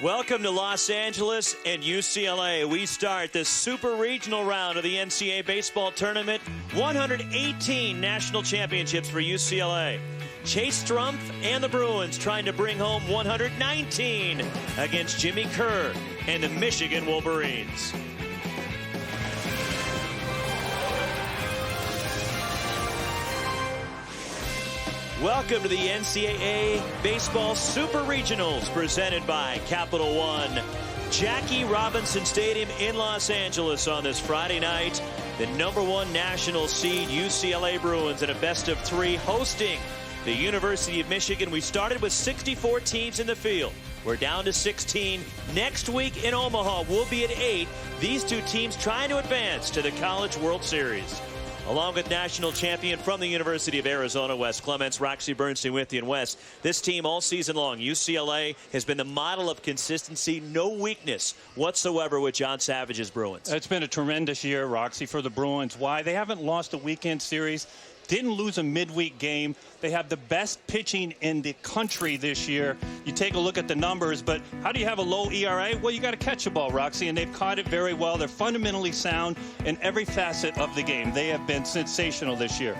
Welcome to Los Angeles and UCLA. We start the Super Regional round of the NCAA baseball tournament. 118 national championships for UCLA. Chase Strumpf and the Bruins trying to bring home 119 against Jimmy Kerr and the Michigan Wolverines. Welcome to the NCAA Baseball Super Regionals presented by Capital One. Jackie Robinson Stadium in Los Angeles on this Friday night. The #1 national seed UCLA Bruins in a best-of-3 hosting the University of Michigan. We started with 64 teams in the field. We're down to 16. Next week in Omaha, we'll be at 8. These two teams trying to advance to the College World Series. Along with national champion from the University of Arizona, Wes Clements, Roxy Bernstein with you. And Wes, this team all season long, UCLA has been the model of consistency, no weakness whatsoever with John Savage's Bruins. It's been a tremendous year, Roxy, for the Bruins. Why? They haven't lost a weekend series, didn't lose a midweek game. They have the best pitching in the country this year. You take a look at the numbers, but how do you have a low ERA? Well, you got to catch a ball, Roxy, and they've caught it very well. They're fundamentally sound in every facet of the game. They have been sensational this year.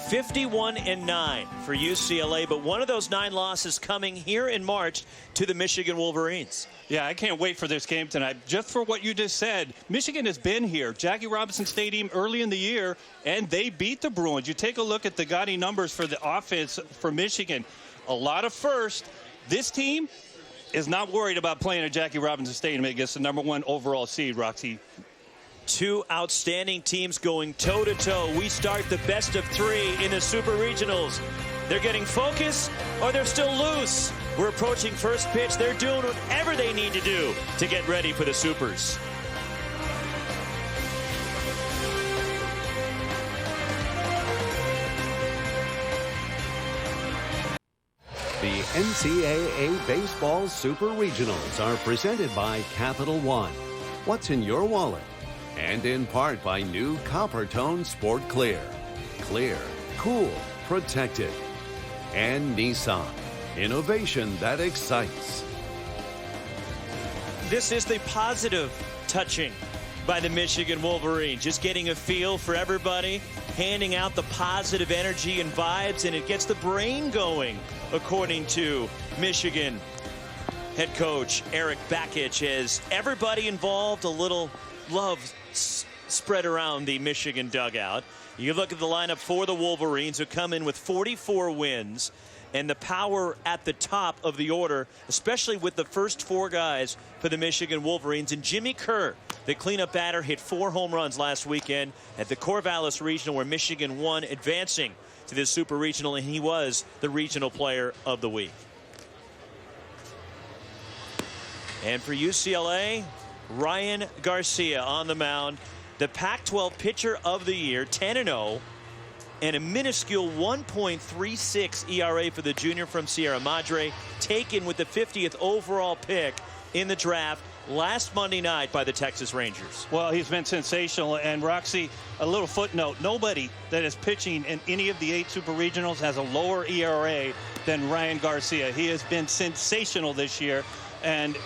51-9 for UCLA, but one of those 9 losses coming here in March to the Michigan Wolverines. Yeah, I can't wait for this game tonight. Just for what you just said, Michigan has been here, Jackie Robinson Stadium, early in the year, and they beat the Bruins. You take a look at the gaudy numbers for the offense for Michigan. A lot of first. This team is not worried about playing at Jackie Robinson Stadium against the #1 overall seed, Roxy. Two outstanding teams going toe-to-toe. We start the best-of-3 in the Super Regionals. They're getting focus or they're still loose. We're approaching first pitch. They're doing whatever they need to do to get ready for the Supers. The NCAA Baseball Super Regionals are presented by Capital One. What's in your wallet? And in part by new Copper Tone Sport Clear. Clear, cool, protected. And Nissan. Innovation that excites. This is the positive touching by the Michigan Wolverines. Just getting a feel for everybody, handing out the positive energy and vibes, and it gets the brain going, according to Michigan head coach Eric Bakich. As everybody involved, a little love spread around the Michigan dugout. You look at the lineup for the Wolverines, who come in with 44 wins, and the power at the top of the order, especially with the first 4 guys for the Michigan Wolverines. And Jimmy Kerr, the cleanup batter, hit 4 home runs last weekend at the Corvallis Regional, where Michigan won, advancing to this Super Regional, and he was the Regional Player of the Week. And for UCLA, Ryan Garcia on the mound, the Pac-12 Pitcher of the Year, 10-0, and a minuscule 1.36 ERA for the junior from Sierra Madre, taken with the 50th overall pick in the draft last Monday night by the Texas Rangers. Well, he's been sensational. And Roxy, a little footnote, nobody that is pitching in any of the 8 Super Regionals has a lower ERA than Ryan Garcia. He has been sensational this year. And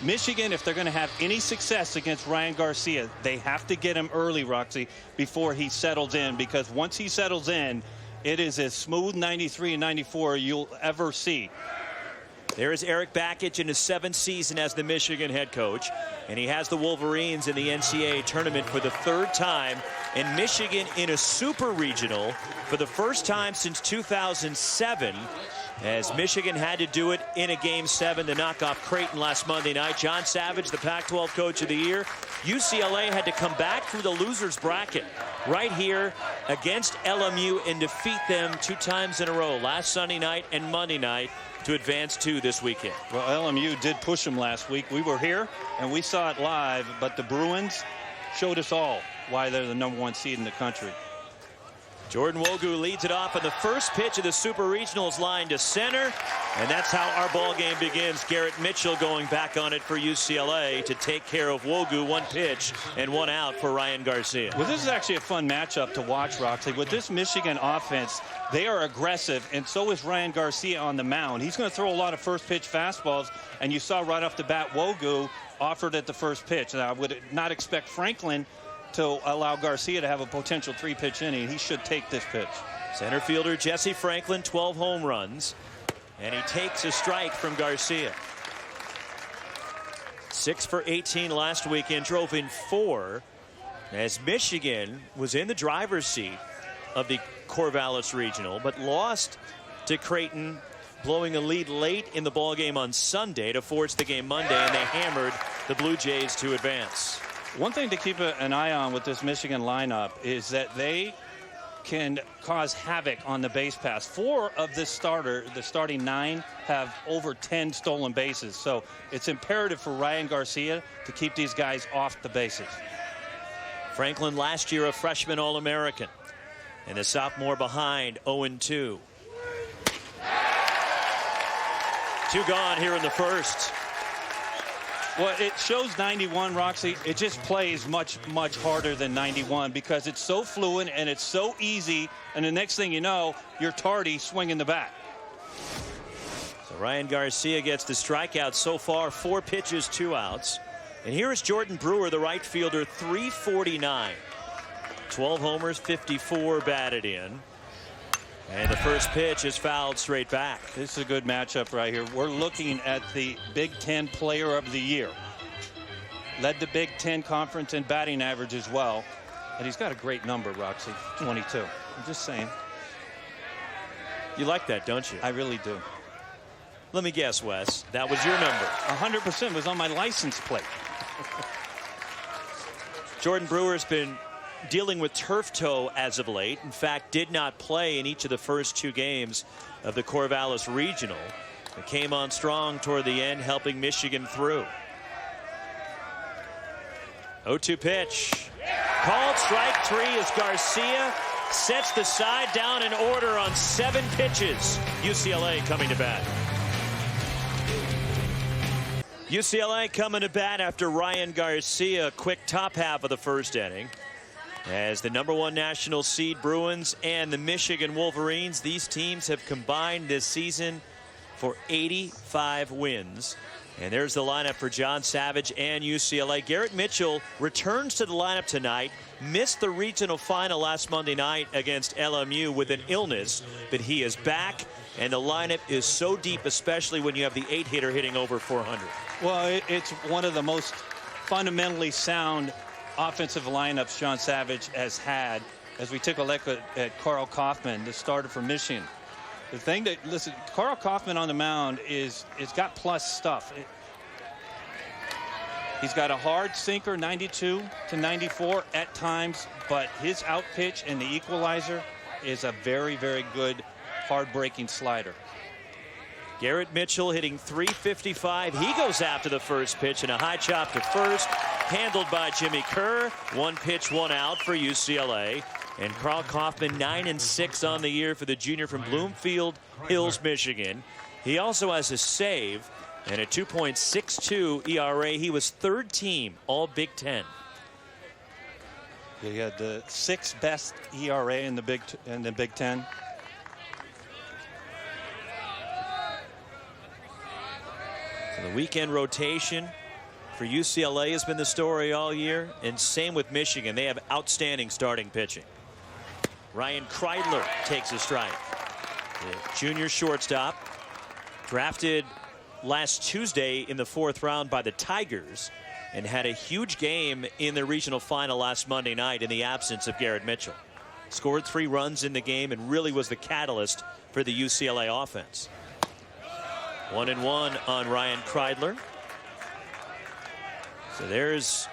Michigan, if they're going to have any success against Ryan Garcia, they have to get him early, Roxy, before he settles in, because once he settles in, it is as smooth 93 and 94 you'll ever see. There is Eric Bakich in his 7th season as the Michigan head coach, and he has the Wolverines in the NCAA tournament for the 3rd time, and Michigan in a Super Regional for the first time since 2007. As Michigan had to do it in a Game 7 to knock off Creighton last Monday night. John Savage, the Pac-12 Coach of the Year. UCLA had to come back through the loser's bracket right here against LMU and defeat them 2 times in a row, last Sunday night and Monday night, to advance to this weekend. Well, LMU did push them last week. We were here and we saw it live, but the Bruins showed us all why they're the #1 seed in the country. Jordan Wogu leads it off, and the first pitch of the Super Regionals line to center, and that's how our ball game begins. Garrett Mitchell going back on it for UCLA to take care of Wogu. One pitch and one out for Ryan Garcia. Well, this is actually a fun matchup to watch, Roxy. With this Michigan offense, they are aggressive, and so is Ryan Garcia on the mound. He's going to throw a lot of first pitch fastballs, and you saw right off the bat Wogu offered at the first pitch. Now, I would not expect Franklin to allow Garcia to have a potential 3-pitch inning. He should take this pitch. Center fielder Jesse Franklin, 12 home runs, and he takes a strike from Garcia. 6 for 18 last weekend, drove in 4 as Michigan was in the driver's seat of the Corvallis Regional, but lost to Creighton, blowing a lead late in the ballgame on Sunday to force the game Monday, and they hammered the Blue Jays to advance. One thing to keep an eye on with this Michigan lineup is that they can cause havoc on the base pass. 4 of the starting 9 have over 10 stolen bases. So it's imperative for Ryan Garcia to keep these guys off the bases. Franklin last year a freshman All-American, and the sophomore behind 0-2. 2 gone here in the first. Well, it shows 91, Roxy. It just plays much, much harder than 91 because it's so fluid and it's so easy. And the next thing you know, you're tardy swinging the bat. So Ryan Garcia gets the strikeout so far. 4 pitches, 2 outs. And here is Jordan Brewer, the right fielder, 349. 12 homers, 54 batted in. And the first pitch is fouled straight back. This is a good matchup right here. We're looking at the Big Ten Player of the Year. Led the Big Ten Conference in batting average as well. And he's got a great number, Roxy, 22. I'm just saying. You like that, don't you? I really do. Let me guess, Wes. That was your number. 100% was on my license plate. Jordan Brewer's been dealing with turf toe as of late. In fact, did not play in each of the first 2 games of the Corvallis Regional. It came on strong toward the end, helping Michigan through. 0-2 pitch. Called strike 3 as Garcia sets the side down in order on 7 pitches. UCLA coming to bat. UCLA coming to bat after Ryan Garcia, quick top half of the first inning. As the #1 national seed Bruins and the Michigan Wolverines, these teams have combined this season for 85 wins. And there's the lineup for John Savage and UCLA. Garrett Mitchell returns to the lineup tonight. Missed the regional final last Monday night against LMU with an illness, but he is back. And the lineup is so deep, especially when you have the 8-hitter hitting over 400. Well, it's one of the most fundamentally sound offensive lineups John Savage has had. As we take a look at Carl Kaufman, the starter for Michigan. The thing that, listen, Carl Kaufman on the mound it's got plus stuff. He's got a hard sinker, 92 to 94 at times, but his out pitch and the equalizer is a very, very good hard-breaking slider. Garrett Mitchell hitting .355. He goes after the first pitch and a high chop to first, handled by Jimmy Kerr. 1 pitch, 1 out for UCLA. And Carl Kaufman 9-6 on the year for the junior from Bloomfield Hills, Michigan. He also has a save and a 2.62 ERA. He was 3rd team All Big Ten. He had the 6th best ERA in the Big Ten. So the weekend rotation for UCLA has been the story all year, and same with Michigan. They have outstanding starting pitching. Ryan Kreidler takes a strike. The junior shortstop, drafted last Tuesday in the 4th round by the Tigers, and had a huge game in the regional final last Monday night in the absence of Garrett Mitchell. Scored 3 runs in the game and really was the catalyst for the UCLA offense. 1-1 on Ryan Kreidler. So there's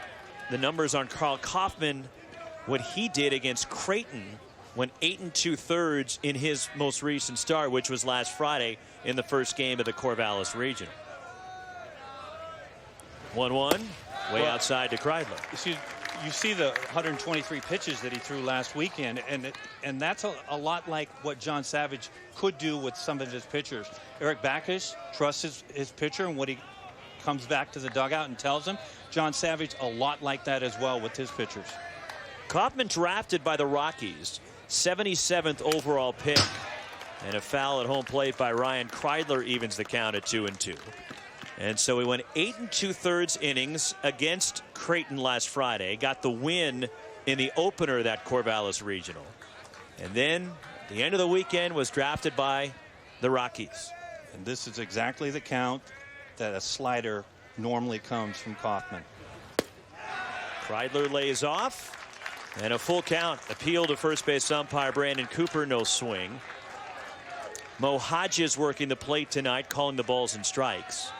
the numbers on Carl Kaufman, what he did against Creighton, went 8 2/3 in his most recent start, which was last Friday in the first game of the Corvallis Regional. 1-1, way outside to Kreidler. See, You see the 123 pitches that he threw last weekend, and that's a lot like what John Savage could do with some of his pitchers. Eric Backus trusts his pitcher and what he comes back to the dugout and tells him. John Savage a lot like that as well with his pitchers. Kaufman drafted by the Rockies, 77th overall pick, and a foul at home plate by Ryan Kreidler evens the count at 2-2. And so he went 8 2/3 innings against Creighton last Friday, got the win in the opener of that Corvallis Regional, and then at the end of the weekend was drafted by the Rockies. And this is exactly the count that a slider normally comes from Kaufman. Kreidler lays off, and a full count. Appeal to first base umpire Brandon Cooper, no swing. Mo Hodges working the plate tonight, calling the balls and strikes.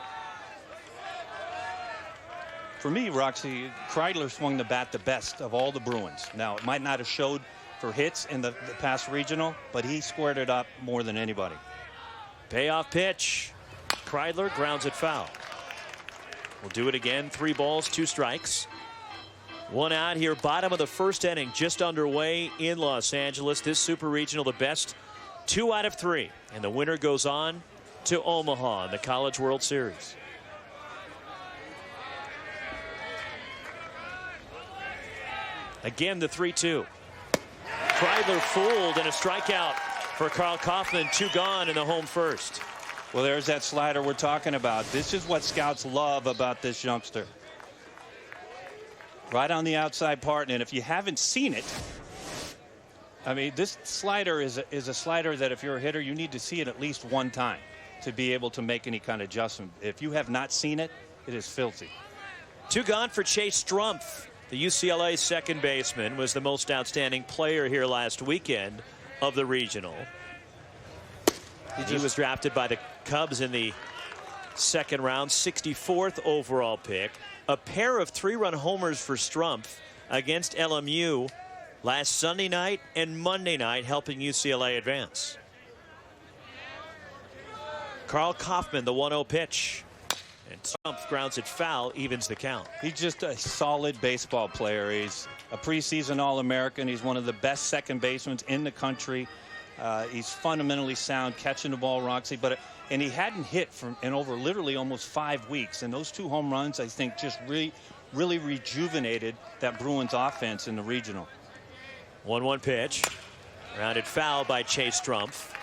For me, Roxy, Kreidler swung the bat the best of all the Bruins. Now, it might not have showed for hits in the past regional, but he squared it up more than anybody. Payoff pitch. Kreidler grounds it foul. We'll do it again. 3 balls, 2 strikes. 1 out here, bottom of the first inning, just underway in Los Angeles. This Super Regional, the best 2 out of 3. And the winner goes on to Omaha in the College World Series. Again, the 3-2. Kreidler fooled, and a strikeout for Karl Kaufman. 2 gone in the home first. Well, there's that slider we're talking about. This is what scouts love about this youngster. Right on the outside part, and if you haven't seen it, I mean, this slider is a slider that if you're a hitter, you need to see it at least one time to be able to make any kind of adjustment. If you have not seen it, it is filthy. 2 gone for Chase Strumpf. The UCLA second baseman was the most outstanding player here last weekend of the regional. He was drafted by the Cubs in the second round, 64th overall pick. A pair of 3-run homers for Strumpf against LMU last Sunday night and Monday night, helping UCLA advance. Karl Kaufman, the 1-0 pitch. And Strumpf grounds it foul, evens the count. He's just a solid baseball player. He's a preseason All-American. He's one of the best second basemen in the country. He's fundamentally sound, catching the ball, Roxy. And he hadn't hit in over literally almost 5 weeks. And those 2 home runs, I think, just really rejuvenated that Bruins offense in the regional. 1-1 pitch. Rounded foul by Chase Strumpf.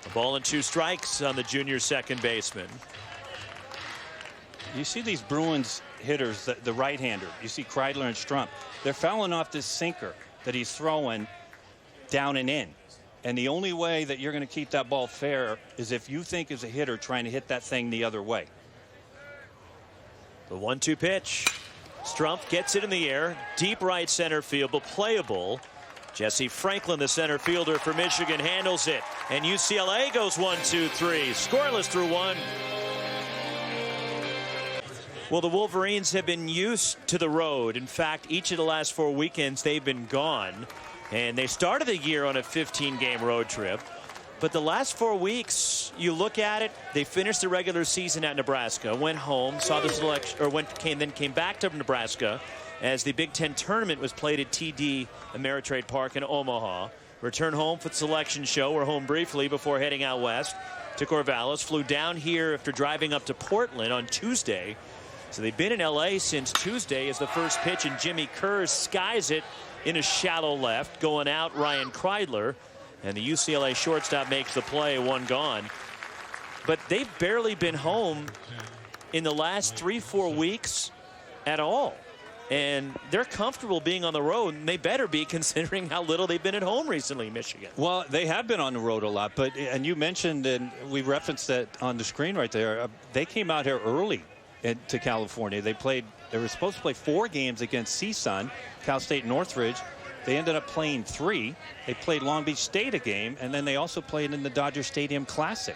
A ball and 2 strikes on the junior second baseman. You see these Bruins hitters, the right-hander. You see Kreidler and Strumpf. They're fouling off this sinker that he's throwing down and in. And the only way that you're going to keep that ball fair is if you think as a hitter trying to hit that thing the other way. The 1-2 pitch. Strumpf gets it in the air. Deep right center field, but playable. Jesse Franklin, the center fielder for Michigan, handles it. And UCLA goes 1-2-3. Scoreless through 1. Well, the Wolverines have been used to the road. In fact, each of the last 4 weekends, they've been gone. And they started the year on a 15-game road trip. But the last 4 weeks, you look at it, they finished the regular season at Nebraska, went home, saw the selection, or then came back to Nebraska as the Big Ten tournament was played at TD Ameritrade Park in Omaha. Returned home for the selection show, were home briefly before heading out west to Corvallis. Flew down here after driving up to Portland on Tuesday. So they've been in LA since Tuesday as the first pitch, and Jimmy Kerr skies it in a shallow left, going out Ryan Kreidler, and the UCLA shortstop makes the play, 1 gone. But they've barely been home in the last 3-4 weeks at all. And they're comfortable being on the road, and they better be considering how little they've been at home recently, Michigan. Well, they have been on the road a lot, and you mentioned, and we referenced that on the screen right there, they came out here early to California. They were supposed to play 4 games against CSUN, Cal State Northridge. They ended up playing 3. They played Long Beach State a game, and then they also played in the Dodger Stadium Classic.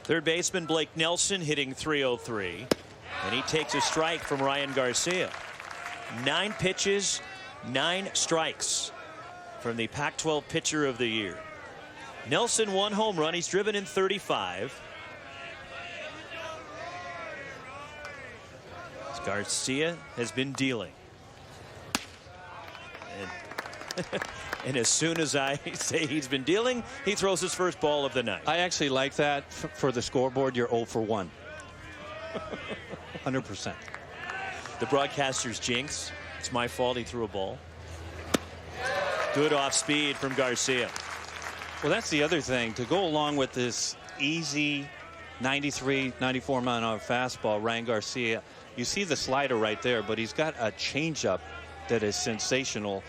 Third baseman Blake Nelson hitting .303, and he takes a strike from Ryan Garcia. 9 pitches, 9 strikes from the Pac-12 pitcher of the year. Nelson, 1 home run. He's driven in 35. Garcia has been dealing. And as soon as I say he's been dealing, he throws his first ball of the night. I actually like that. For the scoreboard, you're 0 for 1. 100%. The broadcaster's jinx. It's my fault he threw a ball. Good off speed from Garcia. Well, that's the other thing. To go along with this easy 93, 94 mile-an-hour fastball, Ryan Garcia, you see the slider right there, but he's got a changeup that is sensational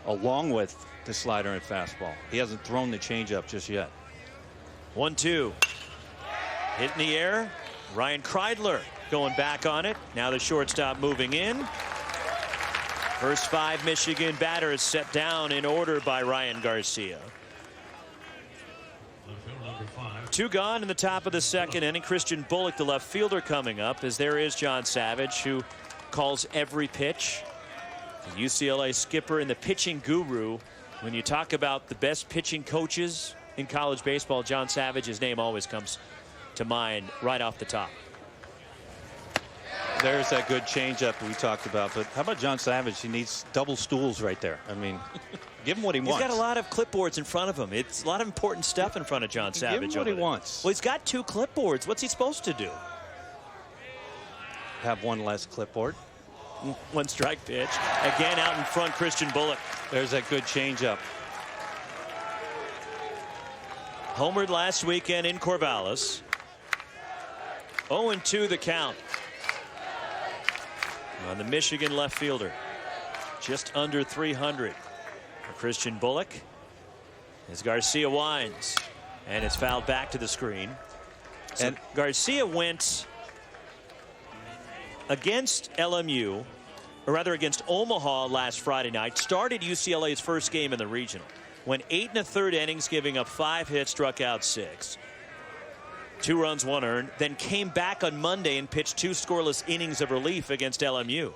along with the slider and fastball. He hasn't thrown the changeup just yet. 1-2. Hit in the air. Ryan Kreidler going back on it. Now the shortstop moving in. First 5 Michigan batters set down in order by Ryan Garcia. 2 gone in the top of the second inning. Christian Bullock, the left fielder, coming up, as there is John Savage, who calls every pitch. The UCLA skipper and the pitching guru. When you talk about the best pitching coaches in college baseball, John Savage's name always comes to mind right off the top. There's that good changeup we talked about. But how about John Savage? He needs double stools right there. I mean, give him what he wants. He's got a lot of clipboards in front of him. It's a lot of important stuff in front of John Savage. Give him what he wants. Well, he's got 2 clipboards. What's he supposed to do? Have one less clipboard. 1 strike pitch. Again out in front, Christian Bullock. There's that good changeup. Homered last weekend in Corvallis. 0-2 the count on the Michigan left fielder. Just under 300 for Christian Bullock as Garcia winds, and it's fouled back to the screen. So and Garcia went against LMU, or rather against Omaha last Friday night, started UCLA's first game in the regional, went 8 1/3 innings, giving up 5 hits, struck out 6. 2 runs, 1 earned, then came back on Monday and pitched 2 scoreless innings of relief against LMU.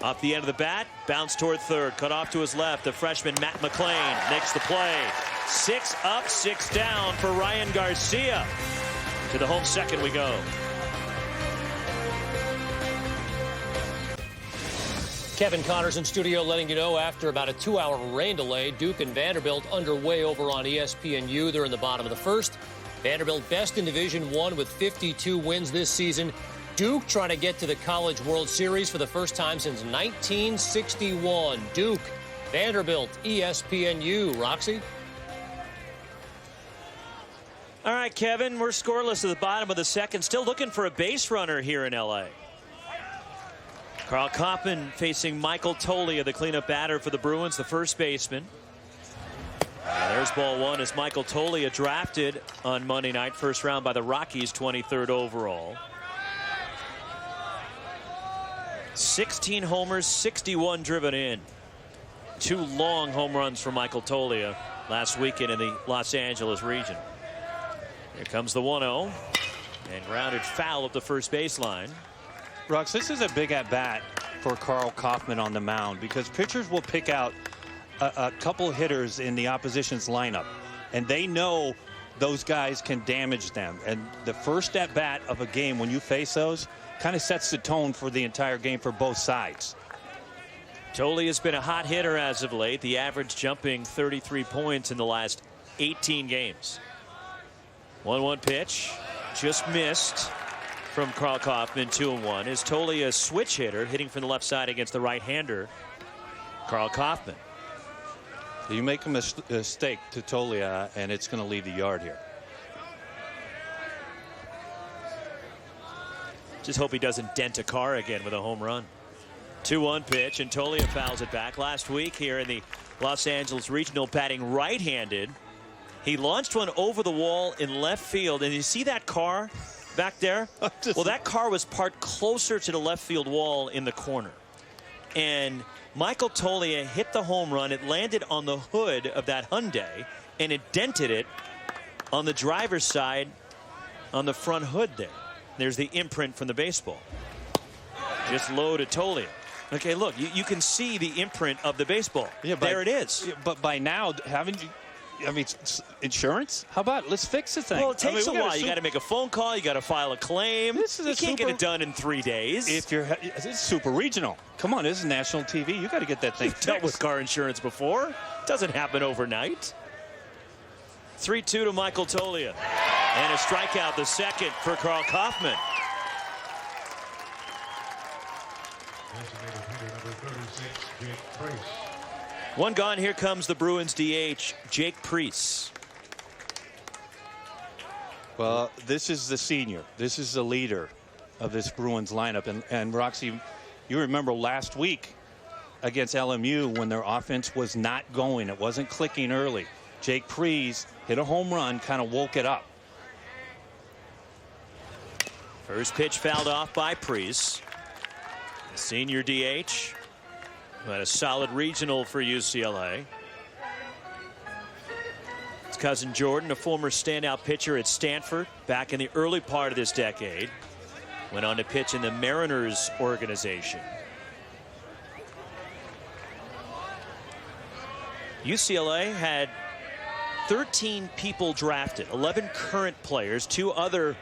Off the end of the bat, bounced toward third, cut off to his left. The freshman Matt McClain makes the play. 6 up, 6 down for Ryan Garcia. To the home second we go. Kevin Connors in studio letting you know after about a 2-hour rain delay, Duke and Vanderbilt underway over on ESPNU. They're in the bottom of the first. Vanderbilt best in Division I with 52 wins this season. Duke trying to get to the College World Series for the first time since 1961. Duke, Vanderbilt, ESPNU. Roxy? All right, Kevin, we're scoreless at the bottom of the second. Still looking for a base runner here in L.A. Carl Kaufman facing Michael Tolia, the cleanup batter for the Bruins, the first baseman. There's ball 1 as Michael Tolia drafted on Monday night, first round by the Rockies, 23rd overall. 16 homers, 61 driven in. 2 long home runs for Michael Tolia last weekend in the Los Angeles region. Here comes the 1-0 and grounded foul of the first baseline. Rox, this is a big at bat for Carl Kaufman on the mound because pitchers will pick out a couple hitters in the opposition's lineup, and they know those guys can damage them. And the first at bat of a game, when you face those, kind of sets the tone for the entire game for both sides. Tolia has been a hot hitter as of late, the average jumping 33 points in the last 18 games. 1-1 pitch, just missed from Carl Kaufman. 2-1 is Tolia, a switch hitter, hitting from the left side against the right-hander Carl Kaufman. You make a mistake to Tolia, and it's going to leave the yard here. Just hope he doesn't dent a car again with a home run. 2-1 pitch, and Tolia fouls it back. Last week here in the Los Angeles Regional, batting right-handed, he launched one over the wall in left field. And you see that car back there? Well, that car was parked closer to the left field wall in the corner. And Michael Tolia hit the home run. It landed on the hood of that Hyundai, and it dented it on the driver's side on the front hood there. There's the imprint from the baseball. Just low to Tolia. Okay, look, you can see the imprint of the baseball. Yeah, there it is. But by now, haven't I mean, insurance? How about let's fix the thing? Well, it takes a while. You got to to make a phone call. You got to file a claim. This is you can't get it done in 3 days. If you're, it's super regional. Come on, this is national TV. You got to get that thing fixed. Dealt with car insurance before. It doesn't happen overnight. 3-2 to Michael Tolia. And a strikeout, the second for Carl Kaufman. One gone. Here comes the Bruins DH, Jake Priest. Well, this is the senior. This is the leader of this Bruins lineup. And Roxy, you remember last week against LMU when their offense was not going. It wasn't clicking early. Jake Priest hit a home run, kind of woke it up. First pitch fouled off by Priest. The senior DH. Who had a solid regional for UCLA. His cousin Jordan, a former standout pitcher at Stanford back in the early part of this decade. Went on to pitch in the Mariners organization. UCLA had 13 people drafted, 11 current players. 2 other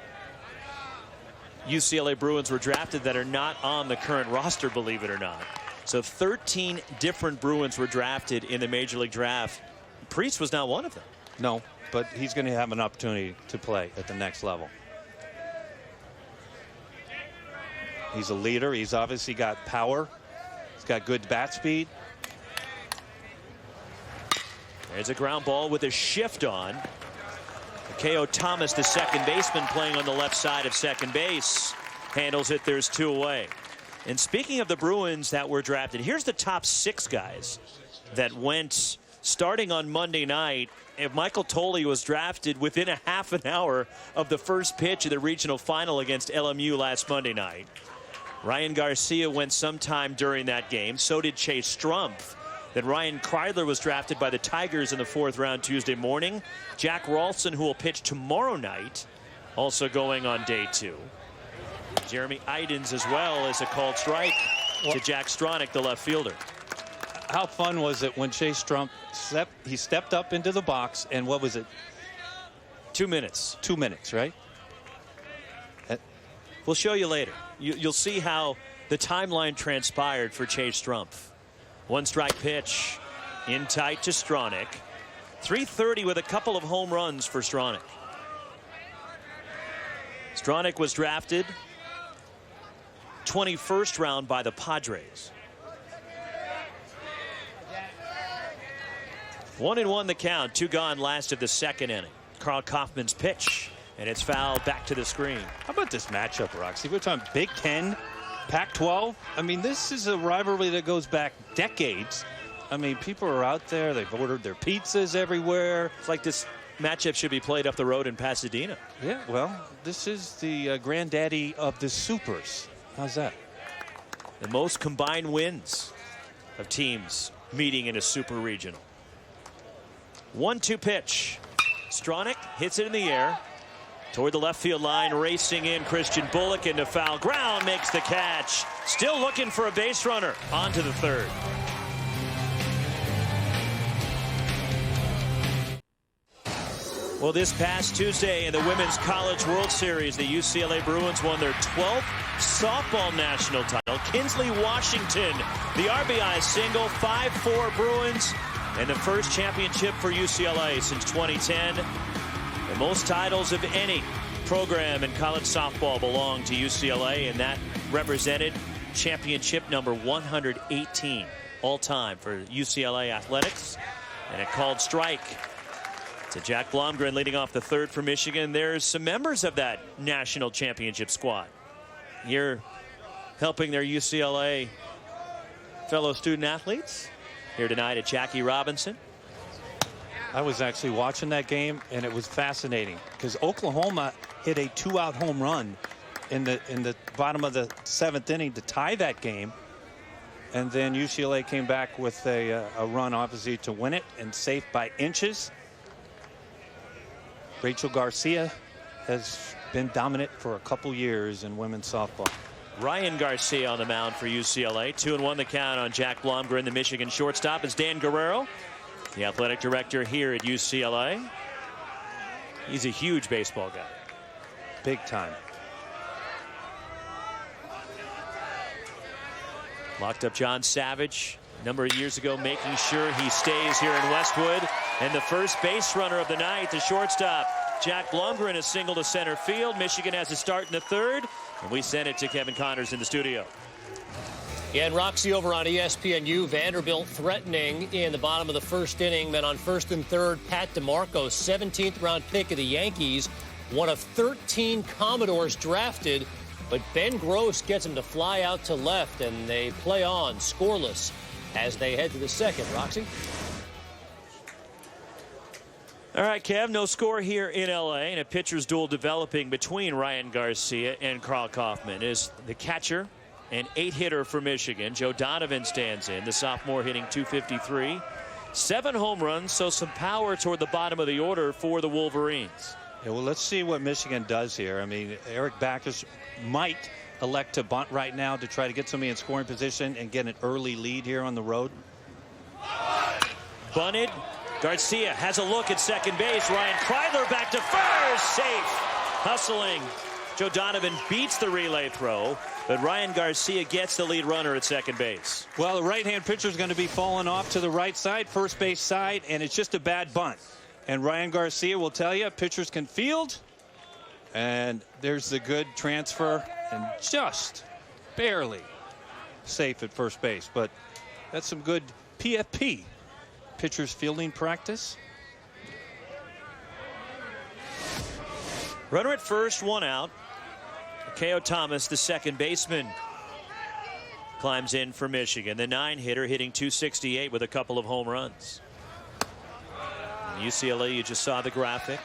UCLA Bruins were drafted that are not on the current roster, believe it or not. So 13 different Bruins were drafted in the Major League Draft. Priest was not one of them. No, but he's going to have an opportunity to play at the next level. He's a leader. He's obviously got power. He's got good bat speed. There's a ground ball with a shift on. K.O. Thomas, the second baseman, playing on the left side of second base, handles it. There's 2 away. And speaking of the Bruins that were drafted, here's the top 6 guys that went starting on Monday night. If Michael Tolia was drafted within a half an hour of the first pitch of the regional final against LMU last Monday night. Ryan Garcia went sometime during that game. So did Chase Strumpf. Then Ryan Kreidler was drafted by the Tigers in the 4th round Tuesday morning. Jack Ralston, who will pitch tomorrow night, also going on day 2. Jeremy Idens as well as a called strike to Jack Stronach, the left fielder. How fun was it when Chase Strumpf stepped up into the box, and what was it? 2 minutes. 2 minutes, right? We'll show you later. You'll see how the timeline transpired for Chase Strumpf. 1 strike pitch in tight to Stronach. 330 with a couple of home runs for Stronach. Stronach was drafted 21st round by the Padres. 1-1 the count. 2 gone, last of the second inning. Carl Kaufman's pitch, and it's fouled back to the screen. How about this matchup, Roxy? We're talking Big Ten, Pac-12. I mean, this is a rivalry that goes back decades. I mean, people are out there. They've ordered their pizzas everywhere. It's like this matchup should be played up the road in Pasadena. Yeah, well, this is the granddaddy of the supers. How's that? The most combined wins of teams meeting in a super regional. 1-2 pitch. Stronach hits it in the air toward the left field line, racing in Christian Bullock into foul ground, makes the catch. Still looking for a base runner. On to the 3rd. Well, this past Tuesday in the Women's College World Series, the UCLA Bruins won their 12th softball national title. Kinsley Washington, the RBI single, 5-4 Bruins, and the first championship for UCLA since 2010. The most titles of any program in college softball belong to UCLA, and that represented championship number 118 all-time for UCLA athletics. And a called strike to Jack Blomgren leading off the 3rd for Michigan. There's some members of that national championship squad here helping their UCLA fellow student athletes. Here tonight at Jackie Robinson. I was actually watching that game, and it was fascinating because Oklahoma hit a 2-out home run in the bottom of the 7th inning to tie that game, and then UCLA came back with a run obviously to win it, and safe by inches. Rachel Garcia has been dominant for a couple years in women's softball. Ryan Garcia on the mound for UCLA. 2-1 the count on Jack Blomgren, the Michigan shortstop. As Dan Guerrero the athletic director here at UCLA. He's a huge baseball guy. Big time. Locked up John Savage a number of years ago, making sure he stays here in Westwood. And the first base runner of the night, the shortstop, Jack Blumgren, a single to center field. Michigan has a start in the third, and we send it to Kevin Connors in the studio. Yeah, and Roxy over on ESPNU, Vanderbilt threatening in the bottom of the first inning. Then on first and third, Pat DeMarco, 17th round pick of the Yankees, one of 13 Commodores drafted. But Ben Gross gets him to fly out to left, and they play on scoreless as they head to the second. Roxy? All right, Kev, no score here in L.A. and a pitcher's duel developing between Ryan Garcia and Carl Kaufman. Is the catcher and 8-hitter for Michigan. Joe Donovan stands in, the sophomore hitting .253. 7 home runs, so some power toward the bottom of the order for the Wolverines. Yeah, well, let's see what Michigan does here. I mean, Eric Backus might elect to bunt right now to try to get somebody in scoring position and get an early lead here on the road. Bunted. Garcia has a look at second base. Ryan Kreidler back to first. Safe. Hustling. Joe Donovan beats the relay throw, but Ryan Garcia gets the lead runner at second base. Well, the right-hand pitcher is going to be falling off to the right side, first base side, and it's just a bad bunt. And Ryan Garcia will tell you, pitchers can field. And there's the good transfer, and just barely safe at first base. But that's some good PFP, pitchers fielding practice. Runner at first, 1 out. K.O. Thomas, the second baseman, climbs in for Michigan. The 9-hitter hitting .268 with a couple of home runs. UCLA, you just saw the graphic.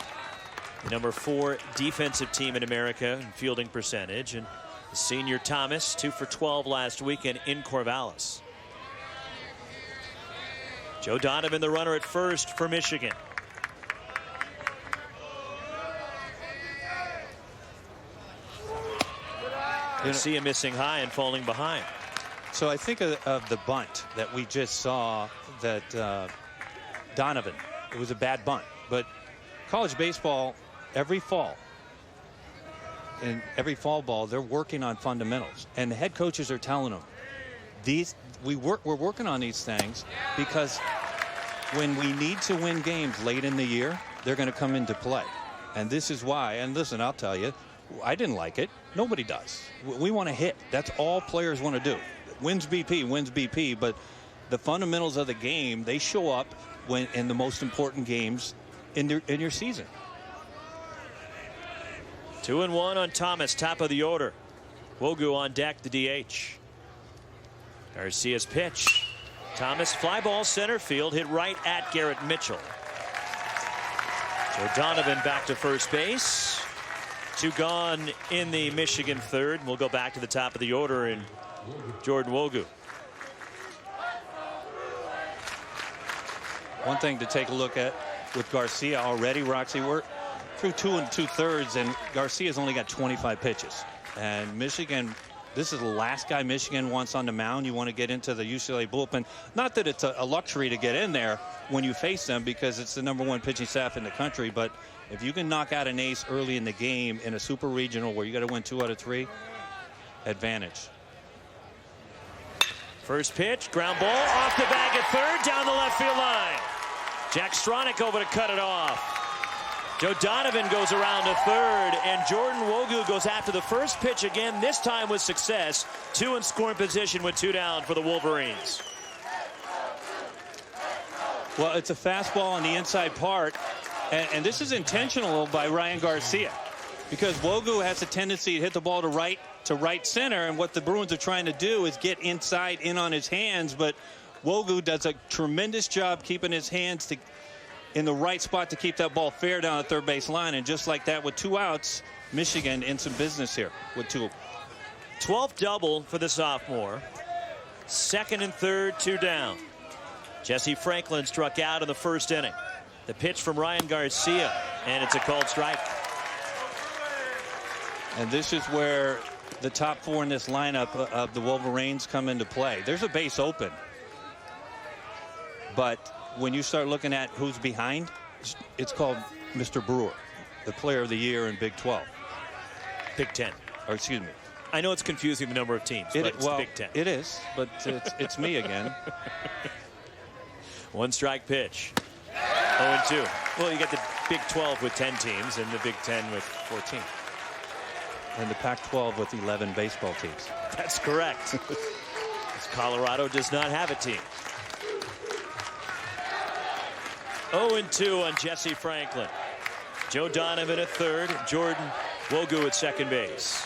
The number 4 defensive team in America in fielding percentage. And the senior Thomas, 2 for 12 last weekend in Corvallis. Joe Donovan, the runner at first for Michigan. Garcia missing high and falling behind. So I think of the bunt that we just saw that Donovan, it was a bad bunt. But college baseball, every fall, in every fall ball, they're working on fundamentals. And the head coaches are telling them, we're working on these things because when we need to win games late in the year, they're going to come into play. And this is why, and listen, I'll tell you, I didn't like it. Nobody does. We want to hit. That's all players want to do. Wins BP, but the fundamentals of the game, they show up when in the most important games in your season. 2-1 on Thomas, top of the order. Wogu on deck, the DH. Garcia's pitch. Thomas, fly ball center field, hit right at Garrett Mitchell. Joe Donovan back to first base. 2 gone in the Michigan third. We'll go back to the top of the order in Jordan Wogu. One thing to take a look at with Garcia already, Roxy, we're through 2 2/3, and Garcia's only got 25 pitches. And Michigan, this is the last guy Michigan wants on the mound. You want to get into the UCLA bullpen. Not that it's a luxury to get in there when you face them because it's the #1 pitching staff in the country, but if you can knock out an ace early in the game in a super regional where you got to win 2 out of 3, advantage. First pitch, ground ball off the bag at third, down the left field line. Jack Stronach over to cut it off. Joe Donovan goes around to third, and Jordan Wogu goes after the first pitch again, this time with success. 2 in scoring position with 2 down for the Wolverines. Well, it's a fastball on the inside part, and this is intentional by Ryan Garcia because Wogu has a tendency to hit the ball to right center, and what the Bruins are trying to do is get inside in on his hands, but Wogu does a tremendous job keeping his hands in the right spot to keep that ball fair down the third base line, and just like that with 2 outs, Michigan in some business here with 2. 12th double for the sophomore. Second and third, 2 down. Jesse Franklin struck out in the first inning. The pitch from Ryan Garcia, and it's a called strike. And this is where the top 4 in this lineup of the Wolverines come into play. There's a base open, but when you start looking at who's behind, it's called Mr. Brewer, the player of the year in Big 12. Big 10. Or excuse me. I know it's confusing the number of teams, but it's the Big 10. It is, but it's me again. One strike pitch. 0-2. Well, you get the Big 12 with 10 teams and the Big 10 with 14. And the Pac-12 with 11 baseball teams. That's correct. Colorado does not have a team. 0-2 on Jesse Franklin. Joe Donovan at third. Jordan Wogu at second base.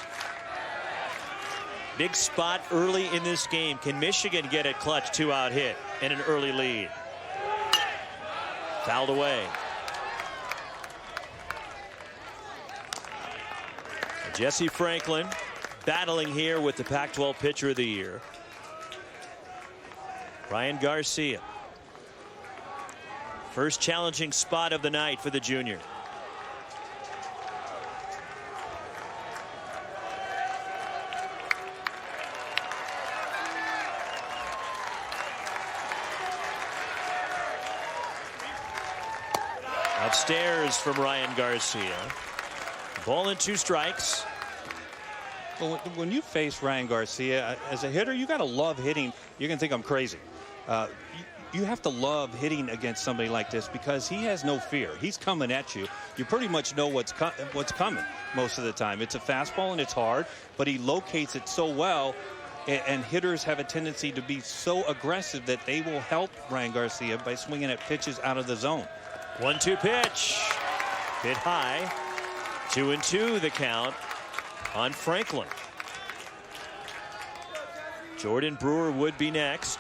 Big spot early in this game. Can Michigan get a clutch 2-out hit and an early lead? Fouled away. Jesse Franklin battling here with the Pac-12 pitcher of the year, Ryan Garcia. First challenging spot of the night for the junior. Upstairs from Ryan Garcia. Ball and 2 strikes. Well, when you face Ryan Garcia as a hitter, you got to love hitting. You're going to think I'm crazy. You have to love hitting against somebody like this because he has no fear. He's coming at you. You pretty much know what's coming most of the time. It's a fastball and it's hard, but he locates it so well. And hitters have a tendency to be so aggressive that they will help Ryan Garcia by swinging at pitches out of the zone. 1-2 pitch. Hit high. 2-2 the count on Franklin. Jordan Brewer would be next.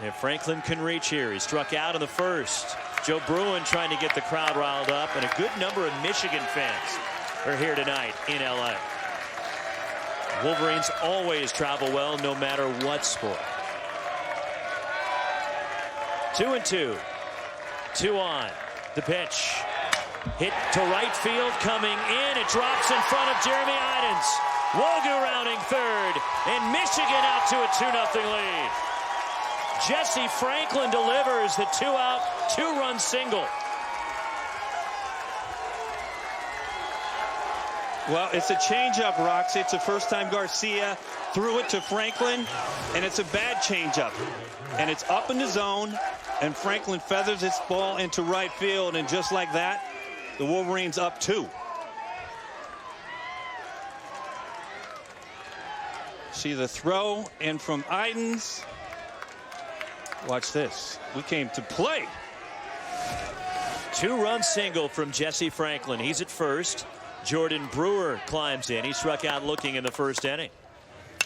If Franklin can reach here, he struck out in the first. Joe Bruin trying to get the crowd riled up, and a good number of Michigan fans are here tonight in LA. Wolverines always travel well no matter what sport. 2-2. 2 on. The pitch. Hit to right field, coming in. It drops in front of Jeremy Idens. Wogu rounding third, and Michigan out to a 2-0 lead. Jesse Franklin delivers the 2-out, 2-run single. Well, it's a changeup, Roxy. It's the first time Garcia threw it to Franklin, and it's a bad changeup. And it's up in the zone, and Franklin feathers his ball into right field, and just like that, the Wolverines up 2. See the throw in from Idens. Watch this. We came to play. 2-run single from Jesse Franklin. He's at first. Jordan Brewer climbs in. He struck out looking in the first inning.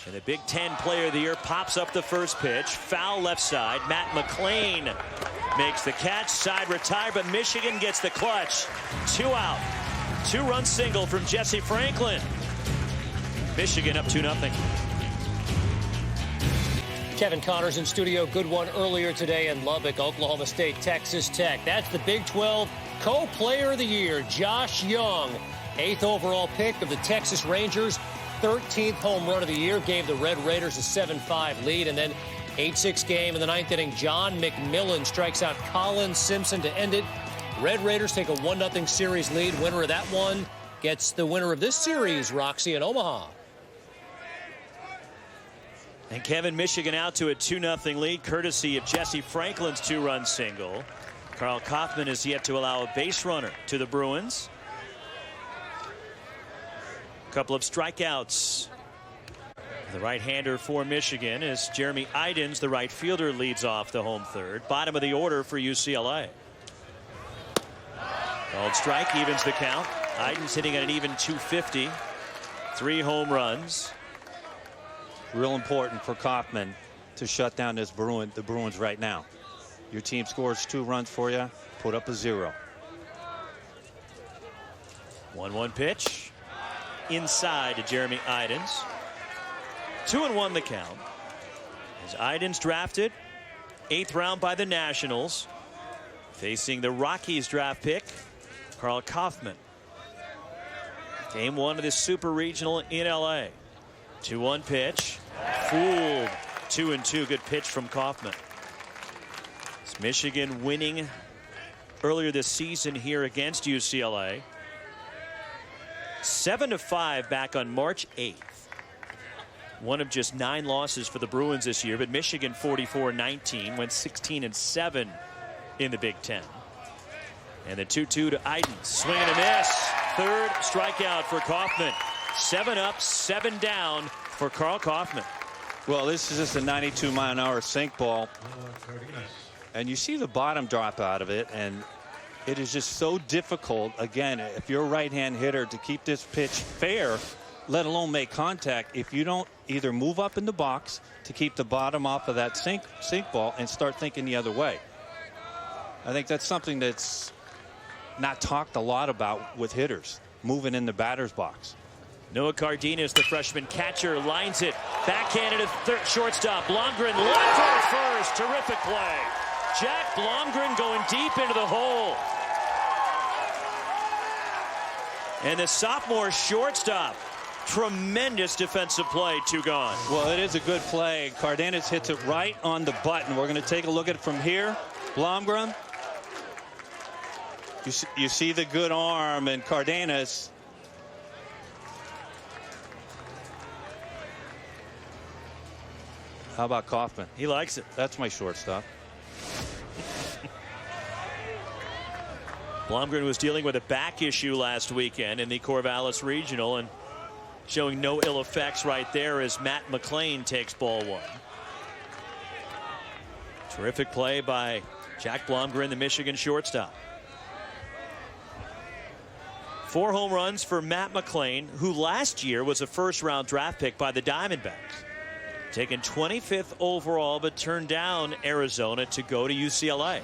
And the Big Ten player of the year pops up the first pitch. Foul left side. Matt McClain makes the catch. Side retired, but Michigan gets the clutch. 2 out. 2-run single from Jesse Franklin. Michigan up 2-0. Kevin Connors in studio. Good one earlier today in Lubbock, Oklahoma State, Texas Tech. That's the Big 12 co-player of the year, Josh Young. 8th overall pick of the Texas Rangers. 13th home run of the year. Gave the Red Raiders a 7-5 lead. And then 8-6 game in the 9th inning. John McMillan strikes out Colin Simpson to end it. Red Raiders take a 1-0 series lead. Winner of that one gets the winner of this series, Roxy, in Omaha. And Kevin, Michigan out to a 2-0 lead, courtesy of Jesse Franklin's 2-run single. Karl Kaufman is yet to allow a base runner to the Bruins. A couple of strikeouts. The right-hander for Michigan is Jeremy Idens, the right fielder, leads off the home third. Bottom of the order for UCLA. Called strike, evens the count. Idens hitting at an even 250. 3 home runs. Real important for Kaufman to shut down the Bruins right now. Your team scores 2 runs for you, put up a 0. 1-1 pitch. Inside to Jeremy Idens. 2-1 the count. As Idens drafted 8th round by the Nationals, facing the Rockies draft pick, Karl Kaufman. Game 1 of this Super Regional in LA. 2-1 pitch. Fooled. 2-2. Good pitch from Kaufman. This Michigan winning earlier this season here against UCLA. 7-5 back on March 8th. One of just 9 losses for the Bruins this year, but Michigan 44-19, went 16-7 in the Big Ten. And the 2-2 to Eidens. Swing and a miss. Third strikeout for Kaufman. 7 up, 7 down for Karl Kaufman. Well, this is just a 92-mile-an-hour sink ball. And you see the bottom drop out of it, and it is just so difficult, again, if you're a right-hand hitter, to keep this pitch fair, let alone make contact, if you don't either move up in the box to keep the bottom off of that sink ball and start thinking the other way. I think that's something that's not talked a lot about with hitters, moving in the batter's box. Noah Cardenas, the freshman catcher, lines it. Backhanded at shortstop. Blomgren left for first. Terrific play. Jack Blomgren going deep into the hole. And the sophomore shortstop. Tremendous defensive play. 2 gone. Well, it is a good play. Cardenas hits it right on the button. We're going to take a look at it from here. Blomgren. You see the good arm, and Cardenas. How about Kaufman? He likes it. That's my shortstop. Blomgren was dealing with a back issue last weekend in the Corvallis Regional, and showing no ill effects right there as Matt McLean takes ball 1. Terrific play by Jack Blomgren, the Michigan shortstop. 4 home runs for Matt McLean, who last year was a first-round draft pick by the Diamondbacks. Taken 25th overall, but turned down Arizona to go to UCLA.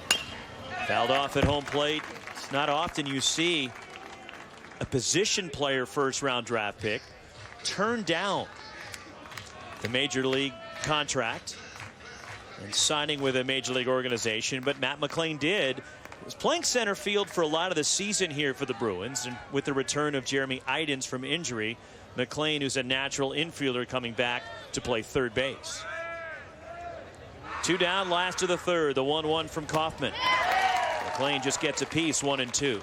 Fouled off at home plate. It's not often you see a position player first-round draft pick turned down the major league contract and signing with a major league organization, but Matt McLean did. He was playing center field for a lot of the season here for the Bruins, and with the return of Jeremy Eidens from injury, McLean, who's a natural infielder, coming back to play third base. 2 down, last of the third. The 1-1 from Kaufman. McLean just gets a piece, 1 and 2.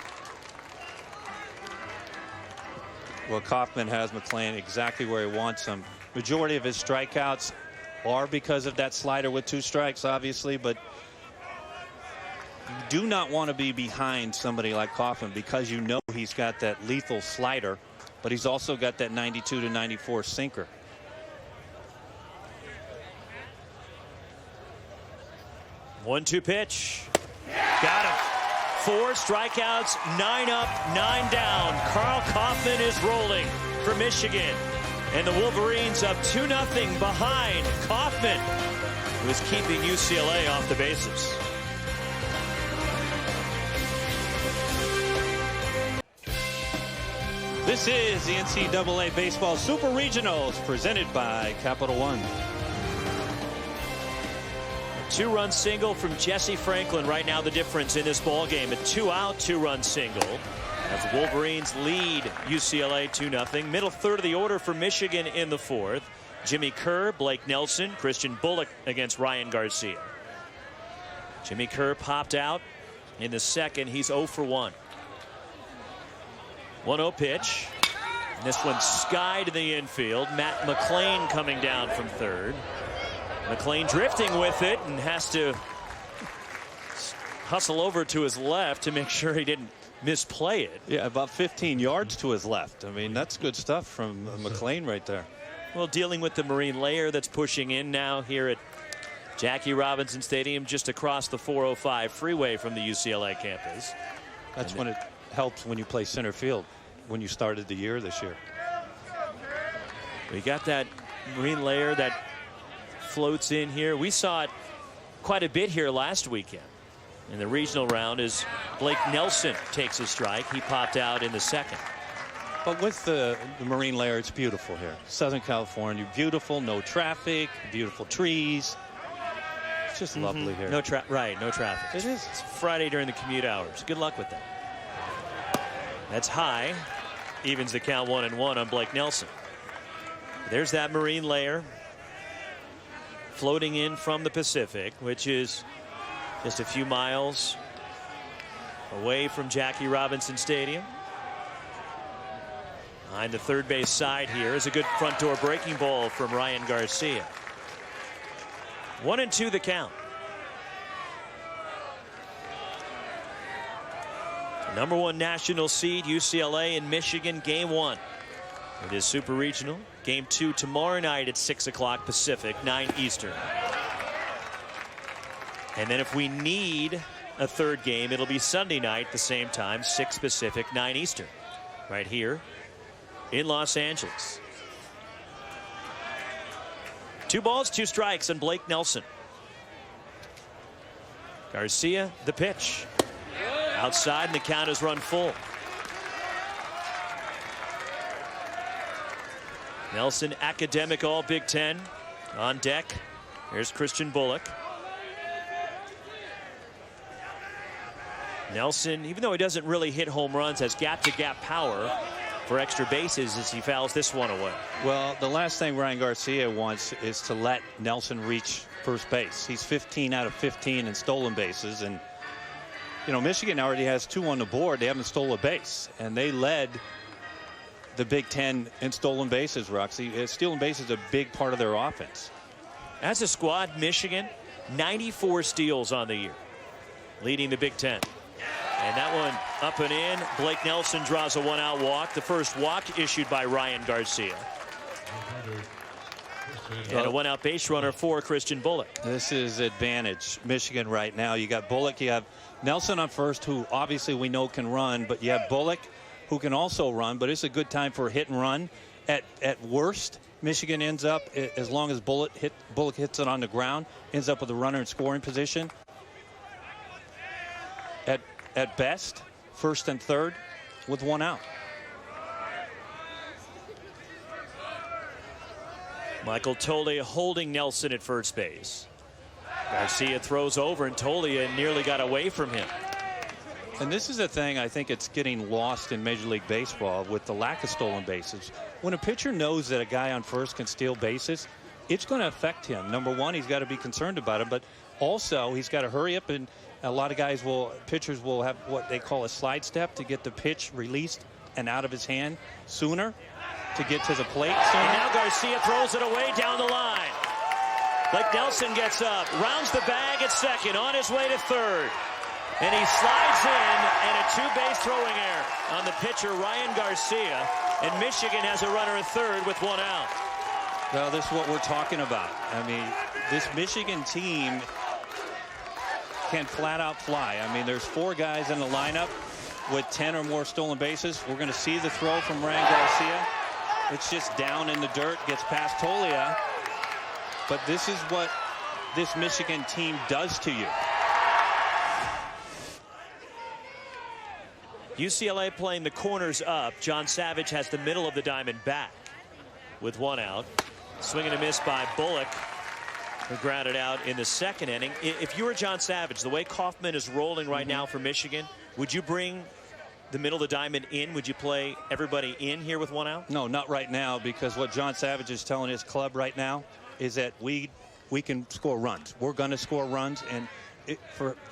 Well, Kaufman has McLean exactly where he wants him. Majority of his strikeouts are because of that slider with 2 strikes, obviously, but you do not want to be behind somebody like Kaufman because you know he's got that lethal slider, but he's also got that 92 to 94 sinker. One-two pitch. Got him. 4 strikeouts, 9 up, 9 down. Karl Kaufman is rolling for Michigan. And the Wolverines up 2-0 behind. Kaufman, who is keeping UCLA off the bases. This is the NCAA Baseball Super Regionals presented by Capital One. 2-run single from Jesse Franklin. Right now the difference in this ball game. A 2-out 2-run single as the Wolverines lead UCLA 2-0. Middle third of the order for Michigan in the 4th. Jimmy Kerr, Blake Nelson, Christian Bullock against Ryan Garcia. Jimmy Kerr popped out in the 2nd. He's 0 for 1. 1-0 pitch. And this one skied in the infield. Matt McLean coming down from 3rd. McLean drifting with it and has to hustle over to his left to make sure he didn't misplay it. Yeah, about 15 yards to his left. I mean, that's good stuff from McLean right there. Well, dealing with the marine layer that's pushing in now here at Jackie Robinson Stadium, just across the 405 freeway from the UCLA campus. That's when it helps when you play center field, when you started the year this year. We got that marine layer that floats in here. We saw it quite a bit here last weekend in the regional round as Blake Nelson takes a strike. He popped out in the 2nd. But with the marine layer, it's beautiful here. Southern California, beautiful, no traffic, beautiful trees. It's just lovely here. No traffic. It is. It's Friday during the commute hours. Good luck with that. That's high. Evens the count 1-1 on Blake Nelson. There's that marine layer floating in from the Pacific, which is just a few miles away from Jackie Robinson Stadium. Behind the third base side here is a good front door breaking ball from Ryan Garcia. 1-2 the count. The #1 national seed UCLA and Michigan, game 1. It is Super Regional. Game 2 tomorrow night at 6 o'clock Pacific, 9 Eastern. And then if we need a third game, it'll be Sunday night the same time, 6 Pacific, 9 Eastern, right here in Los Angeles. 2 balls, 2 strikes on Blake Nelson. Garcia, the pitch. Outside, and the count is run full. Nelson, academic all Big Ten. On deck, there's Christian Bullock. Nelson, even though he doesn't really hit home runs, has gap-to-gap power for extra bases as he fouls this one away. Well, the last thing Ryan Garcia wants is to let Nelson reach first base. He's 15 out of 15 in stolen bases, and you know, Michigan already has 2 on the board. They haven't stolen a base, and they led the Big Ten in stolen bases, Roxy. Stealing bases is a big part of their offense. As a squad, Michigan, 94 steals on the year, leading the Big Ten. And that one up and in. Blake Nelson draws a 1-out walk. The first walk issued by Ryan Garcia. And a 1-out base runner for Christian Bullock. This is advantage Michigan right now. You got Bullock, you have Nelson on first, who obviously we know can run, but you have Bullock, who can also run, but it's a good time for a hit and run. At worst, Michigan ends up, as long as Bullock hits it on the ground, ends up with a runner in scoring position. At best, first and third with 1 out. Michael Toglia holding Nelson at first base. Garcia throws over, and Toglia nearly got away from him. And this is a thing I think it's getting lost in Major League Baseball with the lack of stolen bases. When a pitcher knows that a guy on first can steal bases, it's going to affect him. Number one, he's got to be concerned about it, but also he's got to hurry up, and a lot of pitchers will have what they call a slide step to get the pitch released and out of his hand sooner, to get to the plate sooner. And now Garcia throws it away down the line. Blake Nelson gets up, rounds the bag at second, on his way to third. And he slides in, and a 2-base throwing error on the pitcher, Ryan Garcia. And Michigan has a runner at third with 1 out. Well, this is what we're talking about. I mean, this Michigan team can flat out fly. I mean, there's 4 guys in the lineup with 10 or more stolen bases. We're going to see the throw from Ryan Garcia. It's just down in the dirt, gets past Toglia. But this is what this Michigan team does to you. UCLA playing the corners up. John Savage has the middle of the diamond back with 1 out. Swing and a miss by Bullock, who grounded out in the second inning. If you were John Savage, the way Kaufman is rolling right now for Michigan, would you bring the middle of the diamond in? Would you play everybody in here with 1 out? No, not right now, because what John Savage is telling his club right now is that we can score runs. We're going to score runs, and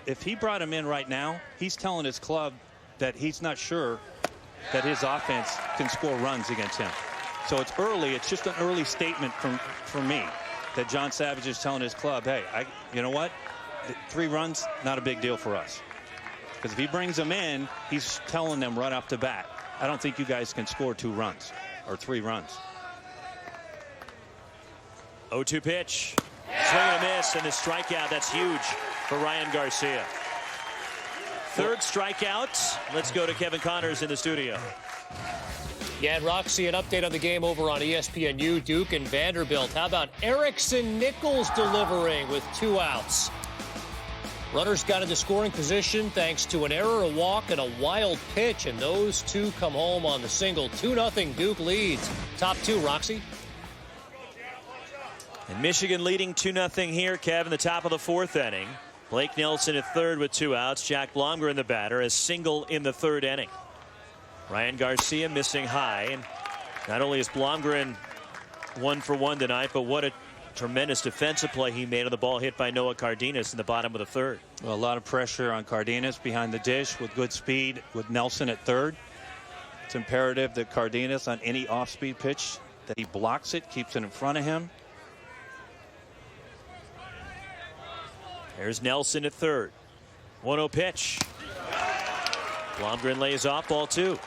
if he brought him in right now, he's telling his club that he's not sure that his offense can score runs against him. So it's early. It's just an early statement from me that John Savage is telling his club, hey, you know what? 3 runs, not a big deal for us. Because if he brings them in, he's telling them right off the bat, I don't think you guys can score 2 runs or 3 runs. 0-2 pitch. Swing and a miss, and the strikeout. That's huge for Ryan Garcia. Third strikeout. Let's go to Kevin Connors in the studio. Yeah, and Roxy, an update on the game over on ESPNU. Duke and Vanderbilt. How about Erickson Nichols delivering with 2 outs? Runners got into scoring position thanks to an error, a walk, and a wild pitch, and those 2 come home on the single. 2-0 Duke leads. Top 2, Roxy. And Michigan leading 2-0 here, Kev, in the top of the 4th inning. Blake Nelson at third with 2 outs. Jack Blomgren, the batter, a single in the 3rd inning. Ryan Garcia missing high, and not only is Blomgren 1 for 1 tonight, but what a tremendous defensive play he made on the ball hit by Noah Cardenas in the bottom of the third. Well, a lot of pressure on Cardenas behind the dish with good speed with Nelson at third. It's imperative that Cardenas on any off-speed pitch that he blocks it, keeps it in front of him. There's Nelson at third. 1-0 pitch. Blomgren lays off, ball 2.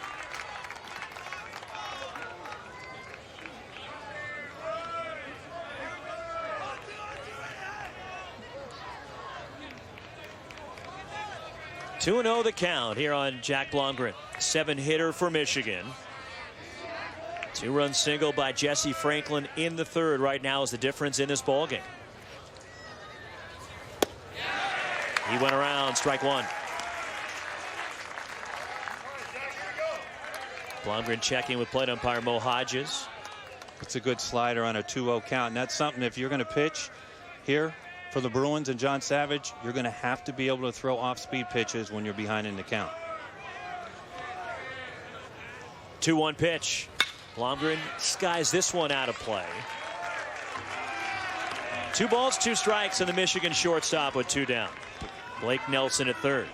Two 2-0 the count here on Jack Blomgren. 7-hitter for Michigan. 2-run single by Jesse Franklin in the third right now is the difference in this ball game. He went around, strike 1. Blomgren checking with plate umpire Mo Hodges. It's a good slider on a 2-0 count, and that's something if you're going to pitch here for the Bruins and John Savage, you're going to have to be able to throw off-speed pitches when you're behind in the count. 2-1 pitch. Blomgren skies this one out of play. 2 balls, 2 strikes, and the Michigan shortstop with 2 down. Blake Nelson at third.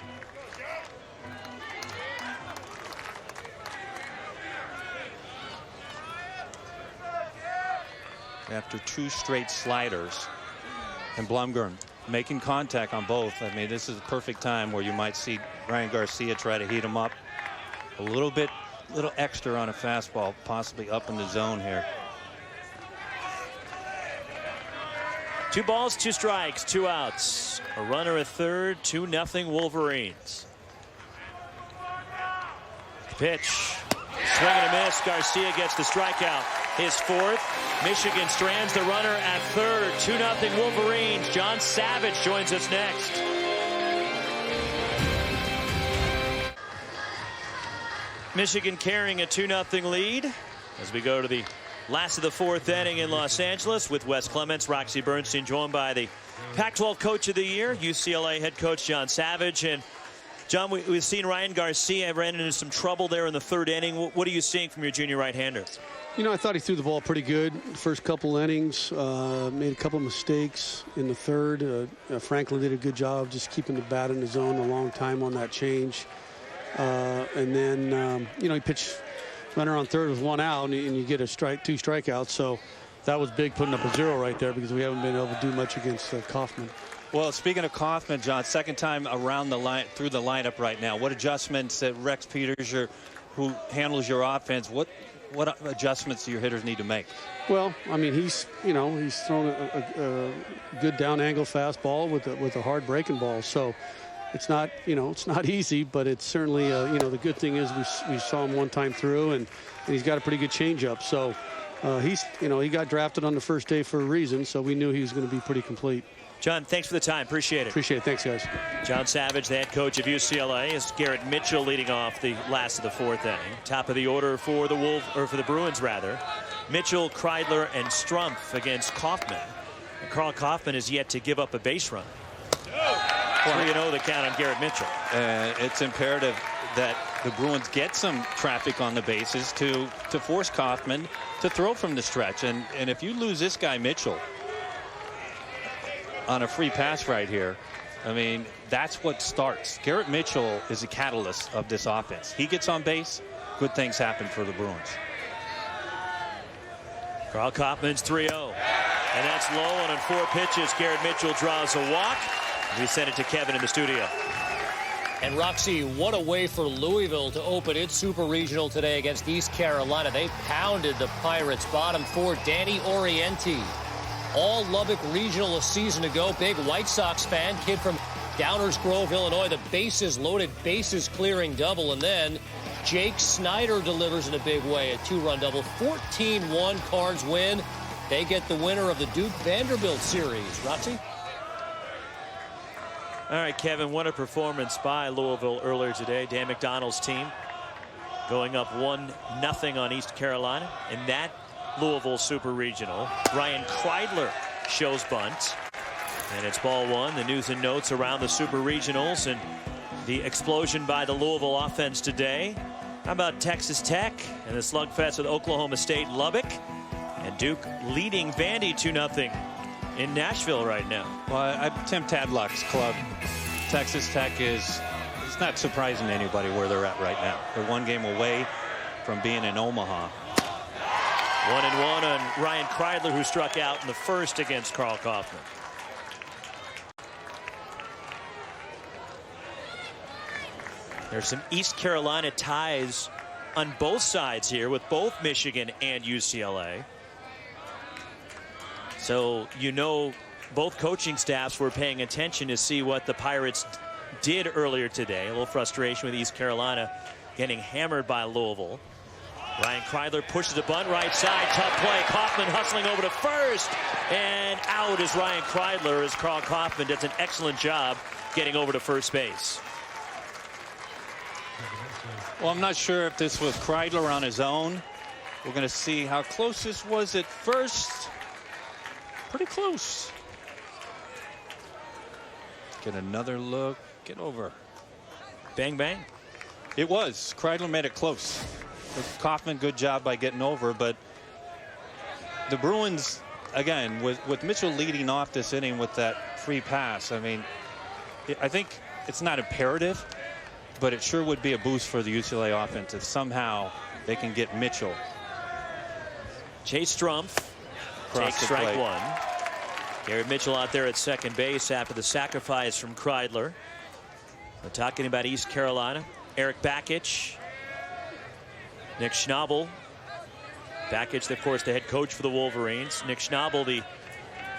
After 2 straight sliders, and Blomgren making contact on both. I mean, this is a perfect time where you might see Ryan Garcia try to heat him up a little extra on a fastball, possibly up in the zone here. 2 balls, 2 strikes, 2 outs. A runner at third, 2-0 Wolverines. Pitch. Swing and a miss. Garcia gets the strikeout. His 4th. Michigan strands the runner at third. 2-0 Wolverines. John Savage joins us next. Michigan carrying a 2-0 lead as we go to the last of the 4th inning in Los Angeles with Wes Clements, Roxy Bernstein, joined by the Pac-12 Coach of the Year, UCLA head coach John Savage. And John, we've seen Ryan Garcia ran into some trouble there in the 3rd inning. What are you seeing from your junior right-hander? You know, I thought he threw the ball pretty good. First couple innings, made a couple mistakes in the 3rd. Franklin did a good job just keeping the bat in the zone a long time on that change. And then, you know, he pitched runner on third with 1 out, and you get a 2 strikeouts. So that was big, putting up a 0 right there, because we haven't been able to do much against Kaufman. Well, speaking of Kaufman, John, 2nd time around the line through the lineup right now. What adjustments that Rex Peters, who handles your offense, what adjustments do your hitters need to make? Well, I mean, he's thrown a good down angle fastball with a hard breaking ball. So it's not, it's not easy, but it's certainly, the good thing is we saw him 1 time through, and he's got a pretty good changeup. So he got drafted on the first day for a reason, so we knew he was going to be pretty complete. John, thanks for the time. Appreciate it. Appreciate it. Thanks, guys. John Savage, the head coach of UCLA, is Garrett Mitchell leading off the last of the 4th inning. Top of the order for the Bruins, rather. Mitchell, Kreidler, and Strumpf against Kaufman. And Carl Kaufman is yet to give up a base run. 3-0 the count on Garrett Mitchell. It's imperative that the Bruins get some traffic on the bases to force Kaufman to throw from the stretch. And if you lose this guy Mitchell on a free pass right here, I mean, that's what starts. Garrett Mitchell is a catalyst of this offense. He gets on base, good things happen for the Bruins. Carl Kaufman's 3-0. And that's low, and on 4 pitches, Garrett Mitchell draws a walk. We send it to Kevin in the studio. And Roxy, what a way for Louisville to open its Super Regional today against East Carolina. They pounded the Pirates. Bottom 4, Danny Orienti. All Lubbock Regional a season ago. Big White Sox fan. Kid from Downers Grove, Illinois. The bases loaded, bases clearing double. And then Jake Snyder delivers in a big way. A 2-run double. 14-1 Cards win. They get the winner of the Duke Vanderbilt series. Roxy? All right, Kevin, what a performance by Louisville earlier today. Dan McDonald's team going up 1-0 on East Carolina in that Louisville Super Regional. Ryan Kreidler shows bunt, and it's ball 1. The news and notes around the Super Regionals and the explosion by the Louisville offense today. How about Texas Tech and the slugfest with Oklahoma State Lubbock, and Duke leading Vandy 2-0 in Nashville right now. Well, Tim Tadlock's club, Texas Tech, it's not surprising to anybody where they're at right now. They're one game away from being in Omaha. 1-1 on Ryan Kreidler, who struck out in the first against Karl Kaufman. There's some East Carolina ties on both sides here with both Michigan and UCLA. So, you know, both coaching staffs were paying attention to see what the Pirates did earlier today. A little frustration with East Carolina getting hammered by Louisville. Ryan Kreidler pushes the bunt right side. Tough play. Kaufman hustling over to first. And out is Ryan Kreidler as Karl Kaufman does an excellent job getting over to first base. Well, I'm not sure if this was Kreidler on his own. We're going to see how close this was at first. Pretty close. Get another look. Get over. Bang, bang. It was. Kreidler made it close. Kaufman, good job by getting over. But the Bruins, again, with Mitchell leading off this inning with that free pass, I mean, I think it's not imperative, but it sure would be a boost for the UCLA offense if somehow they can get Mitchell. Chase Strumpf takes strike plate. one. Garrett Mitchell out there at second base after the sacrifice from Kreidler. We're talking about East Carolina. Eric Bakich. Nick Schnabel. Bakich, of course, the head coach for the Wolverines. Nick Schnabel, the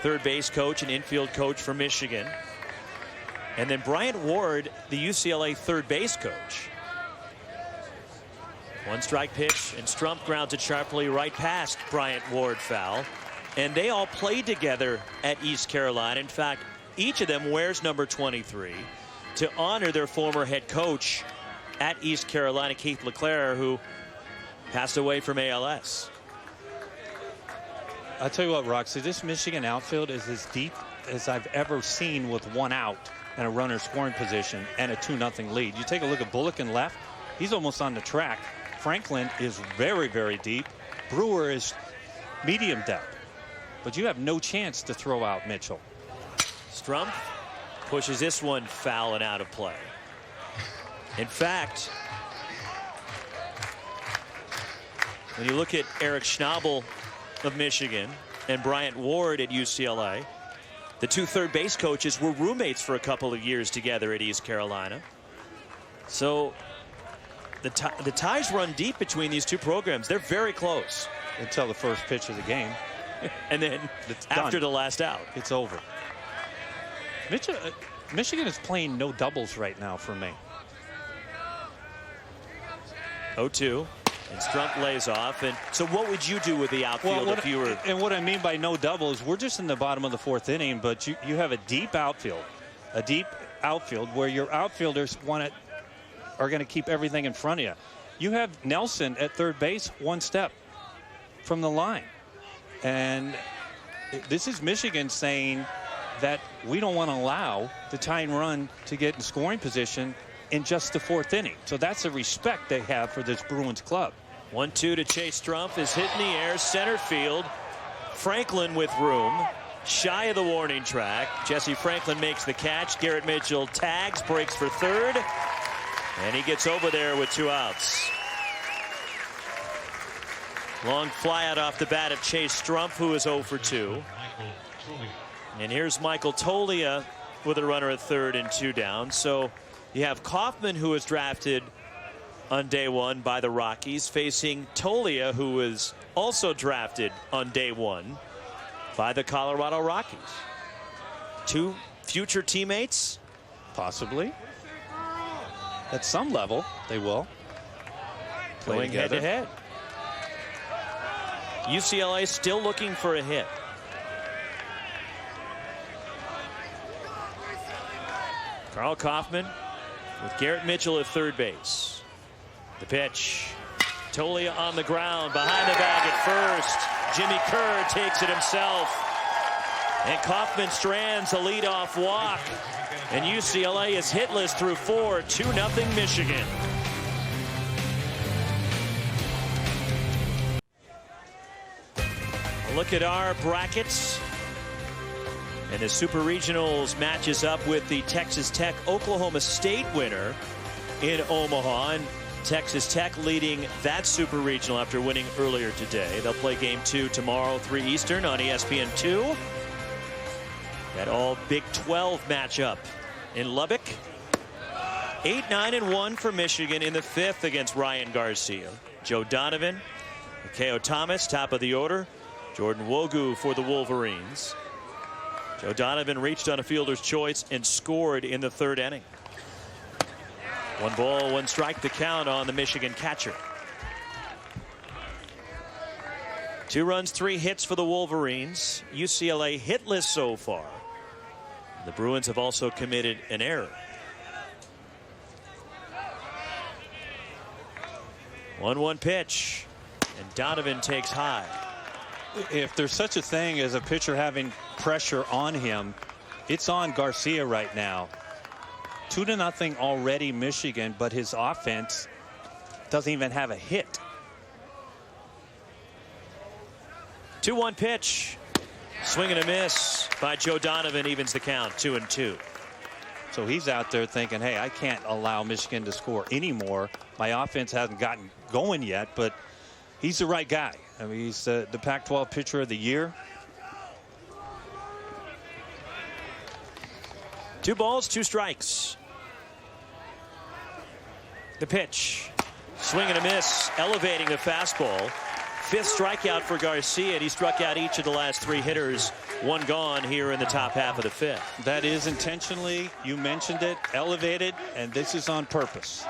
third base coach and infield coach for Michigan. And then Bryant Ward, the UCLA third base coach. One strike pitch, and Strumpf grounds it sharply right past Bryant Ward foul. And they all played together at East Carolina. In fact, each of them wears number 23 to honor their former head coach at East Carolina, Keith LeClaire, who passed away from ALS. I'll tell you what, Roxy, this Michigan outfield is as deep as I've ever seen with one out and a runner scoring position and a 2-0 lead. You take a look at Bullock in left. He's almost on the track. Franklin is very, very deep. Brewer is medium depth. But you have no chance to throw out Mitchell. Strumpf pushes this one foul and out of play. In fact, when you look at Eric Schnabel of Michigan and Bryant Ward at UCLA, the two third base coaches were roommates for a couple of years together at East Carolina. So the ties run deep between these two programs. They're very close. Until the first pitch of the game. And then after the last out, it's over. Michigan is playing no doubles right now for me. 0-2. And Strumpf lays off. And so what would you do with the outfield if you were... And what I mean by no doubles, we're just in the bottom of the fourth inning, but you have a deep outfield. A deep outfield where your outfielders are going to keep everything in front of you. You have Nelson at third base one step from the line. And this is Michigan saying that we don't want to allow the tying run to get in scoring position in just the fourth inning. So that's the respect they have for this Bruins club. 1-2 to Chase Strumpf is hit in the air, center field. Franklin with room, shy of the warning track. Jesse Franklin makes the catch. Garrett Mitchell tags, breaks for third, and he gets over there with 2 outs. Long fly out off the bat of Chase Strumpf, who is 0 for 2. And here's Michael Tolia with a runner at third and 2 down. So you have Kaufman, who was drafted on day 1 by the Rockies, facing Tolia, who was also drafted on day 1 by the Colorado Rockies. 2 future teammates? Possibly. At some level, they will. Going head to head. UCLA still looking for a hit. Karl Kaufman with Garrett Mitchell at third base. The pitch. Tolia on the ground behind the bag at first. Jimmy Kerr takes it himself. And Kaufman strands a leadoff walk. And UCLA is hitless through 4. 2-0 Michigan. A look at our brackets. And the Super Regionals matches up with the Texas Tech Oklahoma State winner in Omaha. And Texas Tech leading that Super Regional after winning earlier today. They'll play game 2 tomorrow, 3 Eastern on ESPN2. That all Big 12 matchup in Lubbock. 8-9-1 for Michigan in the 5th against Ryan Garcia. Joe Donovan, Mikhail Thomas, top of the order. Jordan Wogu for the Wolverines. Joe Donovan reached on a fielder's choice and scored in the 3rd inning. 1 ball, 1 strike the count on the Michigan catcher. 2 runs, 3 hits for the Wolverines. UCLA hitless so far. The Bruins have also committed an error. 1-1 pitch, and Donovan takes high. If there's such a thing as a pitcher having pressure on him, it's on Garcia right now. 2-0 already Michigan, but his offense doesn't even have a hit. 2-1 pitch. Swing and a miss by Joe Donovan, evens the count, 2-2. So he's out there thinking, hey, I can't allow Michigan to score anymore. My offense hasn't gotten going yet, but he's the right guy. I mean, he's the Pac-12 pitcher of the year. 2 balls, 2 strikes. The pitch. Swing and a miss, elevating the fastball. 5th strikeout for Garcia, and he struck out each of the last 3 hitters. 1 gone here in the top half of the 5th. That is intentionally, you mentioned it, elevated, and this is on purpose.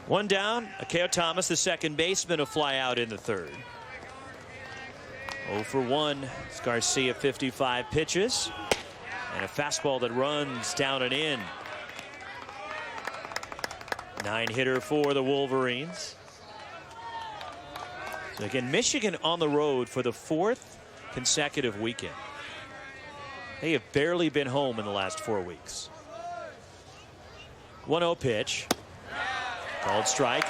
One down. Mikhail Thomas, the second baseman, a fly out in the 3rd. 0 for 1. It's Garcia, 55 pitches. And a fastball that runs down and in. 9-hitter for the Wolverines. So again, Michigan on the road for the 4th consecutive weekend. They have barely been home in the last 4 weeks. 1-0 pitch. Called strike.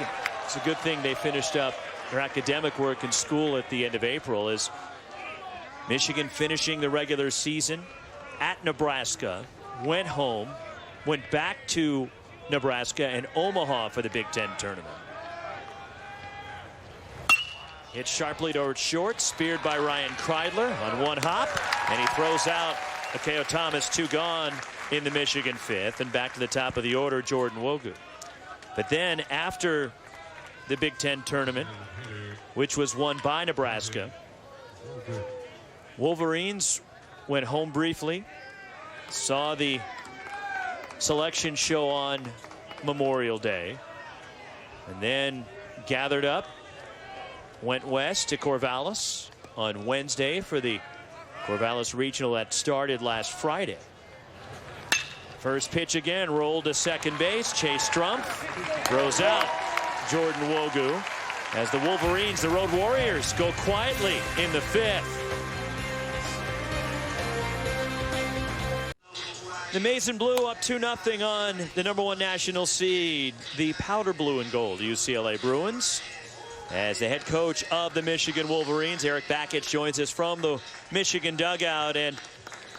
It's a good thing they finished up their academic work in school at the end of April, as Michigan finishing the regular season at Nebraska, went home, went back to Nebraska and Omaha for the Big Ten tournament. Hit sharply towards short, speared by Ryan Kreidler on 1 hop, and he throws out Mikhail Thomas, 2 gone in the Michigan 5th, and back to the top of the order, Jordan Wogu. But then after the Big Ten tournament, which was won by Nebraska, Wolverines went home briefly, saw the selection show on Memorial Day, and then gathered up, went west to Corvallis on Wednesday for the Corvallis Regional that started last Friday. First pitch again, rolled to second base. Chase Strumpf throws out Jordan Wogu as the Wolverines, the Road Warriors, go quietly in the 5th. The Mason Blue up 2-0 on the #1 national seed, the powder blue and gold UCLA Bruins. As the head coach of the Michigan Wolverines, Eric Bakich, joins us from the Michigan dugout. And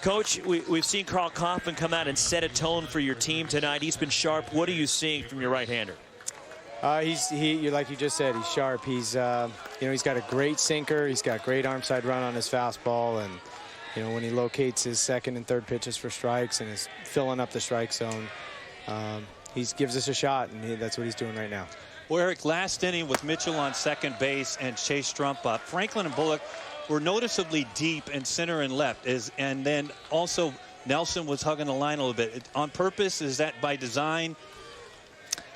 Coach, we've seen Carl Kaufman come out and set a tone for your team tonight. He's been sharp. What are you seeing from your right-hander? He like you just said, he's sharp. He's he's got a great sinker. He's got great arm side run on his fastball, and when he locates his second and third pitches for strikes and is filling up the strike zone, he gives us a shot, and that's what he's doing right now. Well, Eric, last inning with Mitchell on second base and Chase Strumpf up, Franklin and Bullock were noticeably deep in center and left, and then also Nelson was hugging the line a little bit. On purpose? Is that by design?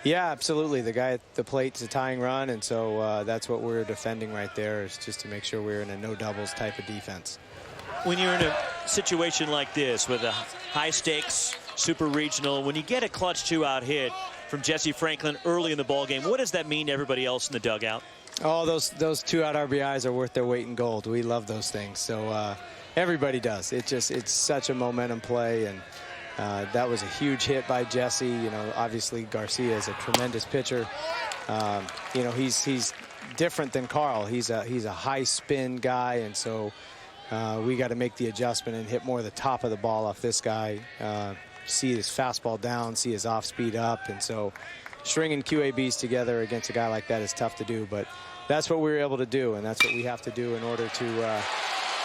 Yeah, absolutely. The guy at the plate's a tying run, and so that's what we're defending right there, is just to make sure we're in a no doubles type of defense. When you're in a situation like this with a high stakes Super Regional, when you get a clutch 2-out hit from Jesse Franklin early in the ball game, what does that mean to everybody else in the dugout? Oh, those 2-out RBIs are worth their weight in gold. We love those things. So everybody does. It's such a momentum play, and that was a huge hit by Jesse. Obviously Garcia is a tremendous pitcher, You know, he's different than Carl. He's a high spin guy, and so we got to make the adjustment and hit more of the top of the ball off this guy. See his fastball down, see his off speed up, and so stringing QABs together against a guy like that is tough to do, but that's what we were able to do, and that's what we have to do in order to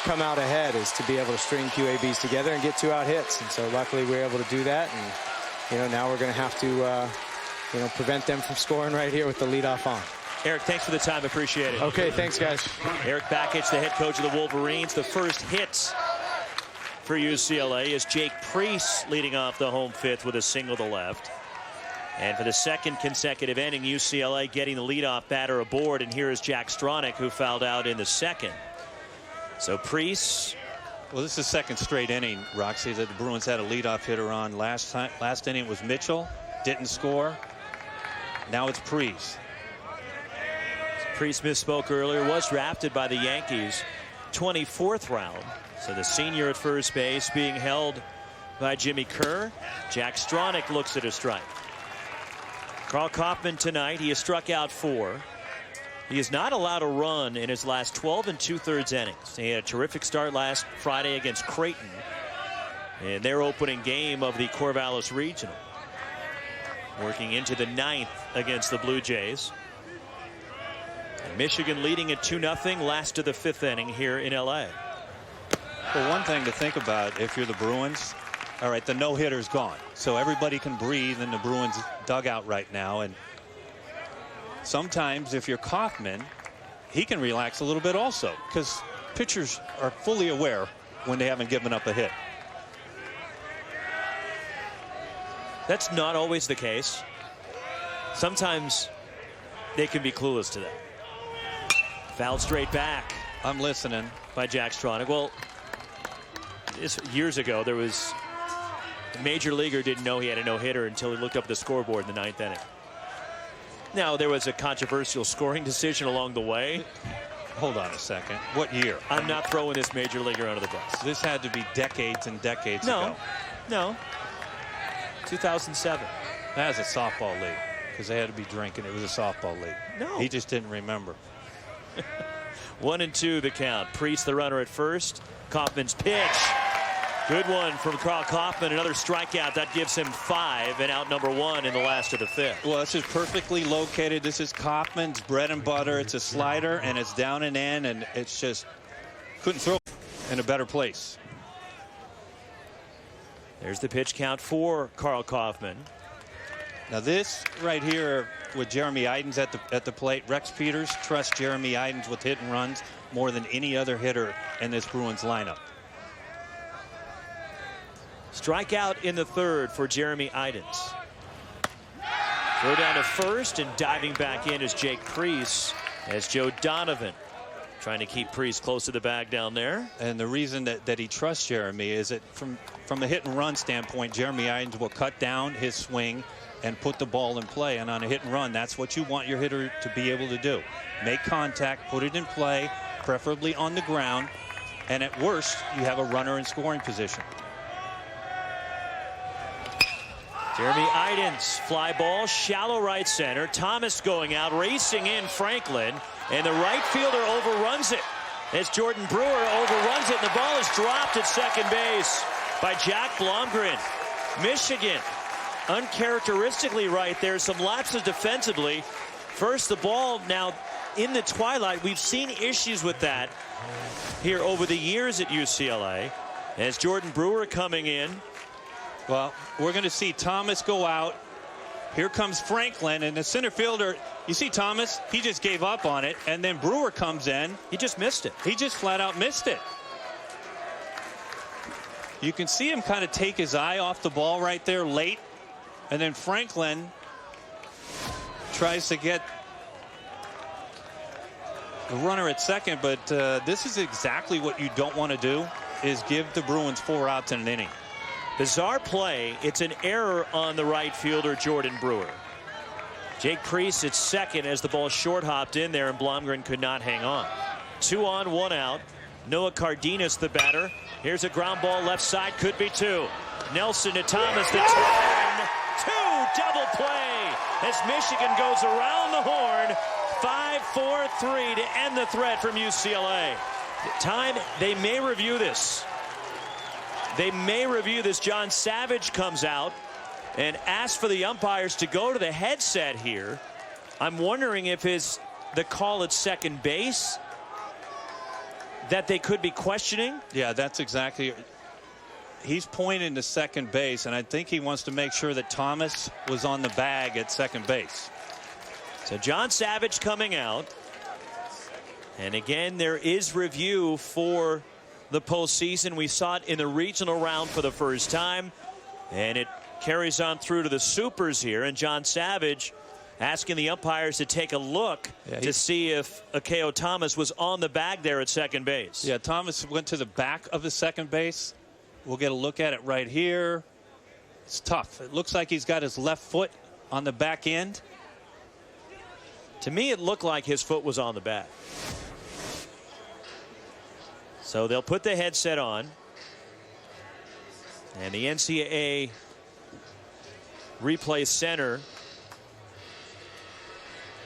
come out ahead, is to be able to string QABs together and get 2 out hits. And so luckily we were able to do that, and you know, now we're going to have to you know, prevent them from scoring right here with the leadoff on. Eric, thanks for the time. Appreciate it. Okay, thanks, guys. Eric Bakich, the head coach of the Wolverines. The first hits for UCLA is Jake Priest leading off the home fifth with a single to left. And for the second consecutive inning, UCLA getting the leadoff batter aboard. And here is Jack Stronach, who fouled out in the second. So Priest. Well, this is the second straight inning, Roxy, that the Bruins had a leadoff hitter on. Last inning was Mitchell, didn't score. Now it's Priest. Priest misspoke earlier, was drafted by the Yankees 24th round. So the senior at first base being held by Jimmy Kerr. Jack Stronach looks at a strike. Carl Kaufman tonight, he has struck out 4. He is not allowed a run in his last 12 2/3 innings. He had a terrific start last Friday against Creighton in their opening game of the Corvallis Regional. Working into the 9th against the Blue Jays. And Michigan leading at 2-0 last to the 5th inning here in LA. Well, one thing to think about if you're the Bruins, all right, the no-hitter's gone. So everybody can breathe in the Bruins dugout right now. And sometimes if you're Kaufman, he can relax a little bit also, because pitchers are fully aware when they haven't given up a hit. That's not always the case. Sometimes they can be clueless to that. Fouled straight back. I'm listening. By Jack Stronach. Well, years ago, there was a major leaguer didn't know he had a no-hitter until he looked up the scoreboard in the 9th inning. Now, there was a controversial scoring decision along the way. Hold on a second. What year? I'm not throwing this major leaguer under the bus. This had to be decades and decades ago. No. 2007. That was a softball league, because they had to be drinking. It was a softball league. No. He just didn't remember. 1-2 the count. Priest the runner at first. Kaufman's pitch. Good one from Carl Kaufman. Another strikeout. That gives him 5 and out number 1 in the last of the 5th. Well, this is perfectly located. This is Kaufman's bread and butter. It's a slider, and it's down and in, and it's just couldn't throw in a better place. There's the pitch count for Carl Kaufman. Now this right here with Jeremy Idens at the plate. Rex Peters trusts Jeremy Idens with hit and runs more than any other hitter in this Bruins lineup. Strikeout in the 3rd for Jeremy Idens. Throw down to first, and diving back in is Jake Priest as Joe Donovan trying to keep Priest close to the bag down there. And the reason that he trusts Jeremy is that from a hit and run standpoint, Jeremy Idens will cut down his swing and put the ball in play. And on a hit and run, that's what you want your hitter to be able to do. Make contact, put it in play, preferably on the ground, and at worst, you have a runner in scoring position. Jeremy Idens, fly ball, shallow right center. Thomas going out, racing in Franklin, and the right fielder overruns it as Jordan Brewer overruns it, and the ball is dropped at second base by Jack Blomgren. Michigan, uncharacteristically right there, some lapses defensively. First, the ball now in the twilight. We've seen issues with that here over the years at UCLA as Jordan Brewer coming in. Well, we're going to see Thomas go out. Here comes Franklin, and the center fielder, you see Thomas, he just gave up on it, and then Brewer comes in. He just missed it. He just flat out missed it. You can see him kind of take his eye off the ball right there late, and then Franklin tries to get the runner at second, but this is exactly what you don't want to do, is give the Bruins 4 outs in an inning. Bizarre play. It's an error on the right fielder, Jordan Brewer. Jake Priest at second as the ball short hopped in there, and Blomgren could not hang on. 2 on, 1 out. Noah Cardenas, the batter. Here's a ground ball left side, could be 2. Nelson to Thomas, the turn. 2, double play. as Michigan goes around the horn. 5-4-3 to end the threat from UCLA. Time, they may review this. They may review this. John Savage comes out and asks for the umpires to go to the headset here. I'm wondering if the call at second base that they could be questioning. Yeah, that's exactly. He's pointing to second base, and I think he wants to make sure that Thomas was on the bag at second base. So John Savage coming out. And again, there is review for the postseason. We saw it in the regional round for the first time. And it carries on through to the supers here. And John Savage asking the umpires to take a look to see if Akeo Thomas was on the bag there at second base. Yeah, Thomas went to the back of the second base. We'll get a look at it right here. It's tough. It looks like he's got his left foot on the back end. To me, it looked like his foot was on the bag. So they'll put the headset on. And the NCAA replay center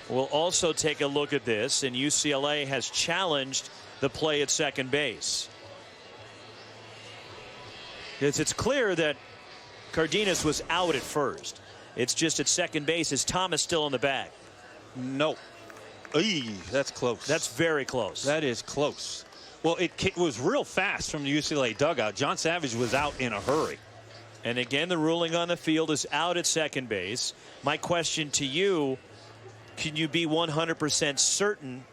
will also take a look at this. And UCLA has challenged the play at second base. It's clear that Cardenas was out at first. It's just at second base. Is Thomas still in the bag? No. Eey, that's close. That's very close. That is close. Well, it was real fast from the UCLA dugout. John Savage was out in a hurry. And again, the ruling on the field is out at second base. My question to you, can you be 100% certain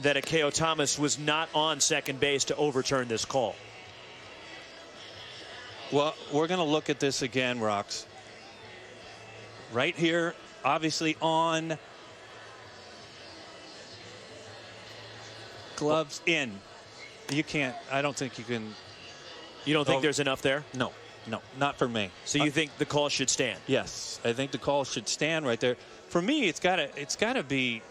that Akeo Thomas was not on second base to overturn this call? Well, we're going to look at this again, Rox. Right here, obviously on. Gloves in. You can't. I don't think you can. You don't think there's enough there? No, not for me. So you think the call should stand? Yes, I think the call should stand right there. For me, it's got to be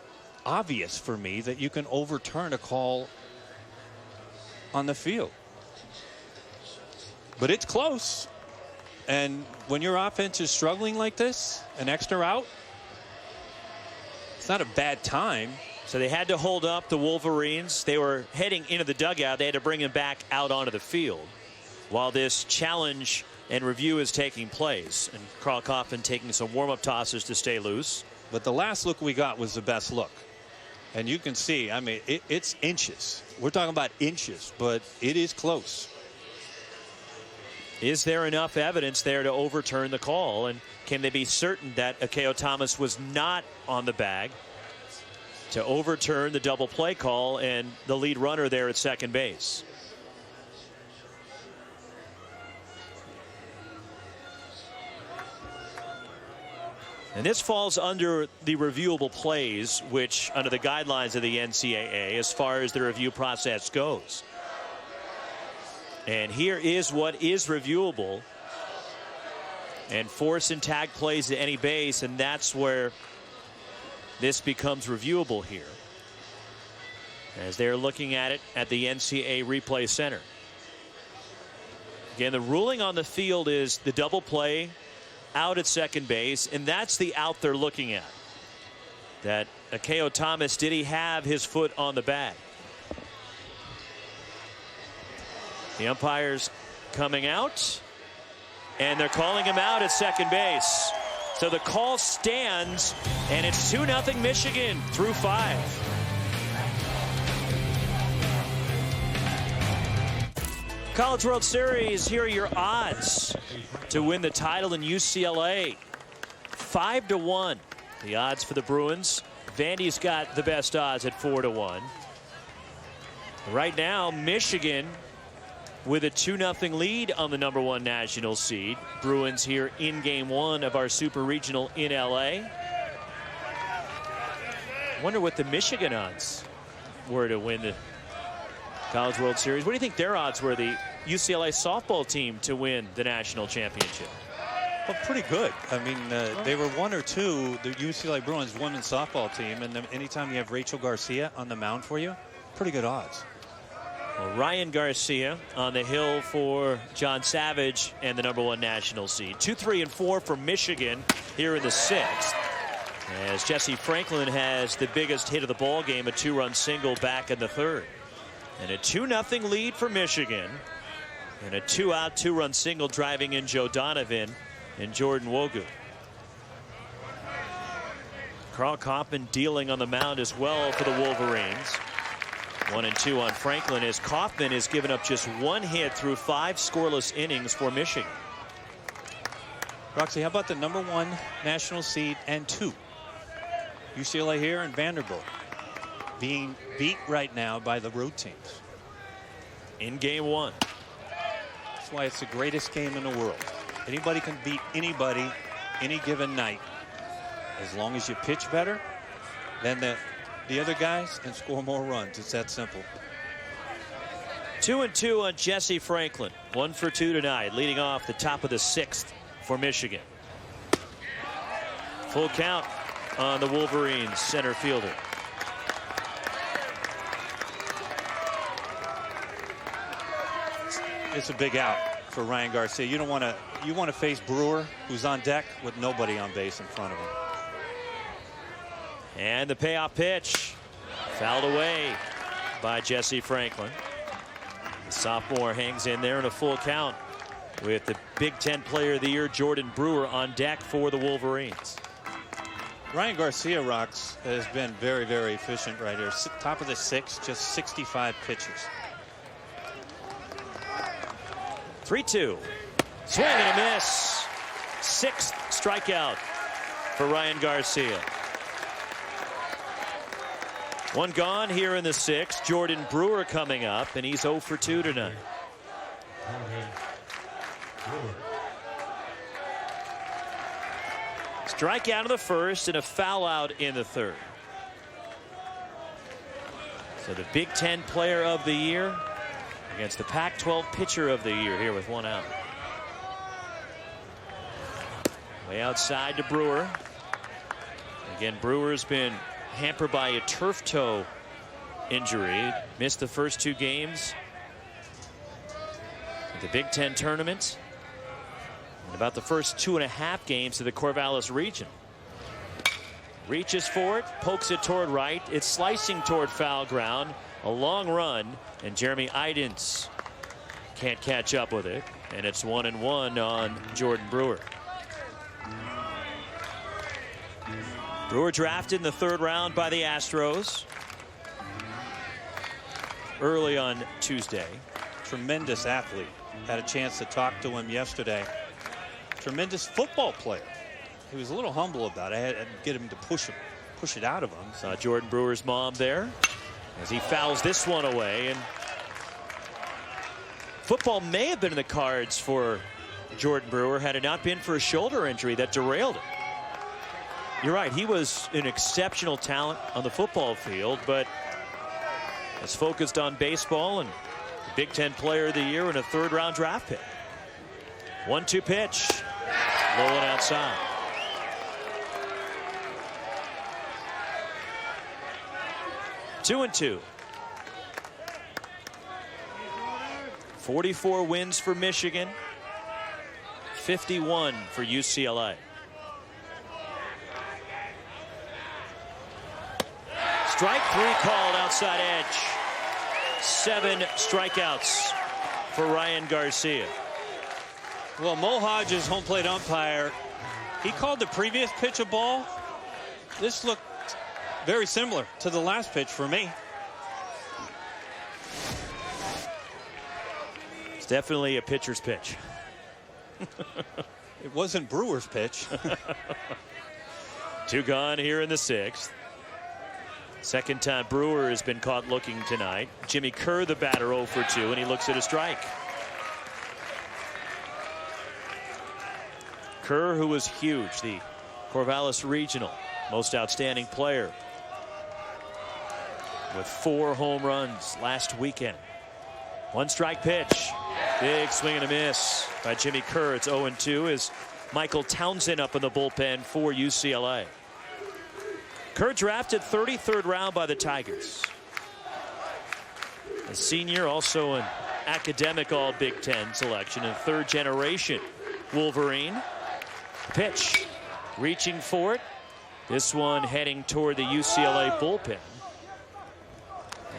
obvious for me that you can overturn a call on the field. But it's close. And when your offense is struggling like this, an extra out, it's not a bad time. So they had to hold up the Wolverines. They were heading into the dugout. They had to bring him back out onto the field while this challenge and review is taking place. And Carl Kaufman taking some warm-up tosses to stay loose. But the last look we got was the best look. And you can see, I mean, it's inches. We're talking about inches, but it is close. Is there enough evidence there to overturn the call? And can they be certain that Akeo Thomas was not on the bag to overturn the double play call and the lead runner there at second base? And this falls under the reviewable plays, which under the guidelines of the NCAA as far as the review process goes. And here is what is reviewable. And force and tag plays to any base, and that's where this becomes reviewable here, as they're looking at it at the NCAA replay center. Again, the ruling on the field is the double play out at second base, and that's the out they're looking at. That Akeo Thomas, did he have his foot on the bag? The umpires coming out, and they're calling him out at second base. So the call stands, and it's 2-0 Michigan through 5. College World Series, here are your odds to win the title in UCLA. 5-1. The odds for the Bruins. Vandy's got the best odds at 4-1. Right now, Michigan with a 2-0 lead on the #1 national seed. Bruins here in game 1 of our Super Regional in LA. Wonder what the Michigan odds were to win the College World Series. What do you think their odds were, the UCLA softball team to win the national championship? Well, pretty good. I mean, they were 1 or 2, the UCLA Bruins women's softball team, and then anytime you have Rachel Garcia on the mound for you, pretty good odds. Well, Ryan Garcia on the hill for John Savage and the #1 national seed. 2, 3, and 4 for Michigan here in the 6th. as Jesse Franklin has the biggest hit of the ball game, a 2-run single back in the third. And a 2-0 lead for Michigan. And a 2-out 2-run single driving in Joe Donovan and Jordan Wogu. Carl Kaufman dealing on the mound as well for the Wolverines. 1-2 on Franklin as Kaufman has given up just 1 hit through 5 scoreless innings for Michigan. Roxy, how about the #1 national seed and 2? UCLA here and Vanderbilt being beat right now by the road teams. In game 1. That's why it's the greatest game in the world. Anybody can beat anybody any given night. As long as you pitch better than the other guys and score more runs. It's that simple. 2-2 on Jesse Franklin. 1 for 2 tonight, leading off the top of the 6th for Michigan. Full count on the Wolverines center fielder. It's a big out for Ryan Garcia. You want to face Brewer, who's on deck with nobody on base in front of him. And the payoff pitch fouled away by Jesse Franklin. The sophomore hangs in there in a full count with the Big Ten Player of the Year Jordan Brewer on deck for the Wolverines. Ryan Garcia, Rocks, has been very, very efficient right here. Top of the 6th, just 65 pitches. 3-2. Swing and a miss. 6th strikeout for Ryan Garcia. 1 gone here in the 6th. Jordan Brewer coming up, and he's 0 for 2 tonight. Strikeout in the 1st and a foul out in the 3rd. So the Big Ten Player of the Year against the Pac-12 Pitcher of the Year here with 1 out. Way outside to Brewer. Again, Brewer's been hampered by a turf toe injury. Missed the first 2 games at the Big Ten tournament. And about the first 2.5 games of the Corvallis region. Reaches for it, pokes it toward right. It's slicing toward foul ground. A long run, and Jeremy Idens can't catch up with it. And it's 1-1 on Jordan Brewer. Brewer drafted in the 3rd round by the Astros early on Tuesday. Tremendous athlete. Had a chance to talk to him yesterday. Tremendous football player. He was a little humble about it. I had to get him to push it out of him. Saw Jordan Brewer's mom there as he fouls this one away. And football may have been in the cards for Jordan Brewer had it not been for a shoulder injury that derailed him. You're right, he was an exceptional talent on the football field, but is focused on baseball and Big Ten Player of the Year and a 3rd round draft pick. 1-2 pitch, low and outside. Two and 2. 44 wins for Michigan, 51 for UCLA. Strike 3 called outside edge. 7 strikeouts for Ryan Garcia. Well, Mo Hodges, home plate umpire, he called the previous pitch a ball. This looked very similar to the last pitch for me. It's definitely a pitcher's pitch. It wasn't Brewer's pitch. 2 gone here in the 6th. Second time Brewer has been caught looking tonight. Jimmy Kerr, the batter, 0 for 2, and he looks at a strike. Kerr, who was huge, the Corvallis Regional most outstanding player, with 4 home runs last weekend. 1 strike pitch. Big swing and a miss by Jimmy Kerr. It's 0-2 as Michael Townsend up in the bullpen for UCLA. Kerr drafted 33rd round by the Tigers. A senior, also an academic all Big Ten selection, and 3rd generation Wolverine. Pitch, reaching for it, This one heading toward the UCLA bullpen.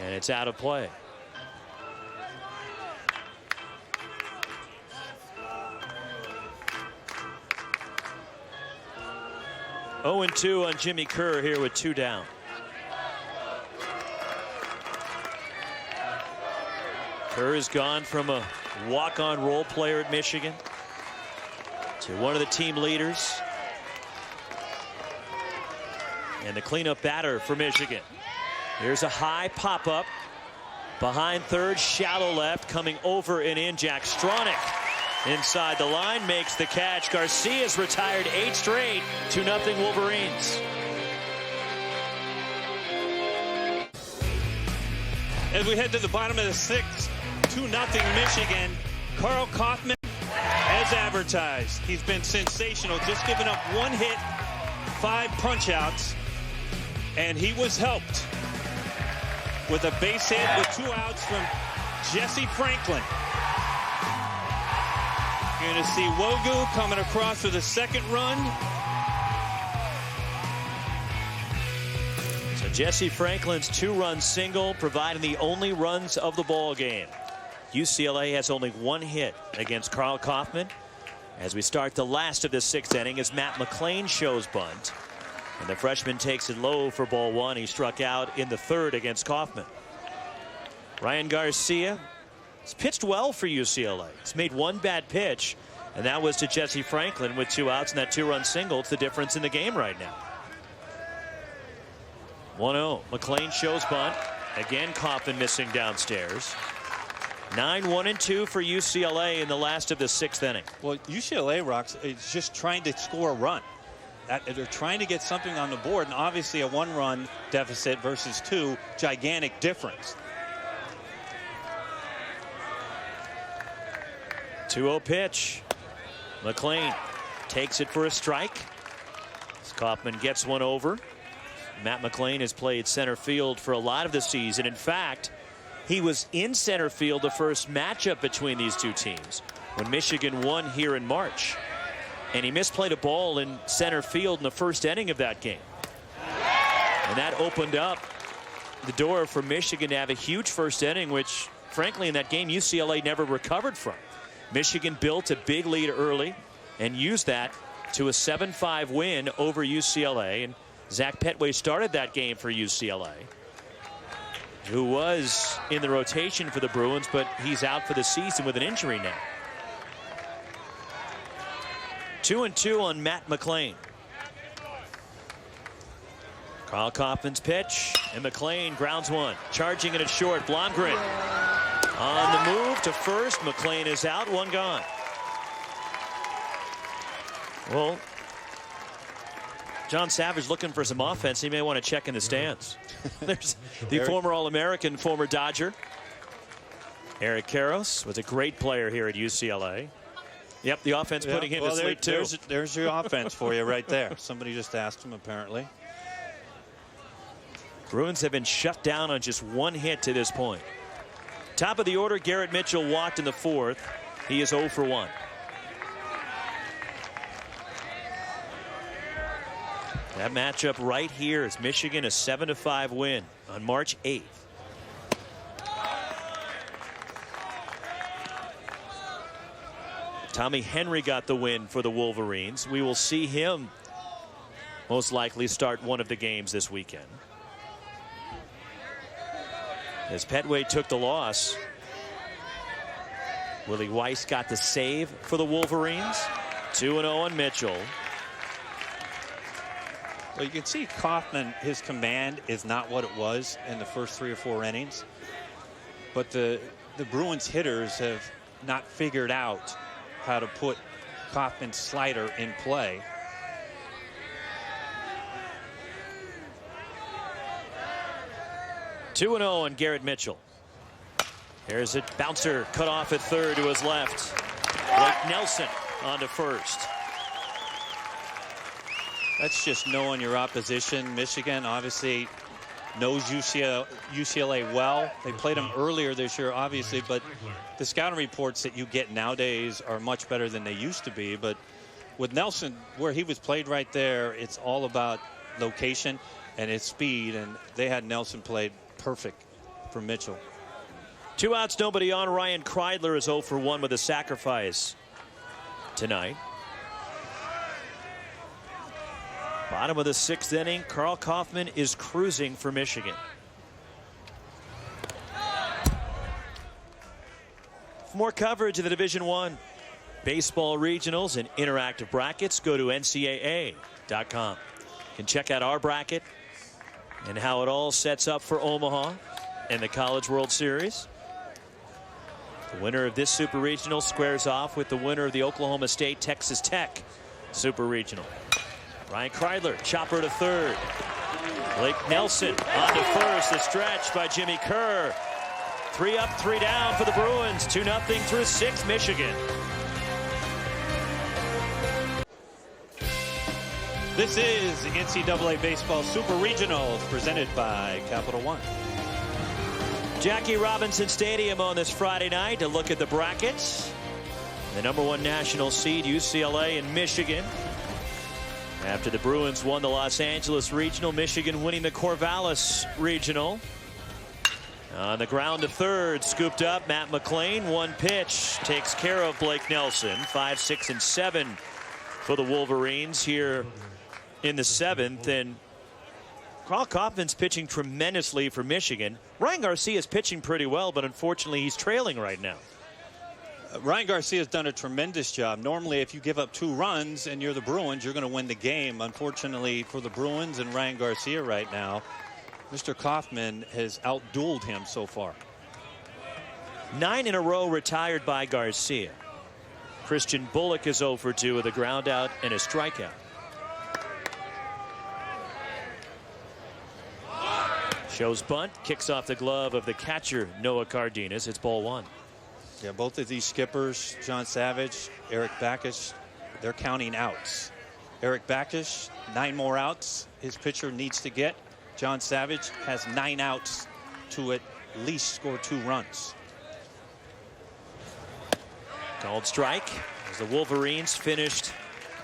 And it's out of play. Oh, 0-2 on Jimmy Kerr here with 2 down. Kerr has gone from a walk-on role player at Michigan to one of the team leaders and the cleanup batter for Michigan. Here's a high pop-up behind third, shallow left, coming over and in. Jack Stronach inside the line makes the catch. Garcia's retired 8 straight, 2-0 Wolverines. As we head to the bottom of the 6th, 2-0 Michigan. Karl Kauffmann, as advertised, he's been sensational, just giving up 1 hit, 5 punch-outs, and he was helped with a base hit with 2 outs from Jesse Franklin. You're going to see Wogu coming across for the 2nd run. So Jesse Franklin's 2-run single providing the only runs of the ball game. UCLA has only 1 hit against Karl Kauffmann. As we start the last of the 6th inning as Matt McLean shows bunt. And the freshman takes it low for ball 1. He struck out in the 3rd against Kauffmann. Ryan Garcia has pitched well for UCLA. He's made 1 bad pitch, and that was to Jesse Franklin with 2 outs and that 2-run single. It's the difference in the game right now. 1-0. McLean shows bunt. Again, Kauffmann missing downstairs. 9-1-2 for UCLA in the last of the 6th inning. Well, UCLA, Rocks, is just trying to score a run. They're trying to get something on the board, and obviously a 1-run deficit versus 2, gigantic difference. 2-0 pitch. McLean takes it for a strike. As Kauffmann gets one over. Matt McLean has played center field for a lot of the season. In fact, he was in center field the first matchup between these 2 teams when Michigan won here in March. And he misplayed a ball in center field in the first inning of that game. And that opened up the door for Michigan to have a huge first inning, which, frankly, in that game, UCLA never recovered from. Michigan built a big lead early and used that to a 7-5 win over UCLA. And Zach Petway started that game for UCLA, who was in the rotation for the Bruins, but he's out for the season with an injury now. 2-2 on Matt McLean. Karl Kauffmann's pitch, and McLean grounds one. Charging it at short. Blomgren on the move to first. McLean is out. 1 gone. Well, John Savage looking for some offense. He may want to check in the stands. There's the former All-American, former Dodger. Eric Karros was a great player here at UCLA. Yep, the offense putting him to sleep, too. There's your offense for you right there. Somebody just asked him, apparently. Bruins have been shut down on just 1 hit to this point. Top of the order, Garrett Mitchell walked in the 4th. He is 0 for 1. That matchup right here is Michigan a 7-5 win on March 8th. Tommy Henry got the win for the Wolverines. We will see him most likely start one of the games this weekend. As Petway took the loss, Willie Weiss got the save for the Wolverines. 2-0 on Mitchell. Well, you can see Kauffmann, his command is not what it was in the first 3 or 4 innings. But the Bruins hitters have not figured out how to put Kauffmann's slider in play. Two 2-0 on Garrett Mitchell. Here's a bouncer cut off at third to his left. Blake Nelson on to first. That's just knowing your opposition. Michigan obviously knows UCLA well. They played them earlier this year, obviously, but the scouting reports that you get nowadays are much better than they used to be. But with Nelson, where he was played right there, it's all about location and his speed, and they had Nelson played perfect for Mitchell. 2 outs, nobody on. Ryan Kreidler is 0 for 1 with a sacrifice tonight. Bottom of the 6th inning, Karl Kauffmann is cruising for Michigan. For more coverage of the Division I baseball regionals and interactive brackets, go to NCAA.com. You can check out our bracket and how it all sets up for Omaha and the College World Series. The winner of this Super Regional squares off with the winner of the Oklahoma State Texas Tech Super Regional. Ryan Kreidler, chopper to third. Blake Nelson on to first. The stretch by Jimmy Kerr. 3 up, 3 down for the Bruins. 2-0 through 6, Michigan. This is the NCAA Baseball Super Regionals presented by Capital One. Jackie Robinson Stadium on this Friday night to look at the brackets. The #1 national seed, UCLA and Michigan. After the Bruins won the Los Angeles Regional, Michigan winning the Corvallis Regional. On the ground to third, scooped up, Matt McLean. 1 pitch takes care of Blake Nelson. 5, 6, and 7 for the Wolverines here in the 7th. And Karl Kauffmann's pitching tremendously for Michigan. Ryan Garcia is pitching pretty well, but unfortunately he's trailing right now. Ryan Garcia has done a tremendous job. Normally, if you give up 2 runs and you're the Bruins, you're going to win the game. Unfortunately for the Bruins and Ryan Garcia right now, Mr. Kauffmann has outdueled him so far. 9 in a row retired by Garcia. Christian Bullock is 0 for 2 with a ground out and a strikeout. Shows bunt, kicks off the glove of the catcher, Noah Cardenas. It's ball 1. Yeah, both of these skippers, John Savage, Eric Backish, they're counting outs. Eric Backish, 9 more outs his pitcher needs to get. John Savage has 9 outs to at least score 2 runs. Called strike as the Wolverines finished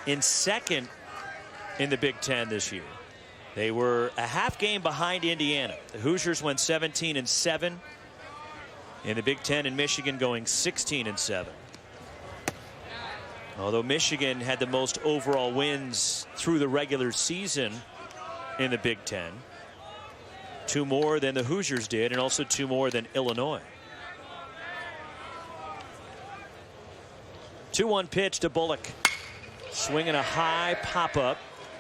in 2nd in the Big Ten this year. They were a half game behind Indiana. The Hoosiers went 17-7 in the Big Ten, and Michigan going 16-7. Although Michigan had the most overall wins through the regular season in the Big Ten. 2 more than the Hoosiers did, and also 2 more than Illinois. 2-1 pitch to Bullock. Swinging a high pop-up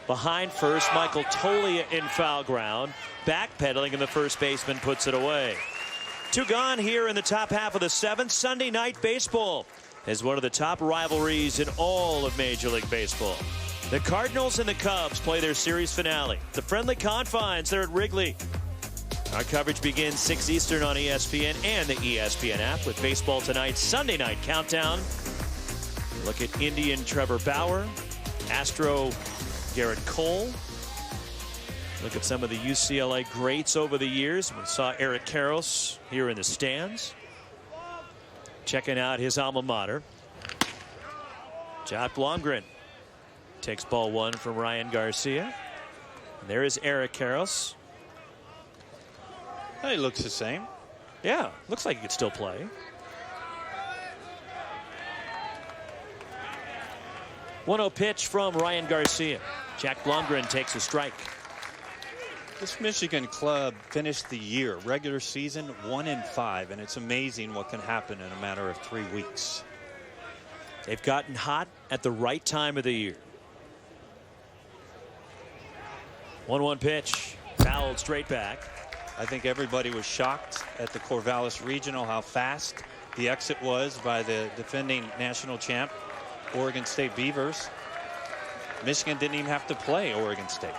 behind first. Michael Tolia in foul ground. Backpedaling, and the first baseman puts it away. 2 gone here in the top half of the 7th. Sunday night baseball is one of the top rivalries in all of Major League Baseball. The Cardinals and the Cubs play their series finale. The friendly confines, they're at Wrigley. Our coverage begins 6 Eastern on ESPN and the ESPN app with Baseball Tonight's Sunday Night Countdown. Look at Indian Trevor Bauer, Astro Garrett Cole. Look at some of the UCLA greats over the years. We saw Eric Karros here in the stands, checking out his alma mater. Jack Blomgren takes ball 1 from Ryan Garcia. And there is Eric Karros. He looks the same. Yeah, looks like he could still play. 1-0 pitch from Ryan Garcia. Jack Blomgren takes a strike. This Michigan club finished the year, regular season, 1-5, and it's amazing what can happen in a matter of 3 weeks. They've gotten hot at the right time of the year. 1-1 pitch, fouled straight back. I think everybody was shocked at the Corvallis Regional, how fast the exit was by the defending national champ, Oregon State Beavers. Michigan didn't even have to play Oregon State.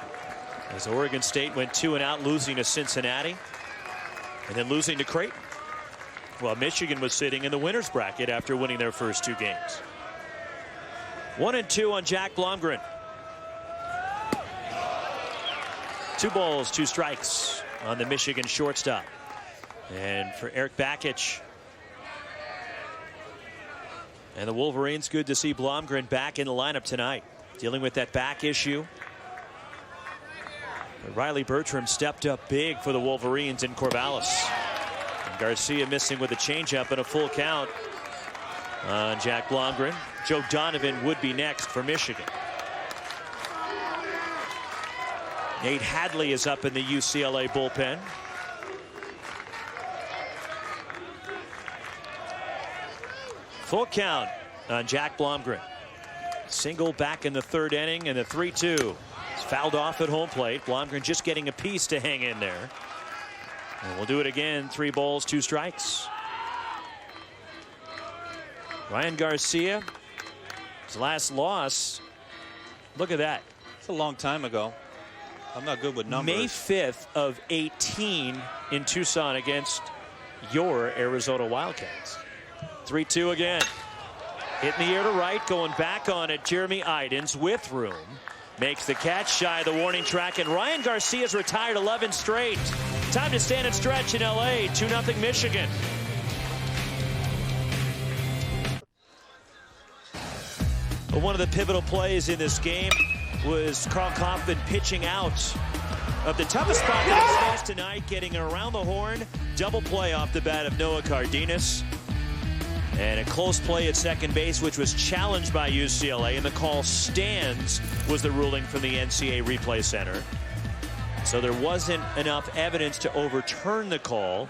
As Oregon State went 2-out, losing to Cincinnati and then losing to Creighton. Well, Michigan was sitting in the winner's bracket after winning their first 2 games. 1-2 on Jack Blomgren. 2 balls, 2 strikes on the Michigan shortstop. And for Eric Backish and the Wolverines, good to see Blomgren back in the lineup tonight, dealing with that back issue. But Riley Bertram stepped up big for the Wolverines in Corvallis. And Garcia missing with a changeup and a full count on Jack Blomgren. Joe Donovan would be next for Michigan. Nate Hadley is up in the UCLA bullpen. Full count on Jack Blomgren. Single back in the third inning, and the 3-2 is fouled off at home plate. Blomgren just getting a piece to hang in there. And we'll do it again. 3 balls, 2 strikes. Ryan Garcia, his last loss. Look at that. It's a long time ago. I'm not good with numbers. May 5th of 18 in Tucson against your Arizona Wildcats. 3-2 again. Hit in the air to right, going back on it. Jeremy Idens with room. Makes the catch shy of the warning track, and Ryan Garcia's retired 11 straight. Time to stand and stretch in LA. 2-0 Michigan. But one of the pivotal plays in this game was Carl Kaufman pitching out of the toughest spot that he faced tonight, getting around the horn. Double play off the bat of Noah Cardenas. And a close play at second base, which was challenged by UCLA, and the call stands was the ruling from the NCAA replay center. So there wasn't enough evidence to overturn the call.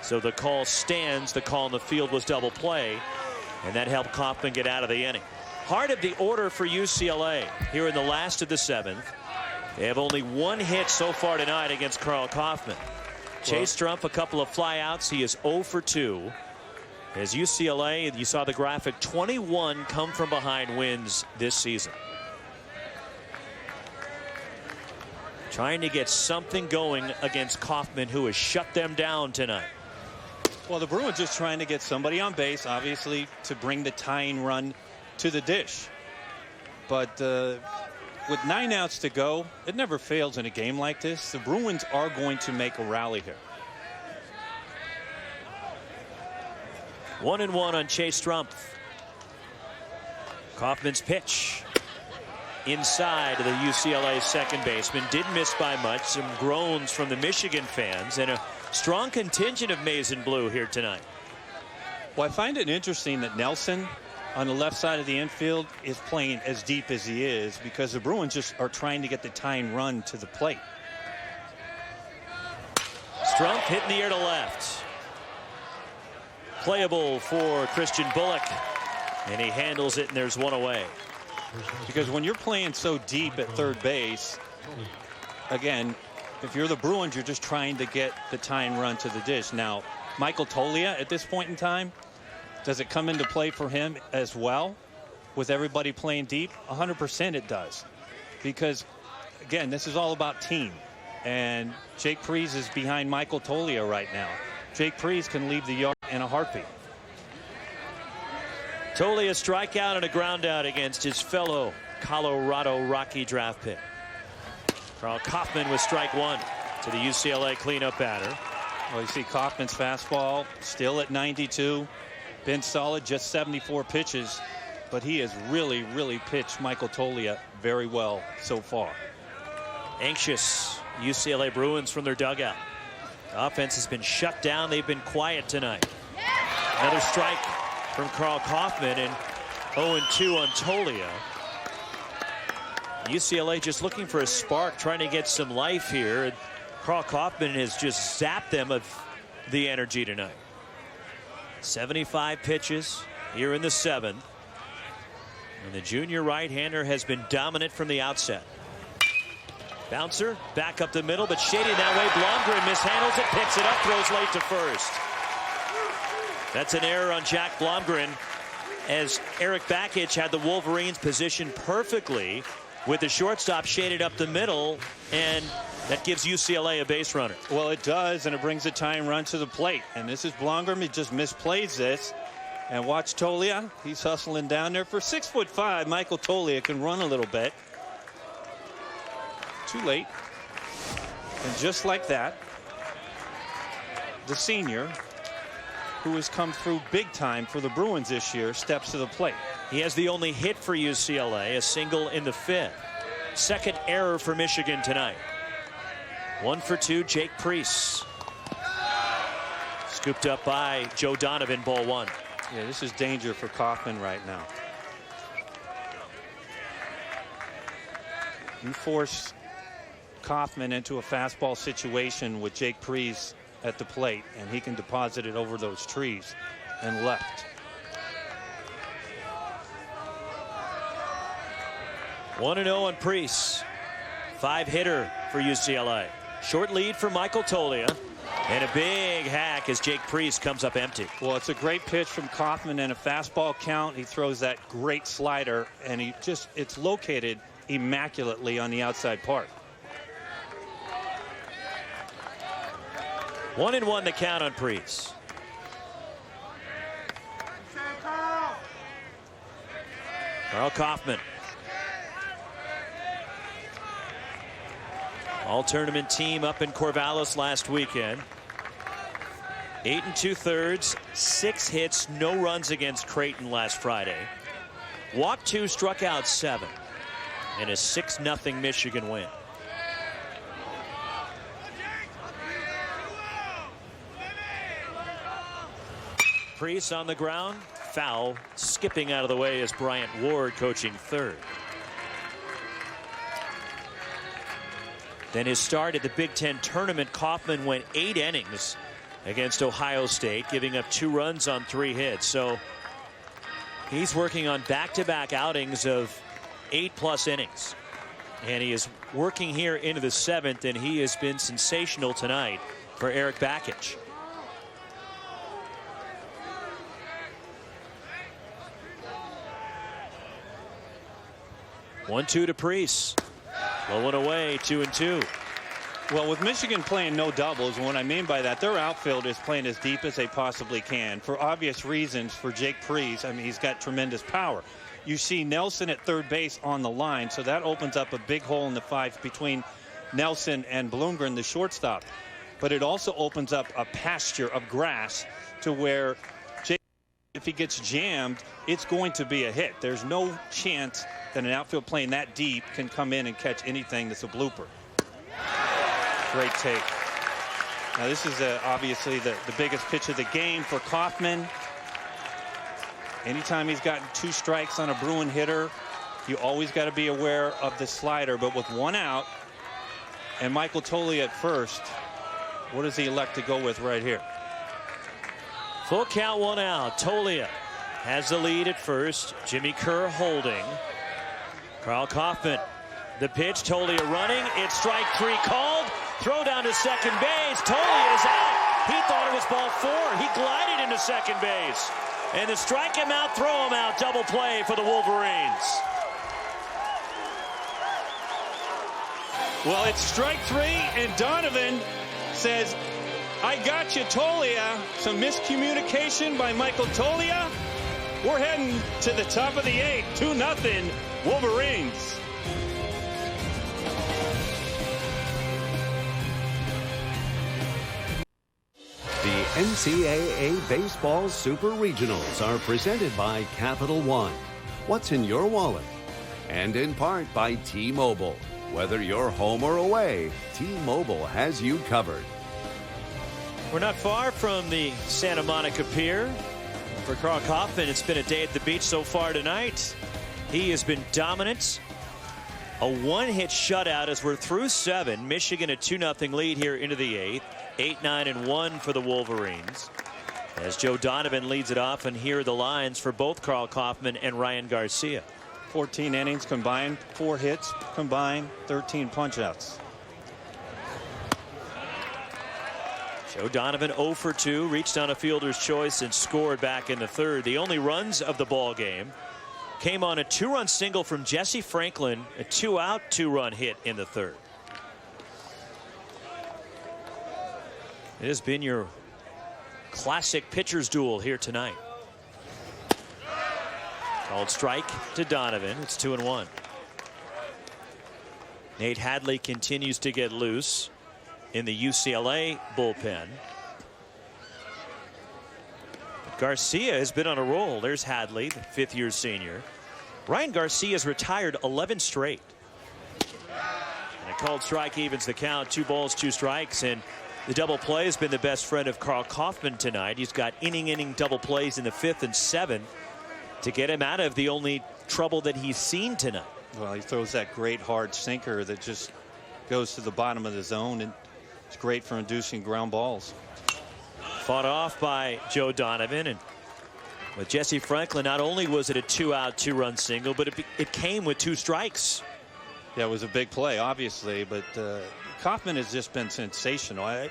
So the call stands. The call in the field was double play, and that helped Kaufman get out of the inning. Heart of the order for UCLA here in the last of the 7th. They have only 1 hit so far tonight against Carl Kaufman. Chase Strumpf, a couple of flyouts. He is 0 for 2. As UCLA, you saw the graphic, 21 come from behind wins this season. Trying to get something going against Kaufman, who has shut them down tonight. Well, the Bruins just trying to get somebody on base, obviously, to bring the tying run to the dish. But with 9 outs to go, it never fails in a game like this. The Bruins are going to make a rally here. 1-1 on Chase Strumpf. Kaufman's pitch inside of the UCLA second baseman. Didn't miss by much. Some groans from the Michigan fans, and a strong contingent of maize and blue here tonight. Well, I find it interesting that Nelson on the left side of the infield is playing as deep as he is, because the Bruins just are trying to get the tying run to the plate. Strumpf hitting the air to left. Playable for Christian Bullock, and he handles it, and there's 1 away. Because when you're playing so deep at third base, again, if you're the Bruins, you're just trying to get the tying run to the dish. Now, Michael Tolia at this point in time, does it come into play for him as well with everybody playing deep? 100% it does. Because, again, this is all about team. And Jake Prees is behind Michael Tolia right now. Jake Prees can leave the yard in a heartbeat. Tolia strikeout and a ground out against his fellow Colorado Rocky draft pick. Carl Kaufman with strike 1 to the UCLA cleanup batter. Well, you see Kaufman's fastball still at 92. Been solid, just 74 pitches. But he has really, really pitched Michael Tolia very well so far. Anxious UCLA Bruins from their dugout. The offense has been shut down. They've been quiet tonight. Another strike from Carl Kaufman, and 0-2 on Tolia. UCLA just looking for a spark, trying to get some life here. And Carl Kaufman has just zapped them of the energy tonight. 75 pitches here in the 7th. And the junior right-hander has been dominant from the outset. Bouncer back up the middle, but shading that way. Blomgren mishandles it, picks it up, throws late to first. That's an error on Jack Blomgren, as Eric Bakich had the Wolverines positioned perfectly with the shortstop shaded up the middle, and that gives UCLA a base runner. Well, it does, and it brings a tying run to the plate. And this is Blomgren. He just misplays this. And watch Tolia. He's hustling down there. For 6'5", Michael Tolia can run a little bit. Too late. And just like that, the senior, who has come through big time for the Bruins this year, steps to the plate. He has the only hit for UCLA, a single in the 5th. Second error for Michigan tonight. 1 for 2, Jake Priest. Scooped up by Joe Donovan, ball 1. Yeah, this is danger for Kaufman right now. You force Kaufman into a fastball situation with Jake Priest at the plate, and he can deposit it over those trees and left. 1-0 on Priest. 5-hitter for UCLA. Short lead for Michael Tolia. And a big hack as Jake Priest comes up empty. Well, it's a great pitch from Kaufman and a fastball count. He throws that great slider, and it's located immaculately on the outside part. 1-1 the count on Priest. Carl Kaufman. All-tournament team up in Corvallis last weekend. 8 2/3, 6 hits, no runs against Creighton last Friday. Walked 2, struck out 7. In a 6-0 Michigan win. Priest on the ground, foul. Skipping out of the way is Bryant Ward, coaching third. Then his start at the Big Ten tournament, Kaufman went 8 innings against Ohio State, giving up 2 runs on 3 hits. So he's working on back-to-back outings of 8+ innings. And he is working here into the 7th, and he has been sensational tonight for Eric Bakich. One, 2 to Priest. Low and away, 2-2. Well, with Michigan playing no doubles, and what I mean by that, their outfield is playing as deep as they possibly can. For obvious reasons, for Jake Priest, I mean, he's got tremendous power. You see Nelson at third base on the line, so that opens up a big hole in the 5 between Nelson and Bloomgren, the shortstop. But it also opens up a pasture of grass to where Jake, if he gets jammed, it's going to be a hit. There's no chance that an outfield playing that deep can come in and catch anything that's a blooper. Great take. Now this is obviously the biggest pitch of the game for Kaufman. Anytime he's gotten 2 strikes on a Bruin hitter, you always got to be aware of the slider. But with 1 out and Michael Tolia at first, what does he elect to go with right here? Full count, 1 out. Tolia has the lead at first. Jimmy Kerr holding. Carl Kaufman, the pitch. Tolia running. It's strike 3 called. Throw down to second base. Tolia is out. He thought it was ball 4. He glided into second base. And to strike him out, throw him out. Double play for the Wolverines. Well, it's strike 3, and Donovan says, I got you, Tolia. Some miscommunication by Michael Tolia. We're heading to the top of the 8th. 2-0 Wolverines. The NCAA Baseball Super Regionals are presented by Capital One. What's in your wallet? And in part by T-Mobile. Whether you're home or away, T-Mobile has you covered. We're not far from the Santa Monica Pier. For Carl Kaufman, it's been a day at the beach so far tonight. He has been dominant. A 1-hit shutout as we're through 7. Michigan a 2-0 lead here into the 8th. 8-9-1 for the Wolverines. As Joe Donovan leads it off, and here are the lines for both Carl Kaufman and Ryan Garcia. 14 innings combined, 4 hits combined, 13 punchouts. Joe Donovan 0 for 2, reached on a fielder's choice and scored back in the 3rd. The only runs of the ball game came on a 2-run single from Jesse Franklin, a 2-out 2-run hit in the 3rd. It has been your classic pitcher's duel here tonight. Called strike to Donovan. It's 2-1. Nate Hadley continues to get loose in the UCLA bullpen. Garcia has been on a roll. There's Hadley, the 5th-year senior. Ryan Garcia has retired 11 straight. And a called strike evens the count. 2 balls, 2 strikes, and the double play has been the best friend of Carl Kaufman tonight. He's got inning double plays in the 5th and 7th to get him out of the only trouble that he's seen tonight. Well, he throws that great hard sinker that just goes to the bottom of the zone, and it's great for inducing ground balls. Fought off by Joe Donovan, and with Jesse Franklin, not only was it a 2-out, 2-run single, but it came with 2 strikes. Yeah, it was a big play, obviously, but Kaufman has just been sensational. I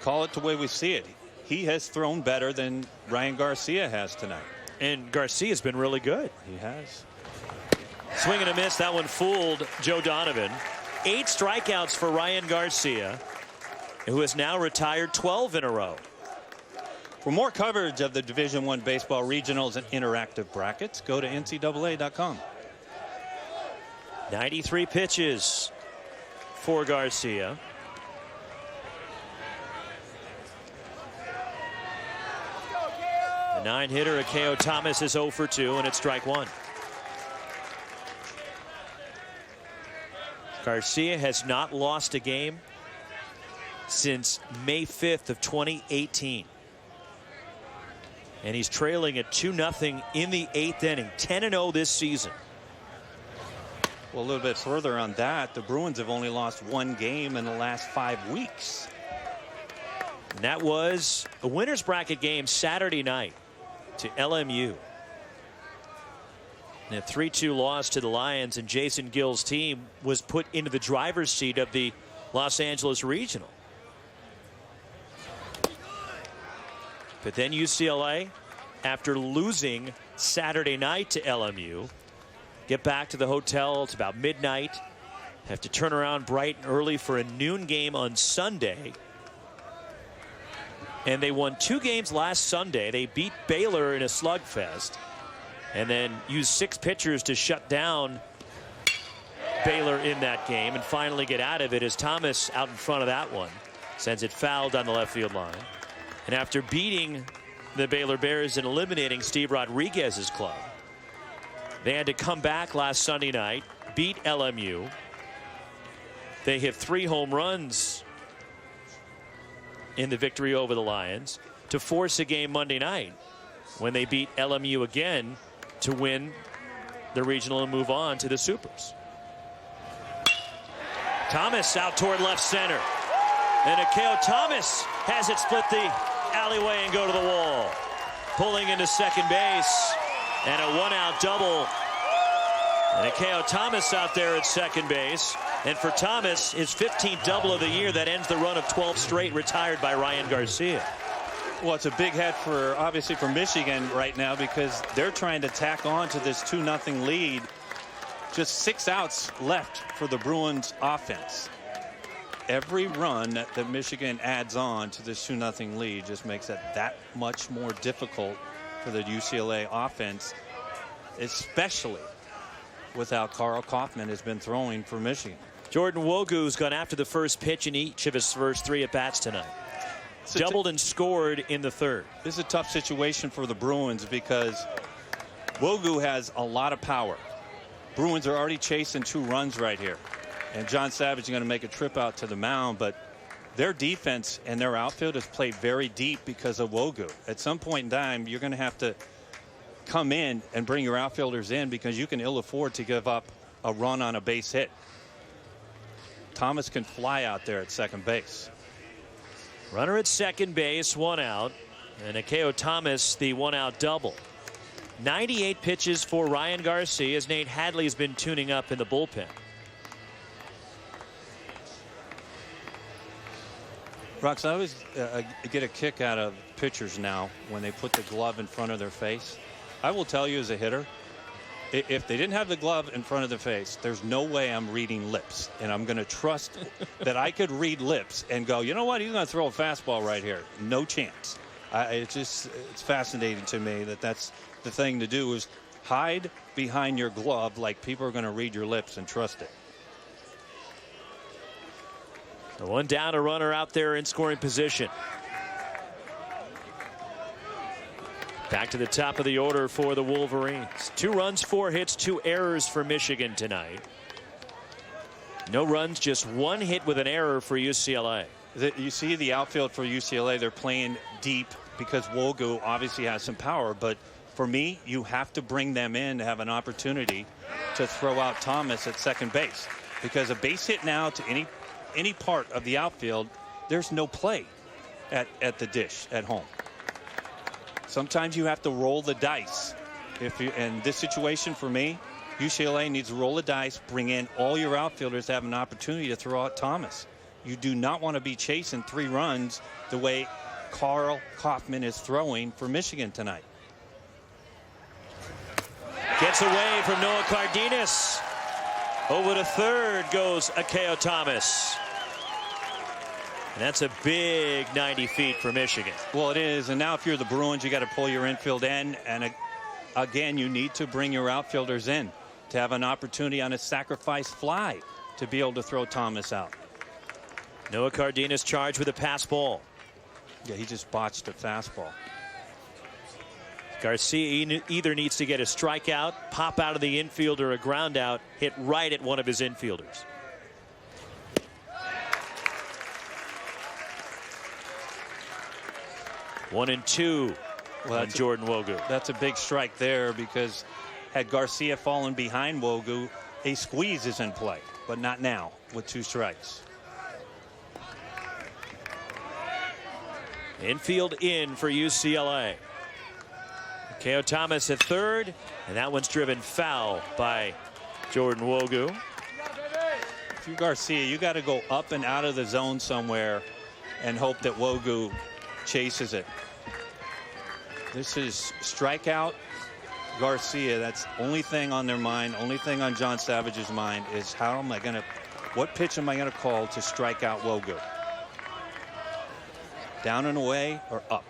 call it the way we see it. He has thrown better than Ryan Garcia has tonight. And Garcia's been really good. He has. Swing and a miss. That one fooled Joe Donovan. 8 strikeouts for Ryan Garcia, who has now retired 12 in a row. For more coverage of the Division I baseball regionals and interactive brackets, go to NCAA.com. 93 pitches for Garcia. The 9-hitter, Akeo Thomas, is 0 for 2, and it's strike 1. Garcia has not lost a game since May 5th of 2018. And he's trailing at 2-0 in the 8th inning. 10-0 this season. Well, a little bit further on that, the Bruins have only lost 1 game in the last 5 weeks. And that was a winner's bracket game Saturday night to LMU. And a 3-2 loss to the Lions, and Jason Gill's team was put into the driver's seat of the Los Angeles Regional. But then UCLA, after losing Saturday night to LMU, get back to the hotel. It's about midnight. Have to turn around bright and early for a noon game on Sunday. And they won 2 games last Sunday. They beat Baylor in a slugfest, and then used 6 pitchers to shut down Baylor in that game and finally get out of it as Thomas out in front of that one sends it fouled on the left field line. And after beating the Baylor Bears and eliminating Steve Rodriguez's club, they had to come back last Sunday night, beat LMU. They hit 3 home runs in the victory over the Lions to force a game Monday night when they beat LMU again to win the regional and move on to the Supers. Thomas out toward left center. And Akeo Thomas has it split the alleyway and go to the wall. Pulling into second base. And a 1-out double. And Akeo Thomas out there at second base. And for Thomas, his 15th double of the year, that ends the run of 12 straight retired by Ryan Garcia. Well, it's a big head for, obviously, for Michigan right now, because they're trying to tack on to this 2-0 lead. Just 6 outs left for the Bruins offense. Every run that Michigan adds on to this 2-0 lead just makes it that much more difficult for the UCLA offense, especially with how Carl Kaufman has been throwing for Michigan. Jordan Wogu's gone after the first pitch in each of his first 3 at-bats tonight. Doubled and scored in the 3rd. This is a tough situation for the Bruins because Wogu has a lot of power. Bruins are already chasing 2 runs right here. And John Savage is going to make a trip out to the mound, but their defense and their outfield has played very deep because of Wogu. At some point in time, you're going to have to come in and bring your outfielders in because you can ill afford to give up a run on a base hit. Thomas can fly out there at second base. Runner at second base, 1 out. And Akeo Thomas, the 1-out double. 98 pitches for Ryan Garcia as Nate Hadley has been tuning up in the bullpen. Rox, I always get a kick out of pitchers now when they put the glove in front of their face. I will tell you as a hitter, if they didn't have the glove in front of the face, there's no way I'm reading lips. And I'm going to trust that I could read lips and go, you know what, he's going to throw a fastball right here. No chance. It's fascinating to me that that's the thing to do, is hide behind your glove like people are going to read your lips and trust it. The 1 down, a runner out there in scoring position. Back to the top of the order for the Wolverines. 2 runs, 4 hits, 2 errors for Michigan tonight. No runs, just one hit with an error for UCLA. You see the outfield for UCLA, they're playing deep because Wogu obviously has some power, but for me, you have to bring them in to have an opportunity to throw out Thomas at second base, because a base hit now to any part of the outfield, there's no play at the dish at home. Sometimes you have to roll the dice. In this situation for me, UCLA needs to roll the dice, bring in all your outfielders to have an opportunity to throw out Thomas. You do not want to be chasing 3 runs the way Carl Kaufman is throwing for Michigan tonight. Gets away from Noah Cardenas. Over to third goes Akeo Thomas. And that's a big 90 feet for Michigan. Well, it is. And now if you're the Bruins, you got to pull your infield in. And again, you need to bring your outfielders in to have an opportunity on a sacrifice fly to be able to throw Thomas out. Noah Cardenas charged with a pass ball. Yeah, he just botched a fastball. Garcia either needs to get a strikeout, pop out of the infield, or a ground out, hit right at one of his infielders. One and two on Jordan Wogu. That's a big strike there, because had Garcia fallen behind Wogu, a squeeze is in play, but not now with 2 strikes. Infield in for UCLA. Akeo Thomas at third, and that one's driven foul by Jordan Wogu. If you're Garcia, you got to go up and out of the zone somewhere and hope that Wogu chases it. This is strikeout Garcia. That's the only thing on their mind, only thing on John Savage's mind is what pitch am I going to call to strike out Wogu? Down and away or up?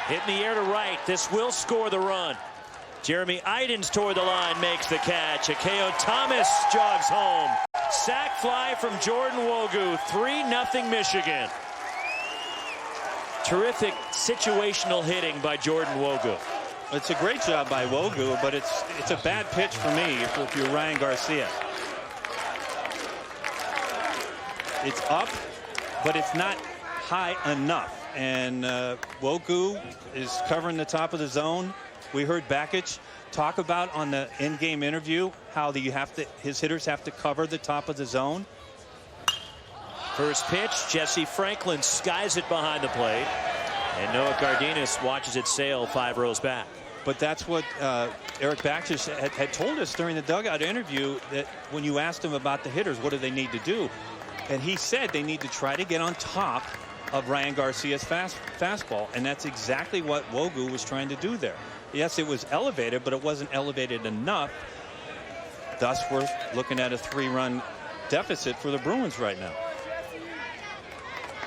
Hit in the air to right. This will score the run. Jeremy Idens toward the line, makes the catch. Akeo Thomas jogs home. Sac fly from Jordan Wogu. 3-0 Michigan. Terrific situational hitting by Jordan Wogu. It's a great job by Wogu, but it's a bad pitch for me if you're Ryan Garcia. It's up, but it's not high enough. And Wogu is covering the top of the zone. We heard Bakich talk about on the in-game interview how his hitters have to cover the top of the zone. First pitch, Jesse Franklin skies it behind the plate, and Noah Cardenas watches it sail 5 rows back. But that's what Eric Bakich had told us during the dugout interview, that when you asked him about the hitters, what do they need to do? And he said they need to try to get on top of Ryan Garcia's fastball, and that's exactly what Wogu was trying to do there. Yes, it was elevated, but it wasn't elevated enough. Thus, we're looking at a 3-run deficit for the Bruins right now.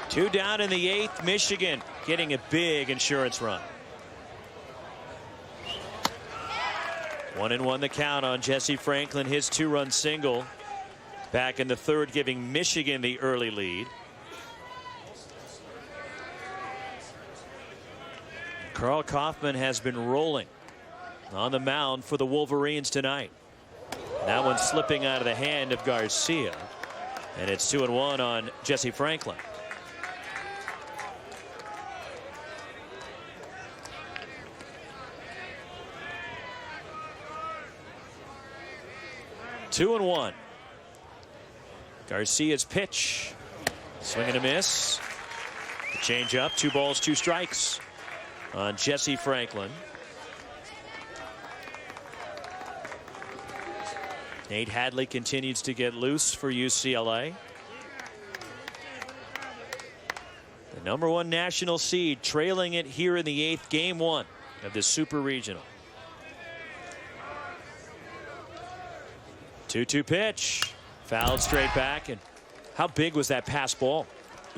2 down in the 8th. Michigan getting a big insurance run. 1-1 the count on Jesse Franklin, his 2-run single back in the 3rd, giving Michigan the early lead. Carl Kaufman has been rolling on the mound for the Wolverines tonight. That one slipping out of the hand of Garcia, and it's 2-1 on Jesse Franklin. Two and one. Garcia's pitch. Swing and a miss. The change up. 2 balls, 2 strikes on Jesse Franklin. Nate Hadley continues to get loose for UCLA. The #1 national seed trailing it here in the 8th, game 1 of the Super Regional. 2-2 pitch. Fouled straight back. And how big was that pass ball?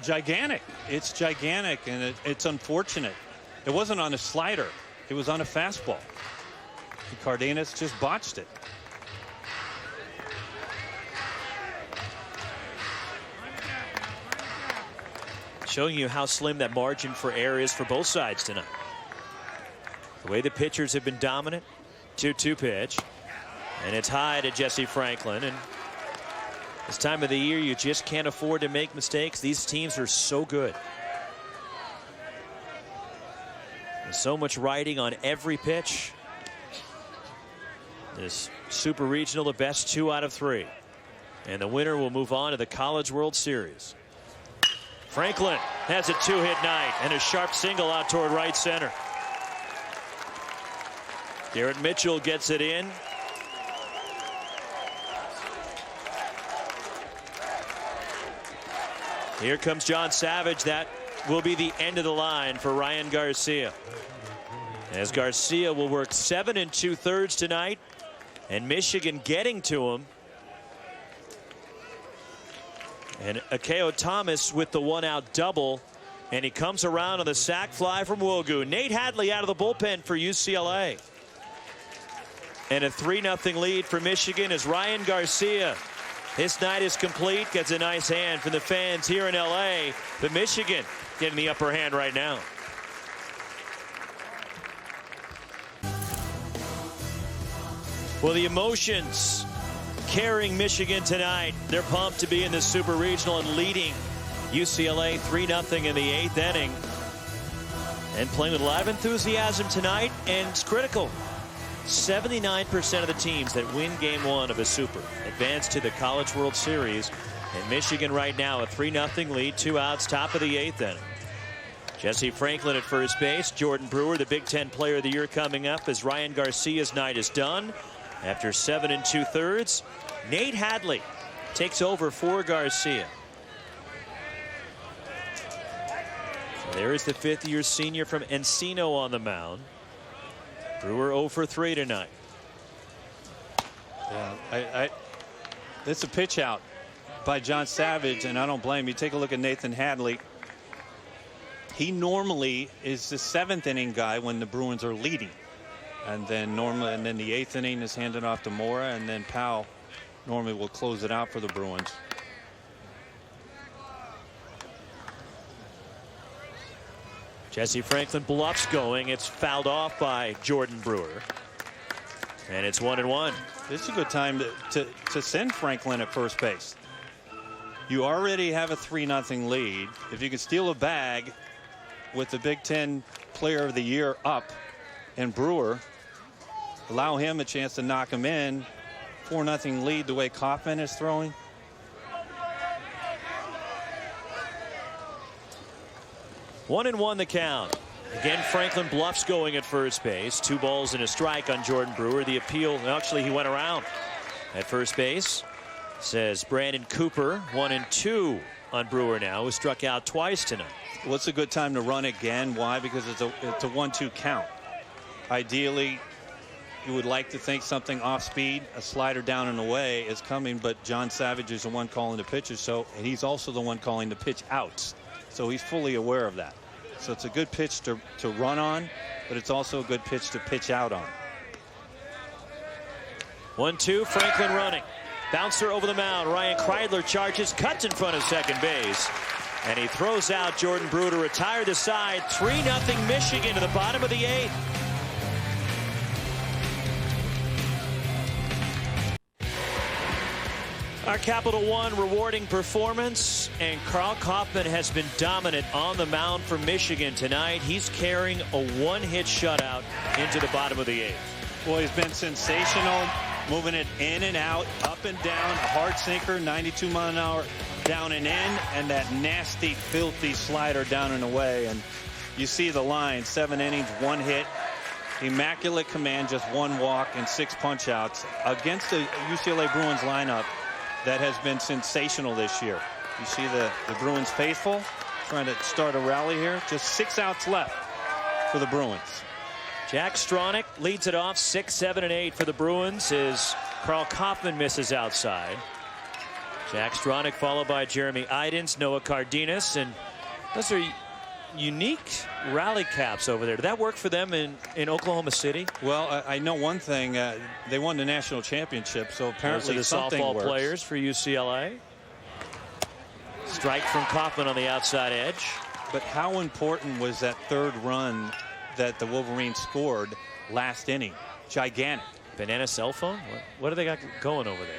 Gigantic. It's gigantic, and it's unfortunate. It wasn't on a slider. It was on a fastball. Cardenas just botched it. Showing you how slim that margin for error is for both sides tonight. The way the pitchers have been dominant. 2-2 pitch. And it's high to Jesse Franklin. And This time of the year, you just can't afford to make mistakes. These teams are so good. There's so much riding on every pitch. This Super Regional, the best 2 out of 3. And the winner will move on to the College World Series. Franklin has a 2-hit night and a sharp single out toward right center. Garrett Mitchell gets it in. Here comes John Savage. That will be the end of the line for Ryan Garcia, as Garcia will work 7 2/3 tonight, and Michigan getting to him. And Akeo Thomas with the 1-out double, and he comes around on the sac fly from Wogu. Nate Hadley out of the bullpen for UCLA. And a 3-0 lead for Michigan as Ryan Garcia, his night is complete, gets a nice hand from the fans here in LA. But Michigan getting the upper hand right now. Well, the emotions carrying Michigan tonight. They're pumped to be in the Super Regional and leading UCLA 3-0 in the 8th inning. And playing with a lot of enthusiasm tonight, and it's critical. 79% of the teams that win game 1 of a Super advance to the College World Series. And Michigan right now a 3-0 lead, 2 outs, top of the 8th inning. Jesse Franklin at first base. Jordan Brewer, the Big Ten Player of the Year, coming up as Ryan Garcia's night is done. After 7 2/3, Nate Hadley takes over for Garcia. So there is the 5th-year senior from Encino on the mound. Brewer 0 for 3 tonight. Yeah, it's a pitch out by John Savage, and I don't blame you. Take a look at Nathan Hadley. He normally is the 7th inning guy when the Bruins are leading, and then the 8th inning is handed off to Mora, and then Powell normally will close it out for the Bruins. Jesse Franklin bluffs going. It's fouled off by Jordan Brewer. And it's 1-1. This is a good time to send Franklin at first base. You already have a 3-0 lead. If you can steal a bag with the Big Ten Player of the Year up and Brewer, allow him a chance to knock him in. 4-0 lead the way Kaufman is throwing. One and one the count. Again, Franklin bluffs going at first base. 2 balls and a strike on Jordan Brewer. The appeal, actually, he went around at first base. Says Brandon Cooper. 1 and 2 on Brewer now, who struck out twice tonight. Well, it's a good time to run again. Why? Because it's a 1-2 count. Ideally, you would like to think something off speed, a slider down and away is coming, but John Savage is the one calling the pitches, and he's also the one calling the pitch outs. So he's fully aware of that. So it's a good pitch to run on, but it's also a good pitch to pitch out on. 1-2, Franklin running. Bouncer over the mound. Ryan Kreidler charges, cuts in front of second base. And he throws out Jordan Brewer to retire the side. 3-0 Michigan to the bottom of the 8th. Our Capital One rewarding performance, and Carl Kaufman has been dominant on the mound for Michigan tonight. He's carrying a 1-hit shutout into the bottom of the 8th. Boy, he's been sensational, moving it in and out, up and down, a hard sinker, 92-mile-an-hour down and in, and that nasty, filthy slider down and away. And you see the line, 7 innings, 1 hit, immaculate command, just 1 walk and 6 punch-outs against the UCLA Bruins lineup that has been sensational this year. You see the Bruins faithful trying to start a rally here. Just 6 outs left for the Bruins. Jack Stronach leads it off 6, 7, and 8 for the Bruins as Carl Kaufman misses outside. Jack Stronach followed by Jeremy Idens, Noah Cardenas, and those are unique rally caps over there. Did that work for them in Oklahoma City? Well, I know one thing. They won the national championship, so apparently the something softball works. Players for UCLA. Strike from Kaufman on the outside edge. But how important was that 3rd run that the Wolverines scored last inning? Gigantic. Banana cell phone? What do they got going over there?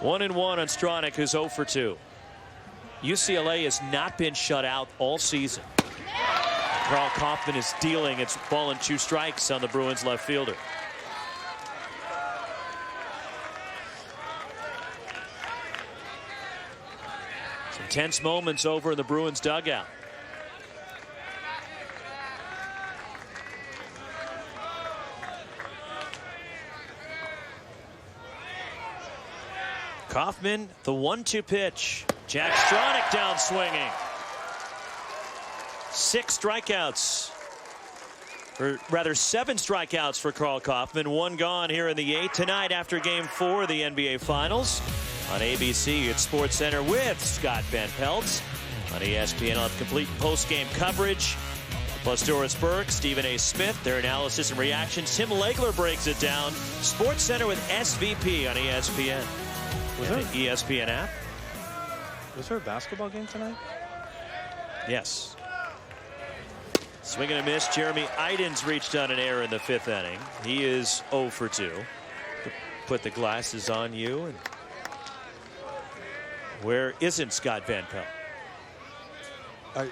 1-1 on Stronach, who's 0 for 2. UCLA has not been shut out all season. Karl Kauffmann is dealing. It's ball and 2 strikes on the Bruins left fielder. Some tense moments over in the Bruins dugout. Kauffmann, the 1-2 pitch. Jack Stronach down swinging. 6 strikeouts. Or rather 7 strikeouts for Karl Kauffmann. 1 gone here in the 8th tonight after Game 4 of the NBA Finals. On ABC at SportsCenter with Scott Van Pelt. On ESPN, I'll have complete post-game coverage. Plus Doris Burke, Stephen A. Smith, their analysis and reactions. Tim Legler breaks it down. SportsCenter with SVP on ESPN. Was there an ESPN app? Was there a basketball game tonight? Yes. Swing and a miss. Jeremy Idens reached on an error in the 5th inning. He is 0 for 2. Put the glasses on you. And where isn't Scott Van Pelt?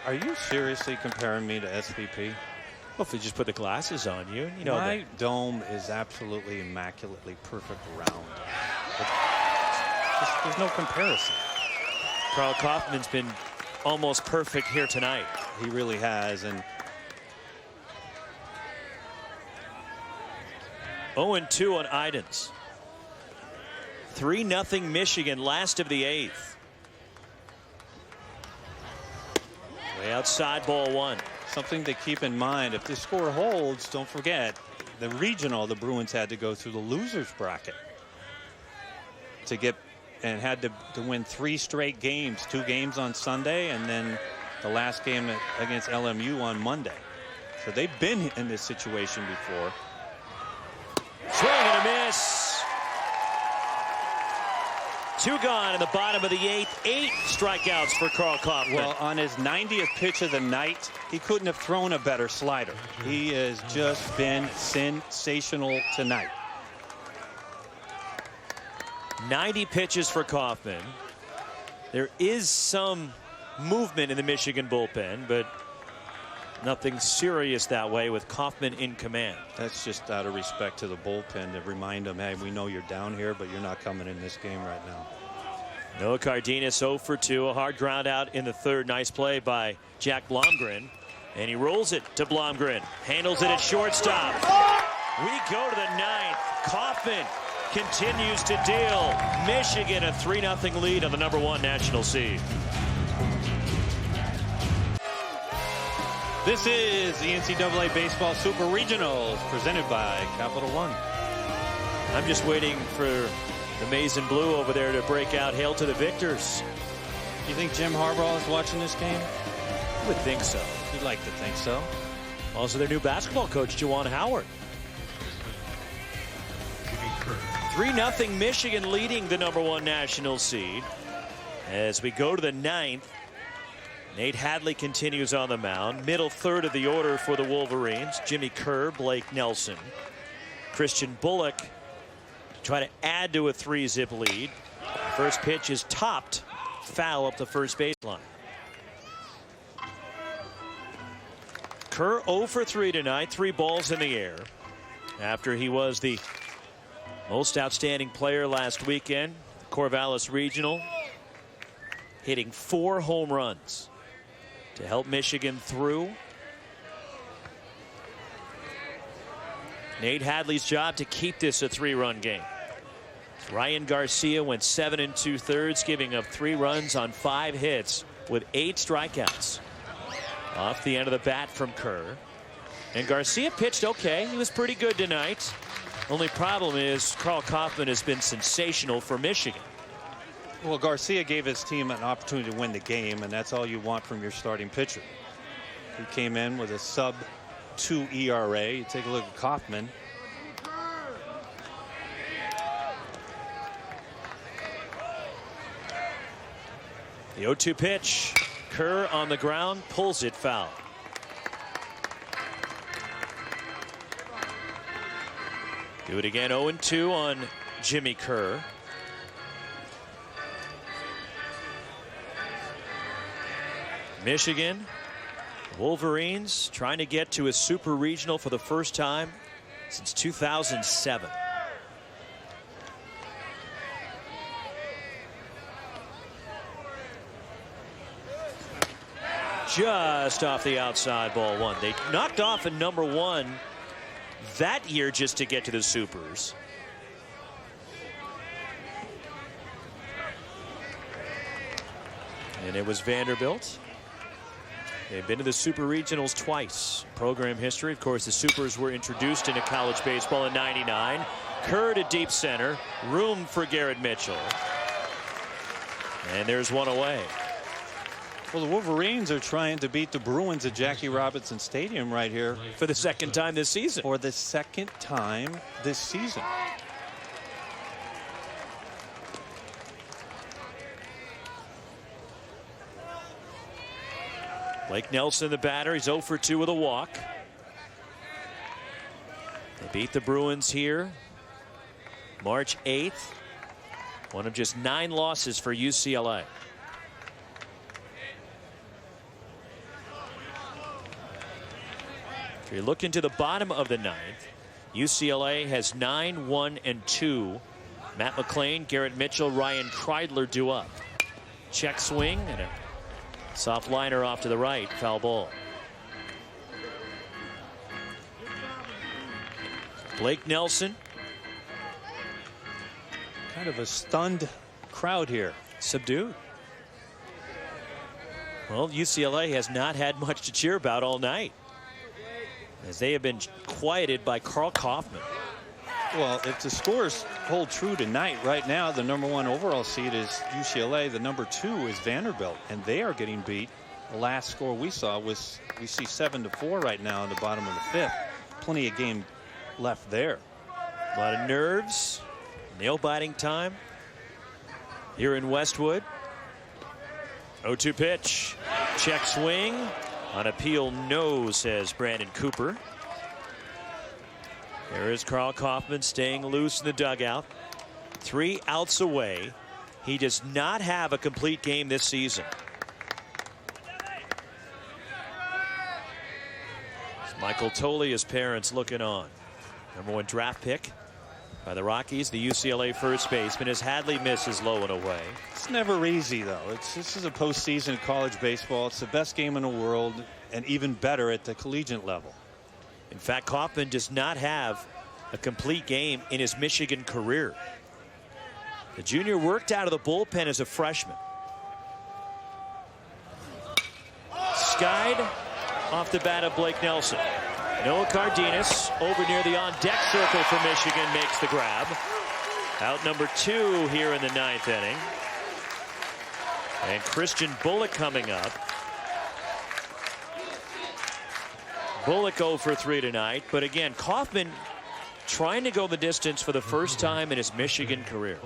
Are you seriously comparing me to SVP? Well, if we just put the glasses on you, you know. My dome is absolutely immaculately perfect round. There's no comparison. Karl Kauffmann's been almost perfect here tonight. He really has. And 0-2 on Idens. 3-0 Michigan, last of the 8th. Way outside, ball 1. something to keep in mind. If the score holds, don't forget, the regional, the Bruins had to go through the losers bracket to get, and had to win 3 straight games, 2 games on Sunday and then the last game against LMU on Monday. So they've been in this situation before. Swing and a miss. 2 gone in the bottom of the 8th. 8 strikeouts for Karl Kauffmann. Well, on his 90th pitch of the night, he couldn't have thrown a better slider. He has just been sensational tonight. 90 pitches for Kauffmann. There is some movement in the Michigan bullpen, but nothing serious that way with Kauffmann in command. That's just out of respect to the bullpen to remind them, hey, we know you're down here, but you're not coming in this game right now. Noah Cardenas 0 for 2. A hard ground out in the 3rd. Nice play by Jack Blomgren. And he rolls it to Blomgren. Handles it at shortstop. We go to the 9th. Kauffmann continues to deal Michigan a 3-0 lead on the #1 national seed. This is the NCAA Baseball Super Regionals presented by Capital One. I'm just waiting for the maize and blue over there to break out. Hail to the victors. You think Jim Harbaugh is watching this game? I would think so. You'd like to think so. Also their new basketball coach, Juwan Howard. 3-0 Michigan leading the #1 national seed. As we go to the 9th, Nate Hadley continues on the mound. Middle 3rd of the order for the Wolverines. Jimmy Kerr, Blake Nelson, Christian Bullock to try to add to a 3-zip lead. First pitch is topped, foul up the first baseline. Kerr 0 for 3 tonight, 3 balls in the air. After he was the most outstanding player last weekend, Corvallis Regional, hitting 4 home runs to help Michigan through. Nate Hadley's job to keep this a 3-run game. Ryan Garcia went 7 2/3, giving up 3 runs on 5 hits with 8 strikeouts. Off the end of the bat from Kerr. And Garcia pitched okay. He was pretty good tonight. Only problem is Karl Kauffmann has been sensational for Michigan. Well, Garcia gave his team an opportunity to win the game, and that's all you want from your starting pitcher. He came in with a sub-2 ERA. You take a look at Kauffmann. The 0-2 pitch. Kerr on the ground, pulls it foul. Do it again. 0-2 on Jimmy Kerr. Michigan Wolverines trying to get to a super regional for the first time since 2007. Just off the outside, ball one. They knocked off a number one that year just to get to the supers. And it was Vanderbilt. They've been to the Super Regionals twice. Program history, of course, the Supers were introduced into college baseball in '99. Kerr to deep center. Room for Garrett Mitchell. And there's one away. Well, the Wolverines are trying to beat the Bruins at Jackie Robinson Stadium right here. For the second time this season. For the second time this season. Blake Nelson, the batter. He's 0 for 2 with a walk. They beat the Bruins here March 8th. One of just 9 losses for UCLA. If you look into the bottom of the 9th, UCLA has 9, 1, and 2. Matt McClain, Garrett Mitchell, Ryan Kreidler due up. Check swing and a soft liner off to the right. Foul ball. Blake Nelson. Kind of a stunned crowd here. Subdued. Well, UCLA has not had much to cheer about all night, as they have been quieted by Carl Kaufman. Well, if the scores hold true tonight, right now, the #1 overall seed is UCLA. The #2 is Vanderbilt, and they are getting beat. The last score we saw was, we see 7-4 right now in the bottom of the 5th. Plenty of game left there. A lot of nerves, nail-biting time here in Westwood. 0-2 pitch. Check swing. On appeal, no, says Brandon Cooper. There is Carl Kaufman staying loose in the dugout. 3 outs away. He does not have a complete game this season. It's Michael Tolley, his parents, looking on. #1 draft pick by the Rockies, the UCLA first baseman, as Hadley misses low and away. It's never easy, though. This is a postseason college baseball. It's the best game in the world, and even better at the collegiate level. In fact, Kaufman does not have a complete game in his Michigan career. The junior worked out of the bullpen as a freshman. Skied off the bat of Blake Nelson. Noah Cardenas over near the on-deck circle for Michigan makes the grab. Out #2 here in the 9th inning. And Christian Bullock coming up. Bullock 0 for 3 tonight, but again, Kaufman trying to go the distance for the first time in his Michigan career.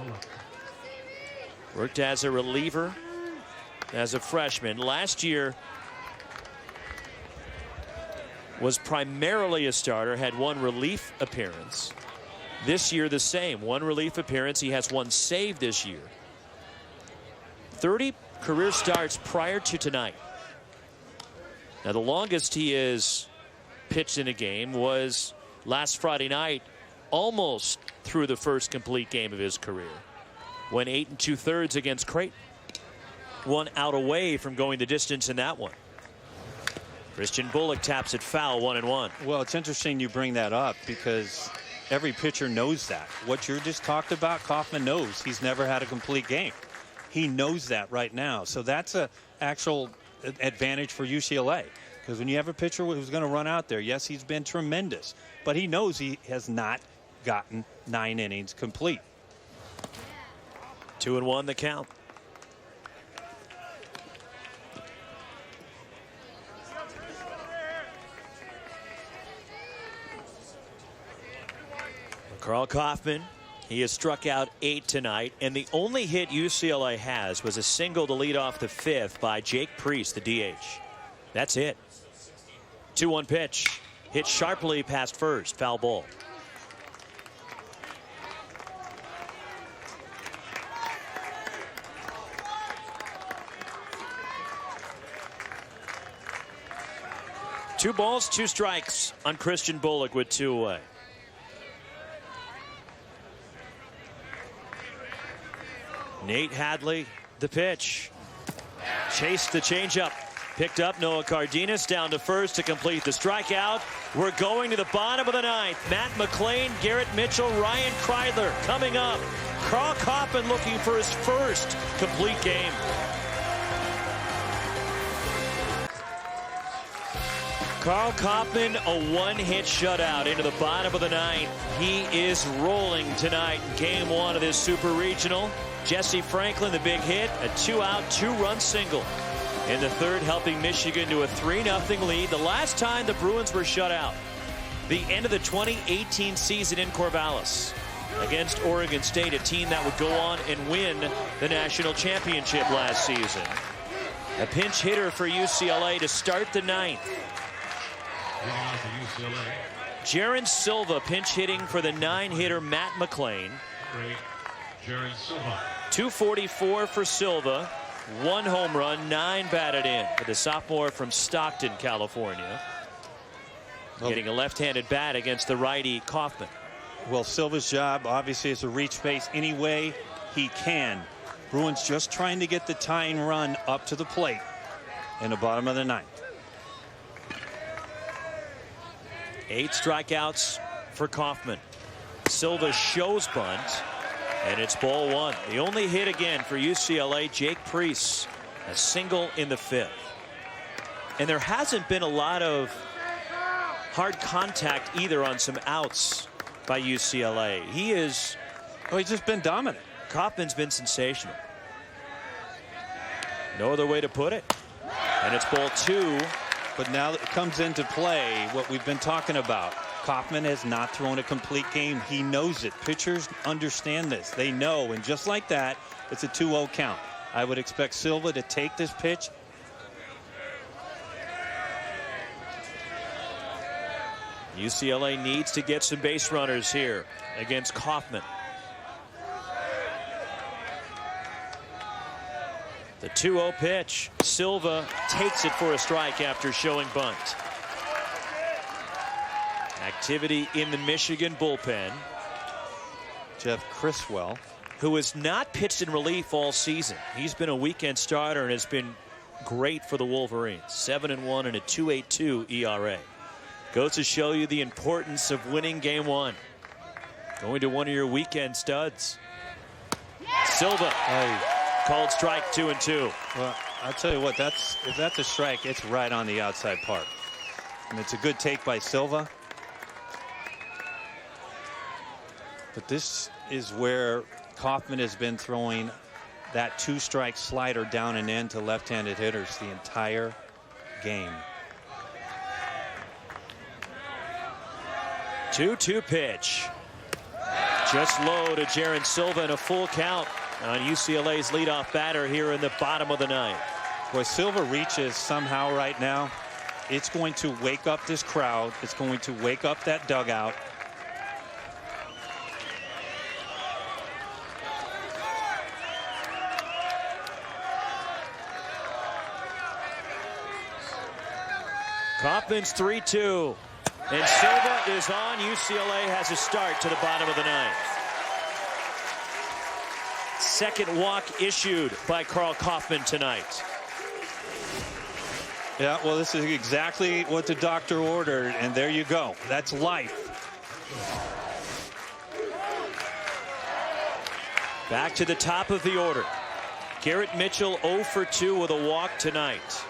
Worked as a reliever as a freshman. Last year was primarily a starter, had 1 relief appearance. This year the same, 1 relief appearance. He has 1 save this year. 30 career starts prior to tonight. Now the longest he is pitched in a game was last Friday night, almost through the first complete game of his career. Went 8 2/3 against Creighton. 1 out away from going the distance in that one. Christian Bullock taps it foul, 1-1. Well, it's interesting you bring that up, because every pitcher knows that. What you just talked about, Kaufman knows. He's never had a complete game. He knows that right now. So that's an actual advantage for UCLA. Because when you have a pitcher who's going to run out there, yes, he's been tremendous, but he knows he has not gotten 9 innings complete. 2-1 the count. Carl Kaufman, he has struck out 8 tonight, and the only hit UCLA has was a single to lead off the 5th by Jake Priest, the DH. That's it. 2-1 pitch. Hit sharply past first. Foul ball. 2 balls, 2 strikes on Christian Bullock with 2 away. Nate Hadley, the pitch. Chased the changeup. Picked up Noah Cardenas down to first to complete the strikeout. We're going to the bottom of the 9th. Matt McLean, Garrett Mitchell, Ryan Kreidler coming up. Carl Coppin looking for his first complete game. Carl Coppin, a 1-hit shutout into the bottom of the 9th. He is rolling tonight in game 1 of this Super Regional. Jesse Franklin, the big hit, a 2-out, 2-run single in the 3rd, helping Michigan to a 3-0 lead. The last time the Bruins were shut out, the end of the 2018 season in Corvallis against Oregon State, a team that would go on and win the national championship last season. A pinch hitter for UCLA to start the 9th. Jaron Silva pinch hitting for the 9-hitter Matt McLean. Jaron Silva. 244 for Silva. 1 home run, 9 batted in for the sophomore from Stockton, California. Getting a left-handed bat against the righty Kaufman. Well, Silva's job obviously is to reach base any way he can. Bruins just trying to get the tying run up to the plate in the bottom of the 9th. 8 strikeouts for Kaufman. Silva shows bunt, and it's ball 1. The only hit again for UCLA, Jake Priest, a single in the 5th. And there hasn't been a lot of hard contact either on some outs by UCLA. He's just been dominant. Kaufman's been sensational. No other way to put it. And it's ball 2. But now it comes into play what we've been talking about. Kaufman has not thrown a complete game. He knows it. Pitchers understand this. They know. And just like that, it's a 2-0 count. I would expect Silva to take this pitch. UCLA needs to get some base runners here against Kaufman. The 2-0 pitch. Silva takes it for a strike after showing bunt. Activity in the Michigan bullpen. Jeff Criswell, who has not pitched in relief all season. He's been a weekend starter and has been great for the Wolverines. 7-1 and a 2.82 ERA. Goes to show you the importance of winning game 1. Going to one of your weekend studs. Silva. Called strike 2-2. Well, I'll tell you what, if that's a strike, it's right on the outside part. And it's a good take by Silva. But this is where Kaufman has been throwing that 2-strike slider down and in to left-handed hitters the entire game. 2-2 pitch. Just low to Jaron Silva and a full count on UCLA's leadoff batter here in the bottom of the 9th. Boy, Silva reaches somehow right now. It's going to wake up this crowd. It's going to wake up that dugout. Kaufman's 3-2. And Silva is on. UCLA has a start to the bottom of the 9th. Second walk issued by Carl Kaufman tonight. Yeah, well, this is exactly what the doctor ordered, and there you go. That's life. Back to the top of the order. Garrett Mitchell 0 for 2 with a walk tonight.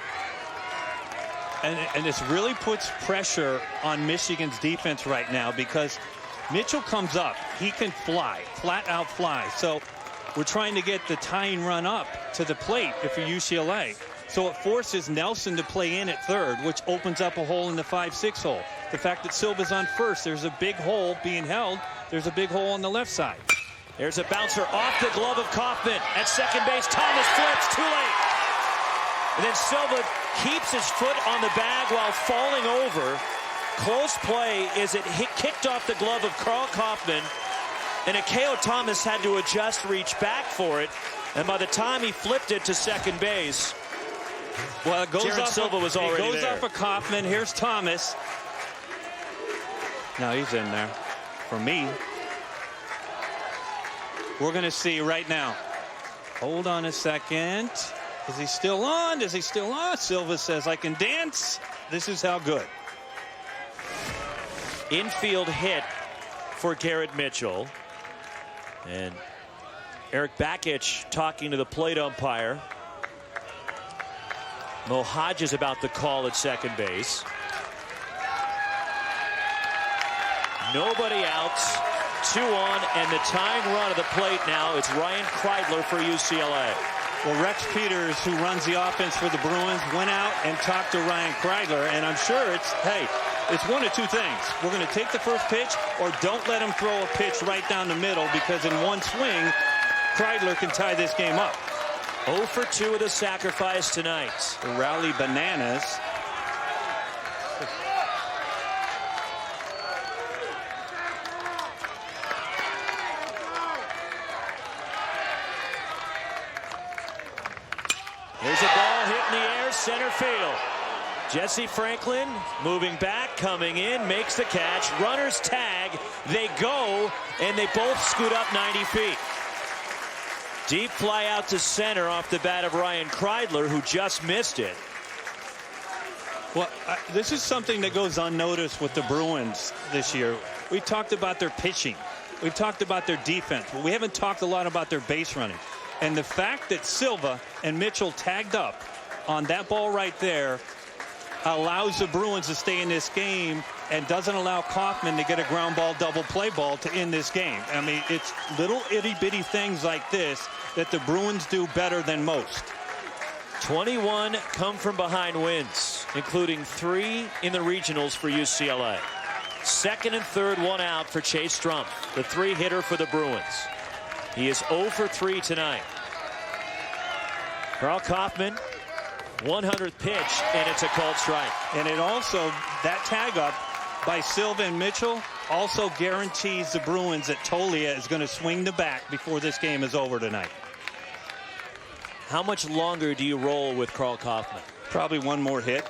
And this really puts pressure on Michigan's defense right now because Mitchell comes up. He can fly, flat out fly. So we're trying to get the tying run up to the plate if you're UCLA. So it forces Nelson to play in at third, which opens up a hole in the 5-6 hole. The fact that Silva's on first, there's a big hole being held. There's a big hole on the left side. There's a bouncer off the glove of Kaufman. At second base, Thomas flips, too late. And then Silva keeps his foot on the bag while falling over. Close play is it kicked off the glove of Carl Kaufman. And Akeo Thomas had to adjust, reach back for it. And by the time he flipped it to second base, Well, it goes Jaron off Silva was already It goes there. off of Kaufman. Here's Thomas. No, he's in there. For me. We're going to see right now. Hold on a second. Is he still on? Is he still on? Silva says, I can dance. This is how good. Infield hit for Garrett Mitchell. And Eric Bakich talking to the plate umpire. Mo Hodges about the call at second base. Nobody outs. 2 on, and the tying run of the plate now is Ryan Kreidler for UCLA. Well, Rex Peters, who runs the offense for the Bruins, went out and talked to Ryan Kreidler, and I'm sure it's, hey, it's one of two things. We're going to take the first pitch, or don't let him throw a pitch right down the middle, because in one swing, Kreidler can tie this game up. 0 for 2 with a sacrifice tonight. The rally bananas. There's a ball hit in the air, center field. Jesse Franklin moving back, coming in, makes the catch. Runners tag, they go, and they both scoot up 90 feet. Deep fly out to center off the bat of Ryan Kreidler, who just missed it. Well, this is something that goes unnoticed with the Bruins this year. We talked about their pitching. We've talked about their defense, but we haven't talked a lot about their base running. And the fact that Silva and Mitchell tagged up on that ball right there allows the Bruins to stay in this game and doesn't allow Kaufman to get a ground ball double play ball to end this game. I mean, it's little itty-bitty things like this that the Bruins do better than most. 21 come from behind wins, including 3 in the regionals for UCLA. Second and third, 1 out for Chase Strumpf, the 3-hitter for the Bruins. He is 0 for 3 tonight. Karl Kaufman, 100th pitch, and it's a called strike. And it also, that tag up by Silva and Mitchell also guarantees the Bruins that Tolia is going to swing the bat before this game is over tonight. How much longer do you roll with Karl Kaufman? Probably one more hit.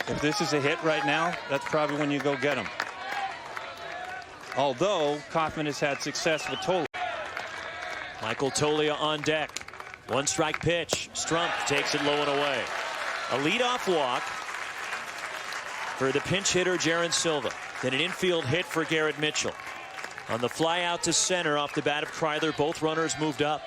If this is a hit right now, that's probably when you go get him. Although Kaufman has had success with Tolia. Michael Tolia on deck. 1-strike pitch. Strumpf takes it low and away. A leadoff walk for the pinch hitter Jaron Silva. Then an infield hit for Garrett Mitchell. On the fly out to center off the bat of Kreidler, both runners moved up.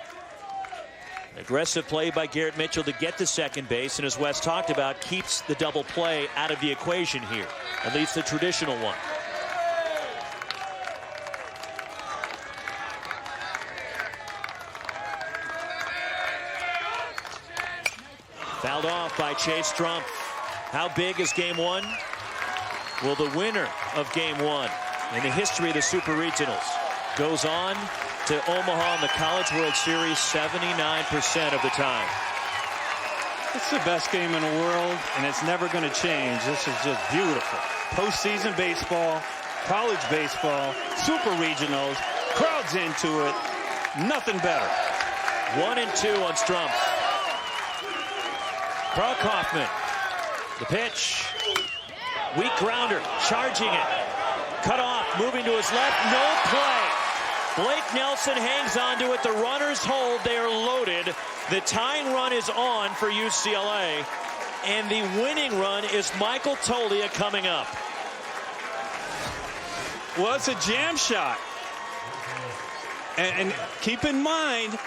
Aggressive play by Garrett Mitchell to get to second base, and as Wes talked about, keeps the double play out of the equation here, at least the traditional one. Fouled off by Chase Strumpf. How big is game 1? Well, the winner of game 1 in the history of the Super Regionals goes on to Omaha in the College World Series 79% of the time. It's the best game in the world, and it's never going to change. This is just beautiful. Postseason baseball, college baseball, Super Regionals, crowds into it. Nothing better. 1 and 2 on Strumpf. Karl Kaufman. The pitch. Weak grounder. Charging it. Cut off. Moving to his left. No play. Blake Nelson hangs on to it. The runners hold. They are loaded. The tying run is on for UCLA. And the winning run is Michael Tolia coming up. Well, it's a jam shot. And keep in mind,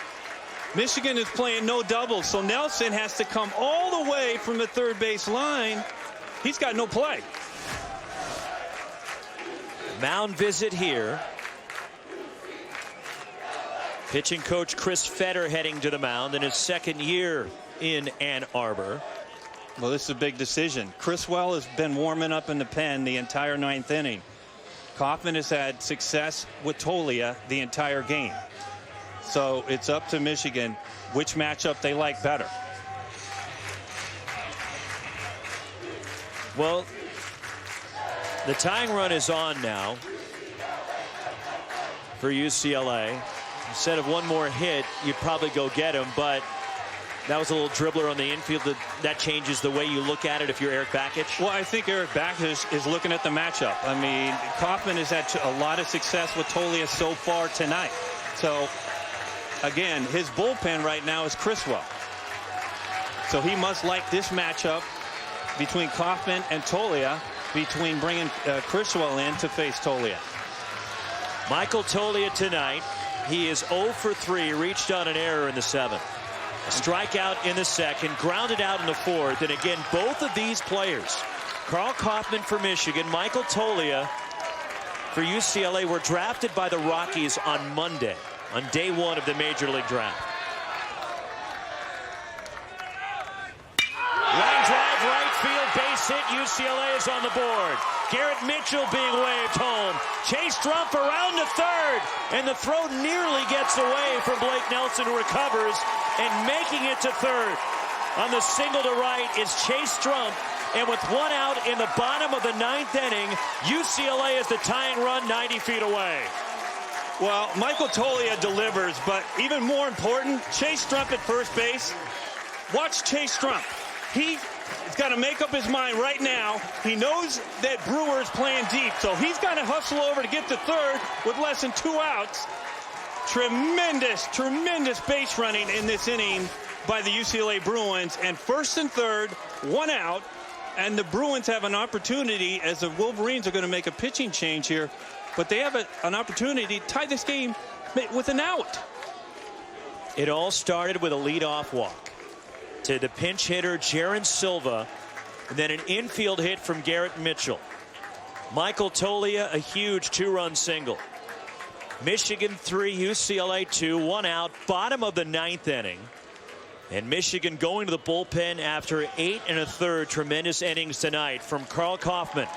Michigan is playing no doubles, so Nelson has to come all the way from the third base line. He's got no play. Mound visit here. Pitching coach Chris Fetter heading to the mound in his second year in Ann Arbor. Well, this is a big decision. Criswell has been warming up in the pen the entire 9th inning. Kaufman has had success with Tolia the entire game. So it's up to Michigan which matchup they like better. Well, the tying run is on now for UCLA. Instead of one more hit, you'd probably go get him, but That was a little dribbler on the infield. That changes the way you look at it if you're Eric Bakich. Well, I think Eric Bakich is looking at the matchup. I mean, Kaufman has had a lot of success with Tolia so far tonight. So, again, his bullpen right now is Criswell. So he must like this matchup between Kaufman and Tolia, between bringing Criswell in to face Tolia. Michael Tolia tonight, he is 0 for 3, reached on an error in the 7th. A strikeout in the 2nd, grounded out in the 4th, and again, both of these players, Carl Kaufman for Michigan, Michael Tolia for UCLA, were drafted by the Rockies on Monday, on day 1 of the Major League Draft. Line drive, right field, base hit. UCLA is on the board. Garrett Mitchell being waved home. Chase Strumpf around to third, and the throw nearly gets away from Blake Nelson, who recovers, and making it to third. On the single to right is Chase Strumpf, and with 1 out in the bottom of the 9th inning, UCLA is the tying run 90 feet away. Well, Michael Tolia delivers, but even more important, Chase Strumpf at first base. Watch Chase Strumpf. He's got to make up his mind right now. He knows that Brewer is playing deep, so he's got to hustle over to get to third with less than 2 outs. Tremendous, tremendous base running in this inning by the UCLA Bruins. And first and third, 1 out. And the Bruins have an opportunity, as the Wolverines are going to make a pitching change here, but they have an opportunity to tie this game with an out. It all started with a leadoff walk to the pinch hitter, Jaron Silva, and then an infield hit from Garrett Mitchell. Michael Tolia, a huge 2-run single. Michigan 3, UCLA 2, 1 out, bottom of the 9th inning. And Michigan going to the bullpen after 8 1/3 tremendous innings tonight from Carl Kaufman.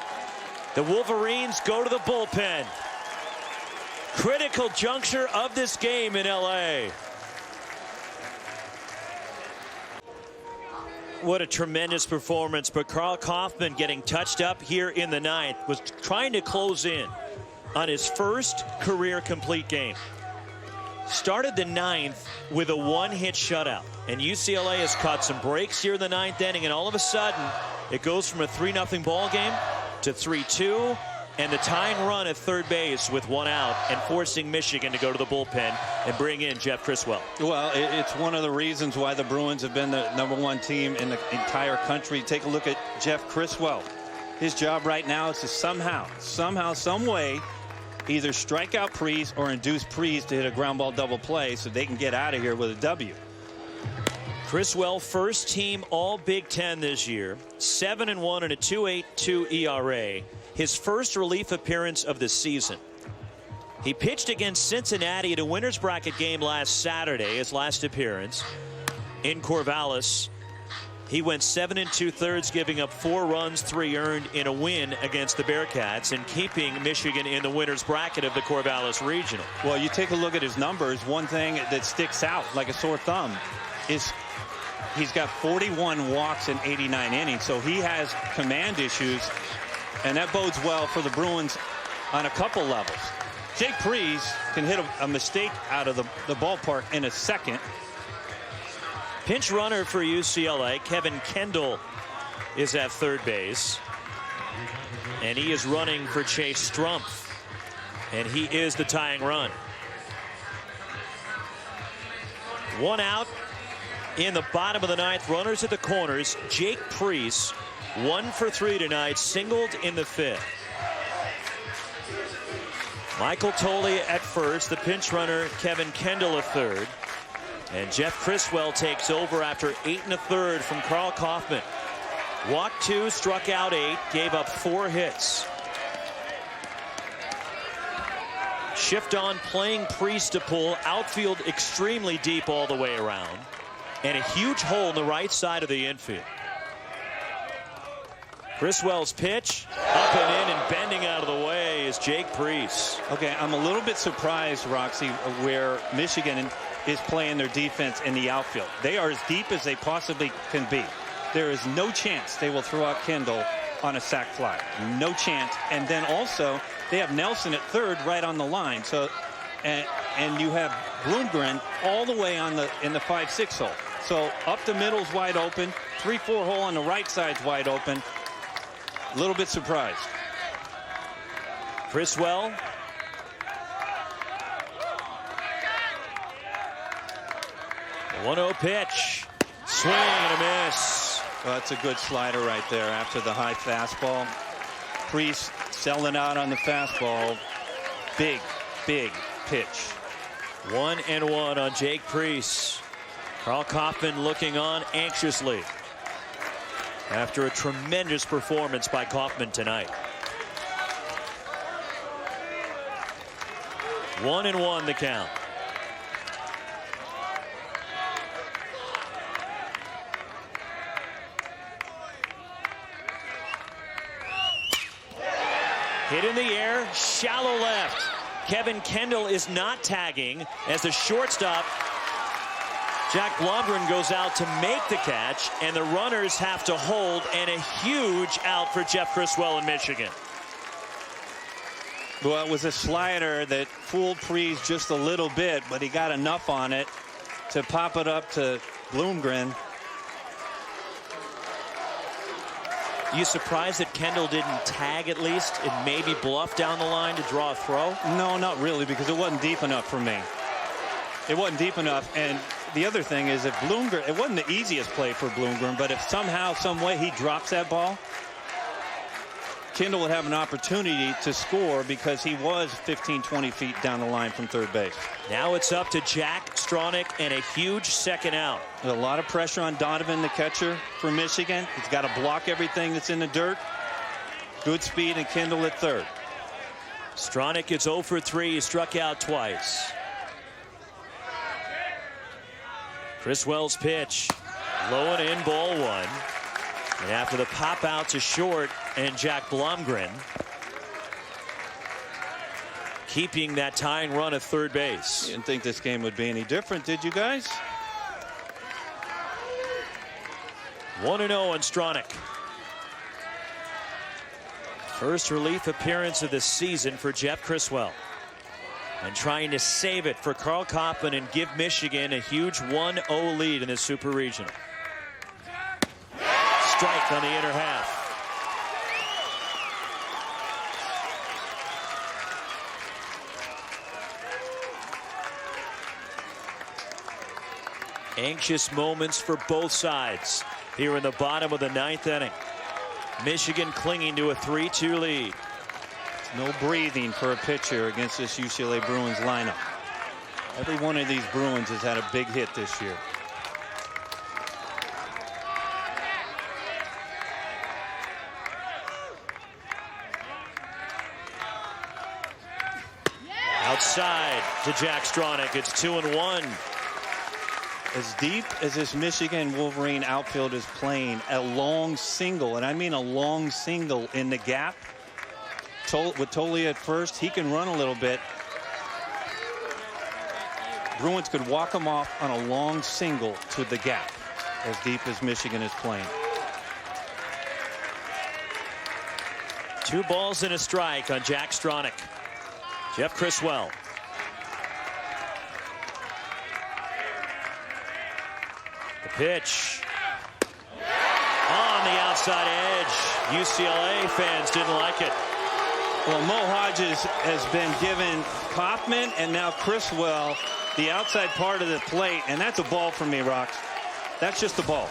The Wolverines go to the bullpen. Critical juncture of this game in LA. What a tremendous performance, but Carl Kaufman getting touched up here in the 9th, was trying to close in on his first career complete game. Started the 9th with a 1-hit shutout, and UCLA has caught some breaks here in the 9th inning, and all of a sudden it goes from a 3-0 ball game to 3-2, and the tying run at third base with 1 out, and forcing Michigan to go to the bullpen and bring in Jeff Criswell. Well, it's one of the reasons why the Bruins have been the #1 team in the entire country. Take a look at Jeff Criswell. His job right now is to somehow, some way, either strike out Preece or induce Preece to hit a ground ball double play so they can get out of here with a W. Criswell, first team all Big Ten this year, 7-1 and a 2.82 ERA. His first relief appearance of the season. He pitched against Cincinnati at a winner's bracket game last Saturday, his last appearance in Corvallis. He went 7 2/3, giving up 4 runs, 3 earned in a win against the Bearcats and keeping Michigan in the winner's bracket of the Corvallis Regional. Well, you take a look at his numbers. One thing that sticks out like a sore thumb is he's got 41 walks in 89 innings, so he has command issues, and that bodes well for the Bruins on a couple levels. Jake Preece can hit a mistake out of the ballpark in a second. Pinch runner for UCLA, Kevin Kendall, is at third base, and he is running for Chase Strumpf, and he is the tying run. 1 out in the bottom of the 9th. Runners at the corners. Jake Preece, 1 for 3 tonight, singled in the 5th. Michael Tolia at first, the pinch runner Kevin Kendall at third, and Jeff Criswell takes over after 8 1/3 from Carl Kaufman. Walked 2, struck out 8, gave up 4 hits. Shift on, playing Preece to pull, outfield extremely deep all the way around, and a huge hole in the right side of the infield. Criswell's pitch, up and in and bending out of the way is Jake Preece. Okay, I'm a little bit surprised, Roxy, where Michigan is playing their defense in the outfield. They are as deep as they possibly can be. There is no chance they will throw out Kendall on a sac fly. No chance. And then also, they have Nelson at third right on the line. So, and you have Bloomgren all the way in the 5-6 hole. So up the middle's wide open. 3-4 hole on the right side's wide open. A little bit surprised. Criswell. The 1-0 pitch. Swing and a miss. Well, that's a good slider right there after the high fastball. Priest selling out on the fastball. Big, big pitch. 1-1 on Jake Priest. Carl Kaufman looking on anxiously after a tremendous performance by Kaufman tonight. 1-1 the count. Hit in the air, shallow left. Kevin Kendall is not tagging as the shortstop Jack Blomgren goes out to make the catch, and the runners have to hold, and a huge out for Jeff Criswell in Michigan. Well, it was a slider that fooled Priest just a little bit, but he got enough on it to pop it up to Blomgren. You surprised that Kendall didn't tag at least and maybe bluff down the line to draw a throw? No, not really, because it wasn't deep enough for me. It wasn't deep enough, and the other thing is if Blomgren, it wasn't the easiest play for Blomgren, but if somehow, some way he drops that ball, Kendall would have an opportunity to score because he was 15, 20 feet down the line from third base. Now it's up to Jack Stronach and a huge second out. There's a lot of pressure on Donovan, the catcher for Michigan. He's got to block everything that's in the dirt. Good speed and Kendall at third. Stronach is 0 for 3. He struck out twice. Criswell's pitch. Low and in, ball 1. And after the pop out to short and Jack Blomgren keeping that tying run at third base. Didn't think this game would be any different, did you guys? 1-0 on Stronach. First relief appearance of the season for Jeff Criswell. And trying to save it for Carl Kaufman and give Michigan a huge 1-0 lead in the Super Regional. Strike on the inner half. Anxious moments for both sides here in the bottom of the 9th inning. Michigan clinging to a 3-2 lead. No breathing for a pitcher against this UCLA Bruins lineup. Every one of these Bruins has had a big hit this year. Outside to Jack Stronach. It's 2-1. As deep as this Michigan Wolverine outfield is playing, a long single, and I mean a long single in the gap. With Tolley at first, he can run a little bit. Bruins could walk him off on a long single to the gap, as deep as Michigan is playing. 2 balls and a strike on Jack Stronach. Jeff Criswell. The pitch. On the outside edge. UCLA fans didn't like it. Well, Mo Hodges has been given Kaufman and now Criswell the outside part of the plate, and that's a ball for me, Rox. That's just a ball.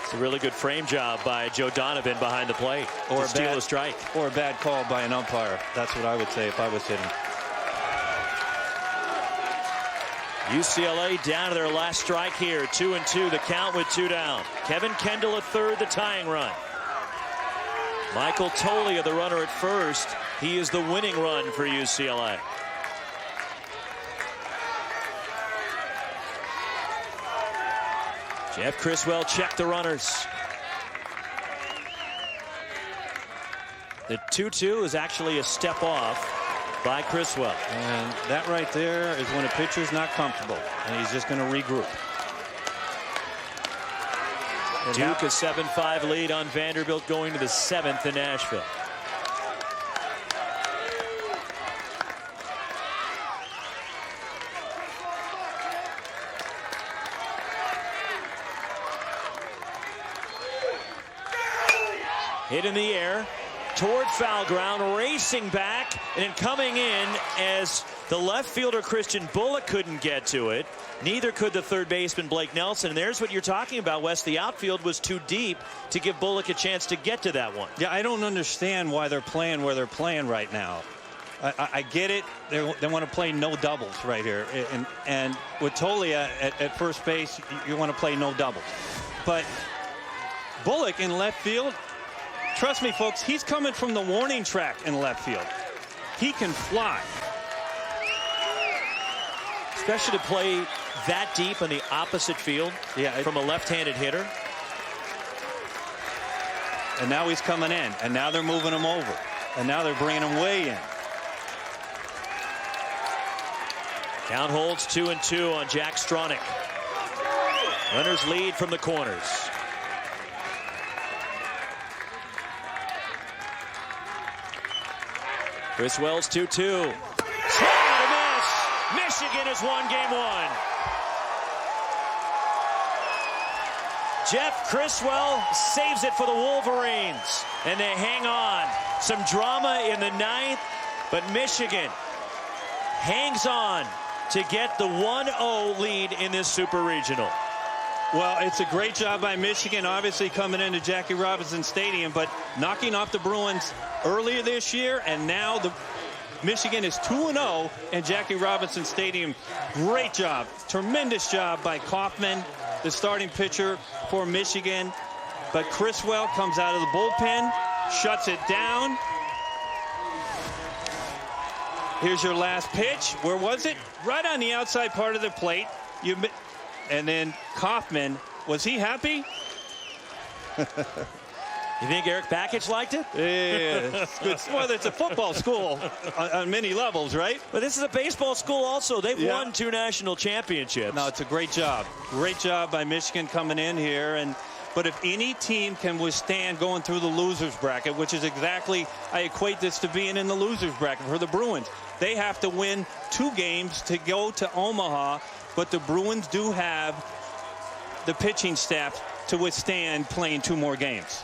It's a really good frame job by Joe Donovan behind the plate to steal a strike. Or a bad call by an umpire. That's what I would say if I was hitting. UCLA down to their last strike here. 2-2 the count with 2 down. Kevin Kendall at third, the tying run. Michael Tolley, the runner at first. He is the winning run for UCLA. Jeff Criswell checked the runners. The 2-2 is actually a step off by Criswell. And that right there is when a pitcher's not comfortable, and he's just going to regroup. Duke a 7-5 lead on Vanderbilt going to the 7th in Nashville. Hit in the air toward foul ground, racing back, and then coming in as the left fielder Christian Bullock couldn't get to it. Neither could the third baseman Blake Nelson. And there's what you're talking about, Wes. The outfield was too deep to give Bullock a chance to get to that one. Yeah, I don't understand why they're playing where they're playing right now. I get it. They want to play no doubles right here. And with Tolia at first base, you want to play no doubles. But Bullock in left field, trust me, folks, he's coming from the warning track in left field. He can fly. Especially to play that deep on the opposite field from a left-handed hitter. And now he's coming in. And now they're moving him over. And now they're bringing him way in. Count holds 2-2 on Jack Stronach. Runners lead from the corners. Chris Wells 2-2. Swing and a miss. Michigan has won game one. Jeff Criswell saves it for the Wolverines, and they hang on. Some drama in the ninth, but Michigan hangs on to get the 1-0 lead in this Super Regional. Well, it's a great job by Michigan, obviously coming into Jackie Robinson Stadium, but knocking off the Bruins earlier this year, and now the Michigan is 2-0 in Jackie Robinson Stadium. Great job, tremendous job by Kaufman, the starting pitcher for Michigan. But Criswell comes out of the bullpen, shuts it down. Here's your last pitch. Where was it? Right on the outside part of the plate. And then Kaufman, was he happy? You think Eric Bakich liked it? Yeah, it's good. Well, it's a football school on many levels, right? But this is a baseball school also. They've won 2 national championships. No, it's a great job. Great job by Michigan coming in here. But if any team can withstand going through the losers bracket, which is exactly, I equate this to being in the losers bracket for the Bruins, they have to win 2 games to go to Omaha. But the Bruins do have the pitching staff to withstand playing 2 more games.